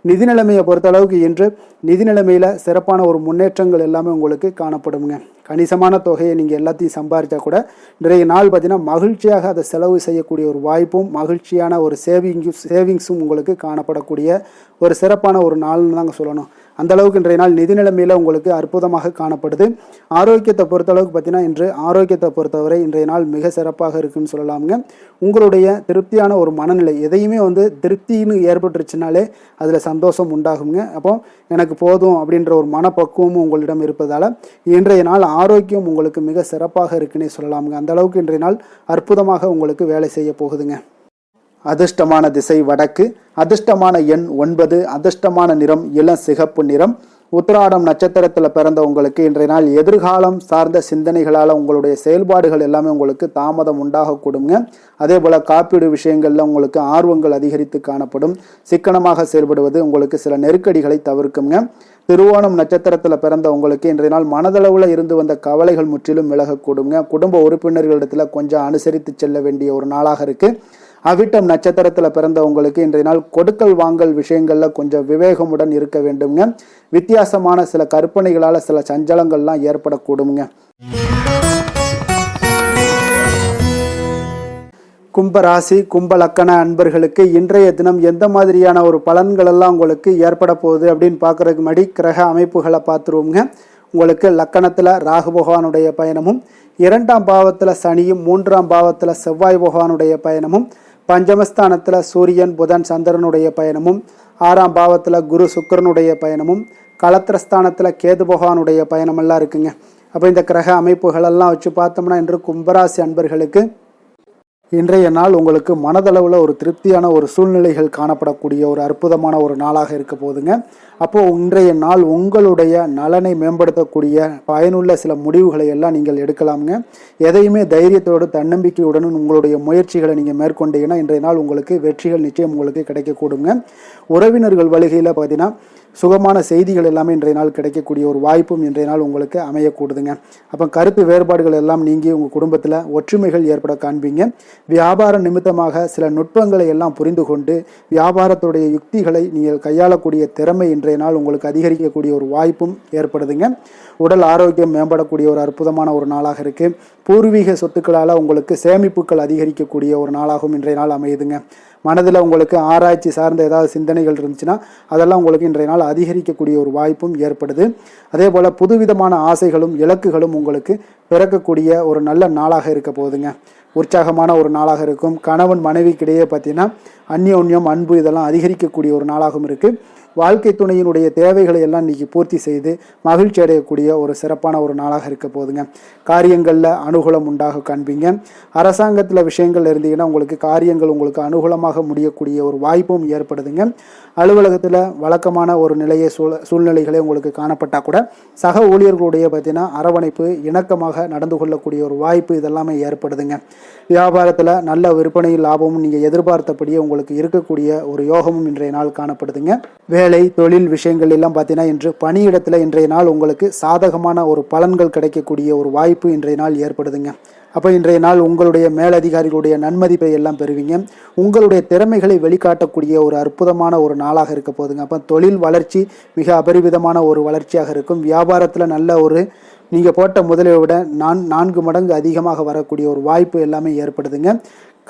நிதி நிலைமையை பொறுத்தளவுக்கு இன்று நிதி நிலைமையில் சிறப்பான ஒரு முன்னேற்றங்கள் எல்லாமே உங்களுக்கு காணப்படுங்க. கணிசமான தொகையை நீங்கள் எல்லாத்தையும் சம்பாதிச்சா கூட நிறைய நாள் பார்த்தீங்கன்னா மகிழ்ச்சியாக அதை செலவு செய்யக்கூடிய ஒரு வாய்ப்பும் மகிழ்ச்சியான ஒரு சேவிங்ஸும் உங்களுக்கு காணப்படக்கூடிய ஒரு சிறப்பான ஒரு நாள்னு தாங்க சொல்லணும். அந்த அளவுக்கு இன்றைய நாள் நிதி நிலைமையில் உங்களுக்கு அற்புதமாக காணப்படுது. ஆரோக்கியத்தை பொறுத்தளவுக்கு பார்த்தீங்கன்னா இன்று ஆரோக்கியத்தை பொறுத்தவரை இன்றைய நாள் மிக சிறப்பாக இருக்குன்னு சொல்லலாமுங்க. உங்களுடைய திருப்தியான ஒரு மனநிலை எதையுமே திருப்தின்னு ஏற்பட்டுருச்சுனாலே அதில் சந்தோஷம் உண்டாகுங்க. அப்போ எனக்கு போதும் அப்படின்ற ஒரு மனப்பக்குவமும் உங்களிடம் இருப்பதால் இன்றைய நாள் ஆரோக்கியம் உங்களுக்கு மிக சிறப்பாக இருக்குன்னே சொல்லலாமுங்க. அந்த அளவுக்கு இன்றைய நாள் அற்புதமாக உங்களுக்கு வேலை செய்ய போகுதுங்க. அதிர்ஷ்டமான திசை வடக்கு, அதிர்ஷ்டமான எண் 9, அதிர்ஷ்டமான நிறம் இளம் சிகப்பு நிறம். உத்திராடம் நட்சத்திரத்தில் பிறந்த உங்களுக்கு இன்றைய நாள் எதிர்காலம் சார்ந்த சிந்தனைகளால் உங்களுடைய செயல்பாடுகள் எல்லாமே உங்களுக்கு தாமதம் உண்டாகக்கூடுங்க. அதே போல் காப்பீடு விஷயங்களில் உங்களுக்கு ஆர்வங்கள் அதிகரித்து காணப்படும். சிக்கனமாக செயல்படுவது உங்களுக்கு சில நெருக்கடிகளை தவிர்க்குங்க. திருவோணம் நட்சத்திரத்தில் பிறந்த உங்களுக்கு இன்றைய நாள் மனதளவில் இருந்து வந்த கவலைகள் முற்றிலும் விலகக்கூடுங்க. குடும்ப உறுப்பினர்களிடத்தில் கொஞ்சம் அனுசரித்து செல்ல வேண்டிய ஒரு நாளாக இருக்குது. அவிட்டம் நட்சத்திரத்தில் பிறந்த உங்களுக்கு இன்றைய நாள் கொடுக்கல் வாங்கல் விஷயங்களில் கொஞ்சம் விவேகமுடன் இருக்க வேண்டுங்க. வித்தியாசமான சில கற்பனைகளால் சில சஞ்சலங்கள்லாம் ஏற்படக்கூடுங்க. கும்பராசி கும்ப லக்கண அன்பர்களுக்கு இன்றைய தினம் எந்த மாதிரியான ஒரு பலன்கள் எல்லாம் உங்களுக்கு ஏற்பட போகுது அப்படின்னு பார்க்கறதுக்கு முன்னாடி கிரக அமைப்புகளை பார்த்துருவோங்க. உங்களுக்கு லக்கணத்தில் ராகு பகவானுடைய பயணமும், 2ஆம் பாவத்தில் சனியும், 3ஆம் பாவத்தில் செவ்வாய் பகவானுடைய பயணமும், பஞ்சமஸ்தானத்தில் சூரியன் புதன் சந்திரனுடைய பயணமும், 6ஆம் பாவத்தில் குரு சுக்கிரனுடைய பயணமும், களத்திரஸ்தானத்தில் கேது பகவானுடைய பயணமெல்லாம் இருக்குங்க. அப்போ இந்த கிரக அமைப்புகளெல்லாம் வச்சு பார்த்தோம்னா இன்று கும்பராசி அன்பர்களுக்கு இன்றைய நாள் உங்களுக்கு மனதளவில் ஒரு திருப்தியான ஒரு சூழ்நிலைகள் காணப்படக்கூடிய ஒரு அற்புதமான ஒரு நாளாக இருக்க போதுங்க. அப்போது இன்றைய நாள் உங்களுடைய நலனை மேம்படுத்தக்கூடிய பயனுள்ள சில முடிவுகளை எல்லாம் நீங்கள் எடுக்கலாமுங்க. எதையுமே தைரியத்தோடு தன்னம்பிக்கையுடன் உங்களுடைய முயற்சிகளை நீங்கள் மேற்கொண்டீங்கன்னா இன்றைய நாள் உங்களுக்கு வெற்றிகள் நிச்சயம் உங்களுக்கு கிடைக்கக்கூடுங்க. உறவினர்கள் வழிகையில் பார்த்தீங்கன்னா சுகமான செய்திகள் எல்லாமே இன்றைய நாள் கிடைக்கக்கூடிய ஒரு வாய்ப்பும் இன்றைய நாள் உங்களுக்கு அமையக்கூடுதுங்க. அப்போ கருத்து வேறுபாடுகள் எல்லாம் நீங்கி உங்கள் குடும்பத்தில் ஒற்றுமைகள் ஏற்பட காண்பீங்க. வியாபார நிமித்தமாக சில நுட்பங்களை எல்லாம் புரிந்து கொண்டு வியாபாரத்துடைய யுக்திகளை நீங்கள் கையாளக்கூடிய திறமை இன்றைய நாள் உங்களுக்கு அதிகரிக்கக்கூடிய ஒரு வாய்ப்பும் ஏற்படுதுங்க. உடல் ஆரோக்கியம் மேம்படக்கூடிய ஒரு அற்புதமான ஒரு நாளாக இருக்குது. பூர்வீக சொத்துக்களால் உங்களுக்கு சேமிப்புகள் அதிகரிக்கக்கூடிய ஒரு நாளாகவும் இன்றைய நாள் அமையுதுங்க. மனதில் உங்களுக்கு ஆராய்ச்சி சார்ந்த ஏதாவது சிந்தனைகள் இருந்துச்சுன்னா அதெல்லாம் உங்களுக்கு இன்றைய நாள் அதிகரிக்கக்கூடிய ஒரு வாய்ப்பும் ஏற்படுது. அதே போல் புதுவிதமான ஆசைகளும் இலக்குகளும் உங்களுக்கு பிறக்கக்கூடிய ஒரு நல்ல நாளாக இருக்க போகுதுங்க. உற்சாகமான ஒரு நாளாக இருக்கும். கணவன் மனைவிக்கிடையே பார்த்தீங்கன்னா அந்யோன்யம் அன்பு இதெல்லாம் அதிகரிக்கக்கூடிய ஒரு நாளாகவும் இருக்குது. வாழ்க்கை துணையினுடைய தேவைகளை எல்லாம் இன்றைக்கி பூர்த்தி செய்து மகிழ்ச்சி அடையக்கூடிய ஒரு சிறப்பான ஒரு நாளாக இருக்க போதுங்க. காரியங்களில் அனுகூலம் உண்டாக காண்பீங்க. அரசாங்கத்தில் விஷயங்கள் இருந்தீங்கன்னா உங்களுக்கு காரியங்கள் உங்களுக்கு அனுகூலமாக முடியக்கூடிய ஒரு வாய்ப்பும் ஏற்படுதுங்க. அலுவலகத்தில் வழக்கமான ஒரு நிலையை சூழ்நிலைகளே உங்களுக்கு காணப்பட்டால் கூட சக ஊழியர்களுடைய பார்த்தீங்கன்னா அரவணைப்பு இணக்கமாக நடந்து கொள்ளக்கூடிய ஒரு வாய்ப்பு இதெல்லாமே ஏற்படுதுங்க. வியாபாரத்தில் நல்ல விற்பனை லாபமும் நீங்கள் எதிர்பார்த்தபடியே உங்களுக்கு இருக்கக்கூடிய ஒரு யோகமும் இன்றைய நாள் காணப்படுதுங்க. வேலை தொழில் விஷயங்கள் எல்லாம் பார்த்தீங்கன்னா இன்று பணியிடத்தில் இன்றைய நாள் உங்களுக்கு சாதகமான ஒரு பலன்கள் கிடைக்கக்கூடிய ஒரு வாய்ப்பு இன்றைய நாள் ஏற்படுதுங்க. அப்போ இன்றைய நாள் உங்களுடைய மேலதிகாரிகளுடைய நன்மதிப்பை எல்லாம் பெறுவீங்க. உங்களுடைய திறமைகளை வெளிக்காட்டக்கூடிய ஒரு அற்புதமான ஒரு நாளாக இருக்க போதுங்க. அப்போ தொழில் வளர்ச்சி மிக அபரிவிதமான ஒரு வளர்ச்சியாக இருக்கும். வியாபாரத்தில் நல்ல ஒரு நீங்கள் போட்ட முதலை விட 4 மடங்கு அதிகமாக வரக்கூடிய ஒரு வாய்ப்பு எல்லாமே ஏற்படுதுங்க.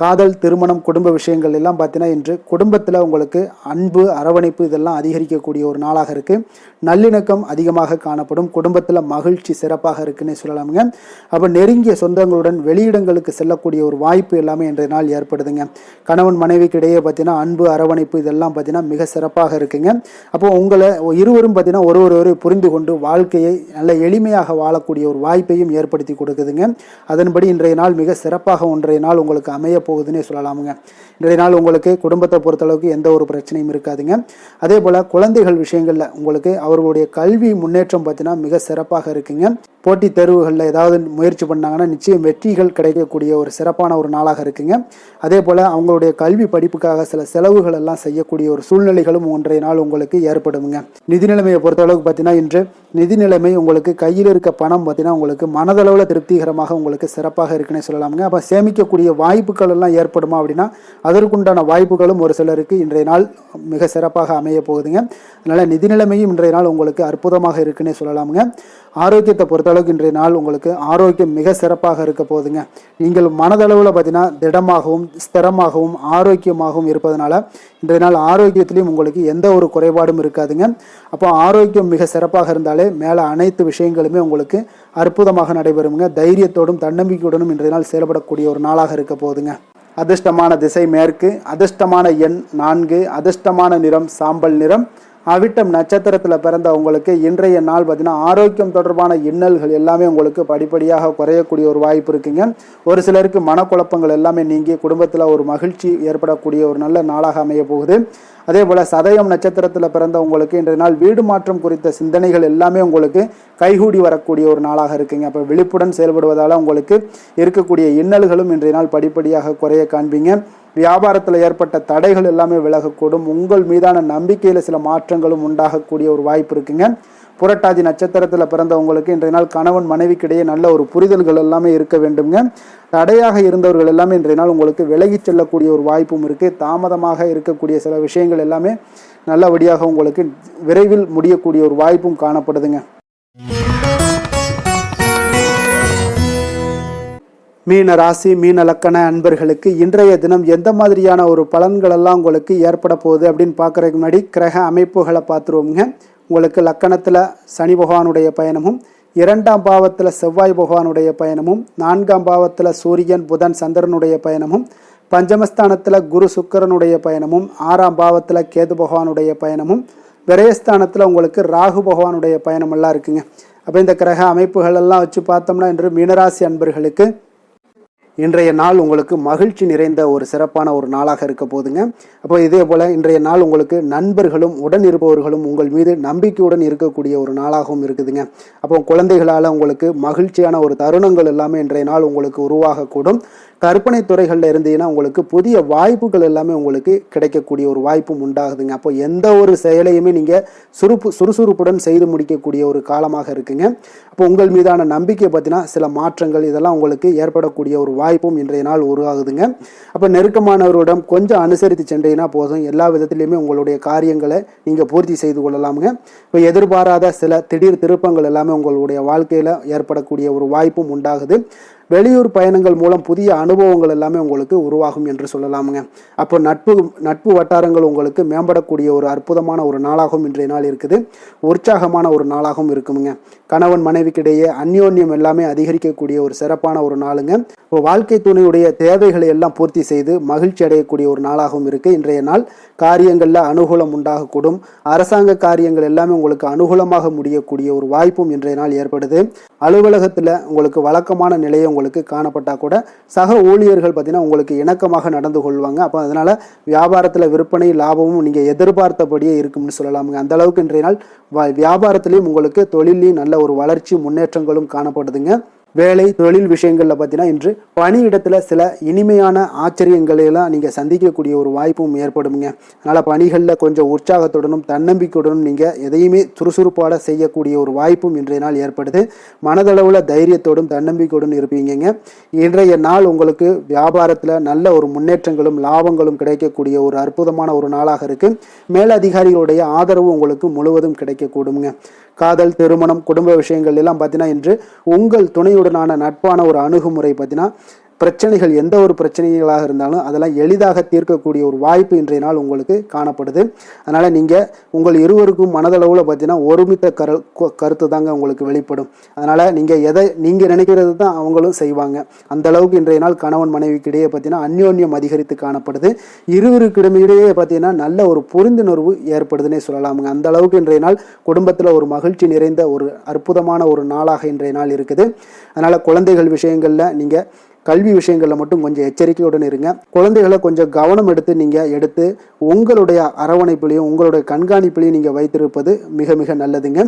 காதல் திருமணம் குடும்ப விஷயங்கள் எல்லாம் பார்த்தீங்கன்னா இன்று குடும்பத்தில் உங்களுக்கு அன்பு அரவணைப்பு இதெல்லாம் அதிகரிக்கக்கூடிய ஒரு நாளாக இருக்குது. நல்லிணக்கம் அதிகமாக காணப்படும். குடும்பத்தில் மகிழ்ச்சி சிறப்பாக இருக்குன்னு சொல்லலாமுங்க. அப்போ நெருங்கிய சொந்தங்களுடன் வெளியிடங்களுக்கு செல்லக்கூடிய ஒரு வாய்ப்பு எல்லாமே இன்றைய நாள் ஏற்படுதுங்க. கணவன் மனைவிக்கு இடையே பார்த்தீங்கன்னா அன்பு அரவணைப்பு இதெல்லாம் பார்த்தீங்கன்னா மிக சிறப்பாக இருக்குங்க. அப்போ உங்களை இருவரும் பார்த்தீங்கன்னா ஒருவரை புரிந்து கொண்டு வாழ்க்கையை நல்ல எளிமையாக வாழக்கூடிய ஒரு வாய்ப்பையும் ஏற்படுத்தி கொடுக்குதுங்க. அதன்படி இன்றைய நாள் மிக சிறப்பாக ஒன்றைய நாள் உங்களுக்கு அமைய போகுதுன்னே சொல்லலாமுங்க. இன்றைய நாள் உங்களுக்கு குடும்பத்தை பொறுத்தளவுக்கு எந்த ஒரு பிரச்சனையும் இருக்காதுங்க. அதே போல் குழந்தைகள் விஷயங்களில் உங்களுக்கு அவர்களுடைய கல்வி முன்னேற்றம் பார்த்தீங்கன்னா மிக சிறப்பாக இருக்குங்க. போட்டித் தேர்வுகளில் ஏதாவது முயற்சி பண்ணாங்கன்னா நிச்சயம் வெற்றிகள் கிடைக்கக்கூடிய ஒரு சிறப்பான ஒரு நாளாக இருக்குங்க. அதே போல் அவங்களுடைய கல்வி படிப்புக்காக சில செலவுகள் எல்லாம் செய்யக்கூடிய ஒரு சூழ்நிலைகளும் ஒன்றைய நாள் உங்களுக்கு ஏற்படுங்க. நிதி நிலைமையை பொறுத்தளவுக்கு பார்த்தீங்கன்னா இன்று நிதி நிலைமை உங்களுக்கு கையில் இருக்க பணம் பார்த்தீங்கன்னா உங்களுக்கு மனதளவில் திருப்திகரமாக உங்களுக்கு சிறப்பாக இருக்குன்னு சொல்லலாமுங்க. அப்போ சேமிக்கக்கூடிய வாய்ப்புகள் எல்லாம் ஏற்படுமா அப்படின்னா அதற்குண்டான வாய்ப்புகளும் ஒரு சிலருக்கு இன்றைய நாள் மிக சிறப்பாக அமைய போகுதுங்க. அதனால் நிதி நிலைமையும் இன்றைய நாள் உங்களுக்கு அற்புதமாக இருக்குன்னே சொல்லலாமுங்க. ஆரோக்கியத்தை பொறுத்தளவுக்கு இன்றைய நாள் உங்களுக்கு ஆரோக்கியம் மிக சிறப்பாக இருக்க போகுதுங்க. நீங்கள் மனதளவில் பார்த்தீங்கன்னா திடமாகவும் ஸ்திரமாகவும் ஆரோக்கியமாகவும் இருப்பதனால இன்றைய நாள் ஆரோக்கியத்திலையும் உங்களுக்கு எந்த ஒரு குறைபாடும் இருக்காதுங்க. அப்போ ஆரோக்கியம் மிக சிறப்பாக இருந்தாலே மேலே அனைத்து விஷயங்களுமே உங்களுக்கு அற்புதமாக நடைபெறுங்க. தைரியத்தோடும் தன்னம்பிக்கையுடனும் இன்றைய நாள் செயல்படக்கூடிய ஒரு நாளாக இருக்க போகுதுங்க. அதிர்ஷ்டமான திசை மேற்கு, அதிர்ஷ்டமான எண் 4, அதிர்ஷ்டமான நிறம் சாம்பல் நிறம். அவிட்டம் நட்சத்திரத்தில் பிறந்த உங்களுக்கு இன்றைய நாள் பார்த்தீங்கன்னா ஆரோக்கியம் தொடர்பான இன்னல்கள் எல்லாமே உங்களுக்கு படிப்படியாக குறையக்கூடிய ஒரு வாய்ப்பு இருக்குங்க. ஒரு சிலருக்கு மனக்குழப்பங்கள் எல்லாமே நீங்கி குடும்பத்தில் ஒரு மகிழ்ச்சி ஏற்படக்கூடிய ஒரு நல்ல நாளாக அமைய போகுது. அதே போல் சதயம் நட்சத்திரத்தில் பிறந்த உங்களுக்கு இன்றைய நாள் வீடு மாற்றம் குறித்த சிந்தனைகள் எல்லாமே உங்களுக்கு கைகூடி வரக்கூடிய ஒரு நாளாக இருக்குங்க. அப்போ விழிப்புடன் செயல்படுவதால் உங்களுக்கு இருக்கக்கூடிய இன்னல்களும் இன்றைய நாள் படிப்படியாக குறைய காண்பீங்க. வியாபாரத்தில் ஏற்பட்ட தடைகள் எல்லாமே விலகக்கூடும். உங்கள் மீதான நம்பிக்கையில் சில மாற்றங்களும் உண்டாகக்கூடிய ஒரு வாய்ப்பு இருக்குங்க. புரட்டாதி நட்சத்திரத்தில் பிறந்தவங்களுக்கு இன்றைய நாள் கணவன் மனைவிக்கிடையே நல்ல ஒரு புரிதல்கள் எல்லாமே இருக்க வேண்டுங்க. தடையாக இருந்தவர்கள் எல்லாமே இன்றைய நாள் உங்களுக்கு விலகி செல்லக்கூடிய ஒரு வாய்ப்பும் இருக்குது. தாமதமாக இருக்கக்கூடிய சில விஷயங்கள் எல்லாமே நல்லபடியாக உங்களுக்கு விரைவில் முடியக்கூடிய ஒரு வாய்ப்பும் காணப்படுதுங்க. மீன ராசி மீன லக்கண அன்பர்களுக்கு இன்றைய தினம் எந்த மாதிரியான ஒரு பலன்கள் எல்லாம் உங்களுக்கு ஏற்பட போகுது அப்படின்னு பார்க்குறதுக்கு முன்னாடி கிரக அமைப்புகளை பார்த்துருவோங்க. உங்களுக்கு லக்கணத்தில் சனி பகவானுடைய பயணமும், 2ஆம் பாவத்தில் செவ்வாய் பகவானுடைய பயணமும், 4ஆம் பாவத்தில் சூரியன் புதன் சந்திரனுடைய பயணமும், பஞ்சமஸ்தானத்தில் குரு சுக்கிரனுடைய பயணமும், 6ஆம் பாவத்தில் கேது பகவானுடைய பயணமும், விரயஸ்தானத்தில் உங்களுக்கு ராகு பகவானுடைய பயணமெல்லாம் இருக்குங்க. அப்போ இந்த கிரக அமைப்புகள் எல்லாம் வச்சு பார்த்தோம்னா இன்று மீனராசி அன்பர்களுக்கு இன்றைய நாள் உங்களுக்கு மகிழ்ச்சி நிறைந்த ஒரு சிறப்பான ஒரு நாளாக இருக்க போதுங்க. அப்போ இதே போல் இன்றைய நாள் உங்களுக்கு நண்பர்களும் உடன் இருப்பவர்களும் உங்கள் மீது நம்பிக்கையுடன் இருக்கக்கூடிய ஒரு நாளாகவும் இருக்குதுங்க. அப்போ குழந்தைகளால் உங்களுக்கு மகிழ்ச்சியான ஒரு தருணங்கள் எல்லாமே இன்றைய நாள் உங்களுக்கு உருவாகக்கூடும். கற்பனை துறைகளில் இருந்தீங்கன்னா உங்களுக்கு புதிய வாய்ப்புகள் எல்லாமே உங்களுக்கு கிடைக்கக்கூடிய ஒரு வாய்ப்பும் உண்டாகுதுங்க. அப்போ எந்த ஒரு செயலையுமே நீங்கள் சுறுசுறுப்புடன் செய்து முடிக்கக்கூடிய ஒரு காலமாக இருக்குங்க. அப்போ உங்கள் மீதான நம்பிக்கை பற்றினா சில மாற்றங்கள் இதெல்லாம் உங்களுக்கு ஏற்படக்கூடிய ஒரு வாய்ப்பும் இன்றைய நாள் உருவாகுதுங்க. அப்போ நெருக்கமானவரிடம் கொஞ்சம் அனுசரித்து சென்றீங்கன்னா போதும், எல்லா விதத்திலையுமே உங்களுடைய காரியங்களை நீங்கள் பூர்த்தி செய்து கொள்ளலாமுங்க. இப்போ எதிர்பாராத சில திடீர் திருப்பங்கள் எல்லாமே உங்களுடைய வாழ்க்கையில் ஏற்படக்கூடிய ஒரு வாய்ப்பும் உண்டாகுது. வெளியூர் பயணங்கள் மூலம் புதிய அனுபவங்கள் எல்லாமே உங்களுக்கு உருவாகும் என்று சொல்லலாமுங்க. அப்போ நட்பு வட்டாரங்கள் உங்களுக்கு மேம்படக்கூடிய ஒரு அற்புதமான ஒரு நாளாகவும் இன்றைய நாள் இருக்குது. உற்சாகமான ஒரு நாளாகவும் இருக்குமுங்க. கணவன் மனைவிக்கிடையே அந்யோன்யம் எல்லாமே அதிகரிக்கக்கூடிய ஒரு சிறப்பான ஒரு நாளுங்க. இப்போ வாழ்க்கை துணையுடைய தேவைகளை எல்லாம் பூர்த்தி செய்து மகிழ்ச்சி அடையக்கூடிய ஒரு நாளாகவும் இருக்கு இன்றைய நாள். காரியங்களில் அனுகூலம் உண்டாகக்கூடும். அரசாங்க காரியங்கள் எல்லாமே உங்களுக்கு அனுகூலமாக முடியக்கூடிய ஒரு வாய்ப்பும் இன்றைய நாள் ஏற்படுது. அலுவலகத்தில் உங்களுக்கு வழக்கமான நிலையை உங்களுக்கு காணப்பட்டால் கூட சக ஊழியர்கள் பார்த்தீங்கன்னா உங்களுக்கு இணக்கமாக நடந்து கொள்வாங்க. அப்போ அதனால் வியாபாரத்தில் விற்பனை லாபமும் நீங்கள் எதிர்பார்த்தபடியே இருக்கும்னு சொல்லலாமுங்க. அந்த அளவுக்கு இன்றைய நாள் வியாபாரத்திலையும் உங்களுக்கு தொழிலையும் நல்ல ஒரு வளர்ச்சி முன்னேற்றங்களும் காணப்படுதுங்க. வேலை தொழில் விஷயங்களில் பார்த்தீங்கன்னா இன்று பணியிடத்தில் சில இனிமையான ஆச்சரியங்களையெல்லாம் நீங்கள் சந்திக்கக்கூடிய ஒரு வாய்ப்பும் ஏற்படுங்க. அதனால் பணிகளில் கொஞ்சம் உற்சாகத்துடனும் தன்னம்பிக்கையுடனும் நீங்கள் எதையுமே சுறுசுறுப்பாக செய்யக்கூடிய ஒரு வாய்ப்பும் இன்றைய நாள் ஏற்படுது. மனதளவில் தைரியத்தோடும் தன்னம்பிக்கையுடன் இருப்பீங்க. இன்றைய நாள் உங்களுக்கு வியாபாரத்தில் நல்ல ஒரு முன்னேற்றங்களும் லாபங்களும் கிடைக்கக்கூடிய ஒரு அற்புதமான ஒரு நாளாக இருக்குது. மேலதிகாரிகளுடைய ஆதரவு உங்களுக்கு முழுவதும் கிடைக்கக்கூடுங்க. காதல், திருமணம், குடும்ப விஷயங்கள் எல்லாம் பார்த்தீங்கன்னா இன்று உங்கள் துணையுடனான நட்பான ஒரு அணுகுமுறை பார்த்தீங்கன்னா பிரச்சனைகள் எந்த ஒரு பிரச்சனைகளாக இருந்தாலும் அதெல்லாம் எளிதாக தீர்க்கக்கூடிய ஒரு வாய்ப்பு இன்றைய நாள் உங்களுக்கு காணப்படுது. அதனால் நீங்கள் உங்கள் இருவருக்கும் மனதளவில் பார்த்தீங்கன்னா ஒருமித்த கருத்து தாங்க உங்களுக்கு வெளிப்படும். அதனால் நீங்கள் நினைக்கிறது தான் அவங்களும் செய்வாங்க. அந்த அளவுக்கு இன்றைய நாள் கணவன் மனைவிக்கிடையே பார்த்தீங்கன்னா அந்யோன்யம் அதிகரித்து காணப்படுது. இருவருக்கிடையே பார்த்தீங்கன்னா நல்ல ஒரு புரிந்துணர்வு ஏற்படுதுன்னே சொல்லலாமுங்க. அந்த அளவுக்கு இன்றைய நாள் குடும்பத்தில் ஒரு மகிழ்ச்சி நிறைந்த ஒரு அற்புதமான ஒரு நாளாக இன்றைய நாள் இருக்குது. அதனால் குழந்தைகள் விஷயங்களில் நீங்கள் கல்வி விஷயங்களில் மட்டும் கொஞ்சம் எச்சரிக்கையுடன் இருங்க. குழந்தைகளை கொஞ்சம் கவனம் எடுத்து உங்களுடைய அரவணைப்பிலையும் உங்களுடைய கண்காணிப்பிலையும் நீங்கள் வைத்திருப்பது மிக மிக நல்லதுங்க.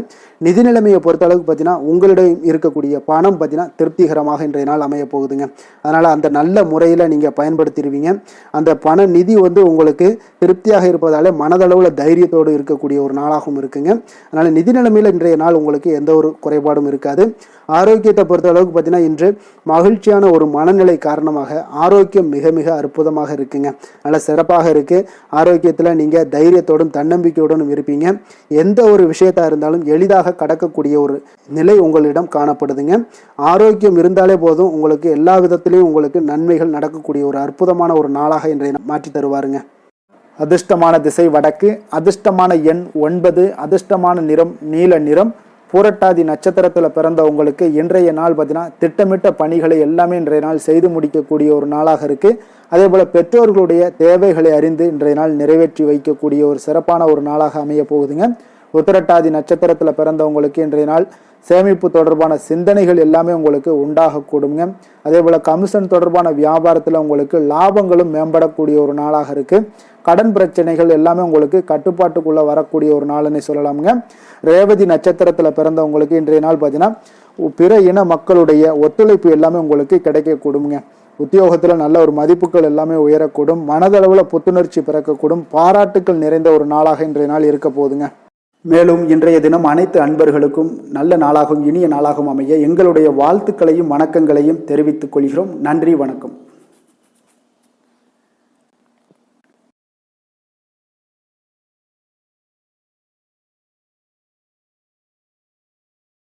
நிதி நிலைமையை பொறுத்த அளவுக்கு பார்த்தீங்கன்னா உங்களிடம் இருக்கக்கூடிய பணம் பார்த்தீங்கன்னா திருப்திகரமாக இன்றைய நாள் அமைய போகுதுங்க. அதனால் அந்த நல்ல முறையில் நீங்கள் பயன்படுத்திடுவீங்க. அந்த பண நிதி உங்களுக்கு திருப்தியாக இருப்பதாலே மனதளவில் தைரியத்தோடு இருக்கக்கூடிய ஒரு நாளாகவும் இருக்குங்க. அதனால் நிதி நிலைமையில் இன்றைய நாள் உங்களுக்கு எந்த ஒரு குறைபாடும் இருக்காது. ஆரோக்கியத்தை பொறுத்த அளவுக்கு பார்த்தீங்கன்னா இன்று மகிழ்ச்சியான ஒரு மனநிலை காரணமாக ஆரோக்கியம் மிக மிக அற்புதமாக இருக்குங்க. நல்ல சிறப்பாக இருக்குது. ஆரோக்கியத்தில் நீங்கள் தைரியத்தோடும் தன்னம்பிக்கையோடும் இருப்பீங்க. எந்த ஒரு விஷயத்தாக இருந்தாலும் எளிதாக கடக்கக்கூடிய ஒரு நிலை உங்களிடம் காணப்படுதுங்க. ஆரோக்கியம் இருந்தாலே போதும், உங்களுக்கு எல்லா விதத்திலையும் உங்களுக்கு நன்மைகள் நடக்கக்கூடிய ஒரு அற்புதமான ஒரு நாளாக இன்றைய மாற்றி தருவாருங்க. அதிர்ஷ்டமான திசை வடக்கு, அதிர்ஷ்டமான எண் 9, அதிர்ஷ்டமான நிறம் நீல நிறம். பூரட்டாதி நட்சத்திரத்தில் பிறந்த உங்களுக்கு இன்றைய நாள் பார்த்தீங்கன்னா திட்டமிட்ட பணிகளை எல்லாமே இன்றைய நாள் செய்து முடிக்கக்கூடிய ஒரு நாளாக இருக்குது. அதே போல் பெற்றோர்களுடைய தேவைகளை அறிந்து இன்றைய நாள் நிறைவேற்றி வைக்கக்கூடிய ஒரு சிறப்பான ஒரு நாளாக அமைய போகுதுங்க. உத்திரட்டாதி நட்சத்திரத்தில் பிறந்தவங்களுக்கு இன்றைய நாள் சேமிப்பு தொடர்பான சிந்தனைகள் எல்லாமே உங்களுக்கு உண்டாகக்கூடுங்க. அதே போல் கமிஷன் தொடர்பான வியாபாரத்தில் உங்களுக்கு லாபங்களும் மேம்படக்கூடிய ஒரு நாளாக இருக்குது. கடன் பிரச்சனைகள் எல்லாமே உங்களுக்கு கட்டுப்பாட்டுக்குள்ளே வரக்கூடிய ஒரு நாள்னு சொல்லலாமுங்க. ரேவதி நட்சத்திரத்தில் பிறந்தவங்களுக்கு இன்றைய நாள் பார்த்தீங்கன்னா பிற இன மக்களுடைய ஒத்துழைப்பு எல்லாமே உங்களுக்கு கிடைக்கக்கூடுங்க. உத்தியோகத்தில் நல்ல ஒரு மதிப்புகள் எல்லாமே உயரக்கூடும். மனதளவில் புத்துணர்ச்சி பிறக்கக்கூடும். பாராட்டுக்கள் நிறைந்த ஒரு நாளாக இன்றைய நாள் இருக்க போகுதுங்க. மேலும் இன்றைய தினம் அனைத்து அன்பர்களுக்கும் நல்ல நாளாகவும் இனிய நாளாகவும் அமைய எங்களுடைய வாழ்த்துக்களையும் வணக்கங்களையும் தெரிவித்துக் கொள்கிறோம். நன்றி, வணக்கம்.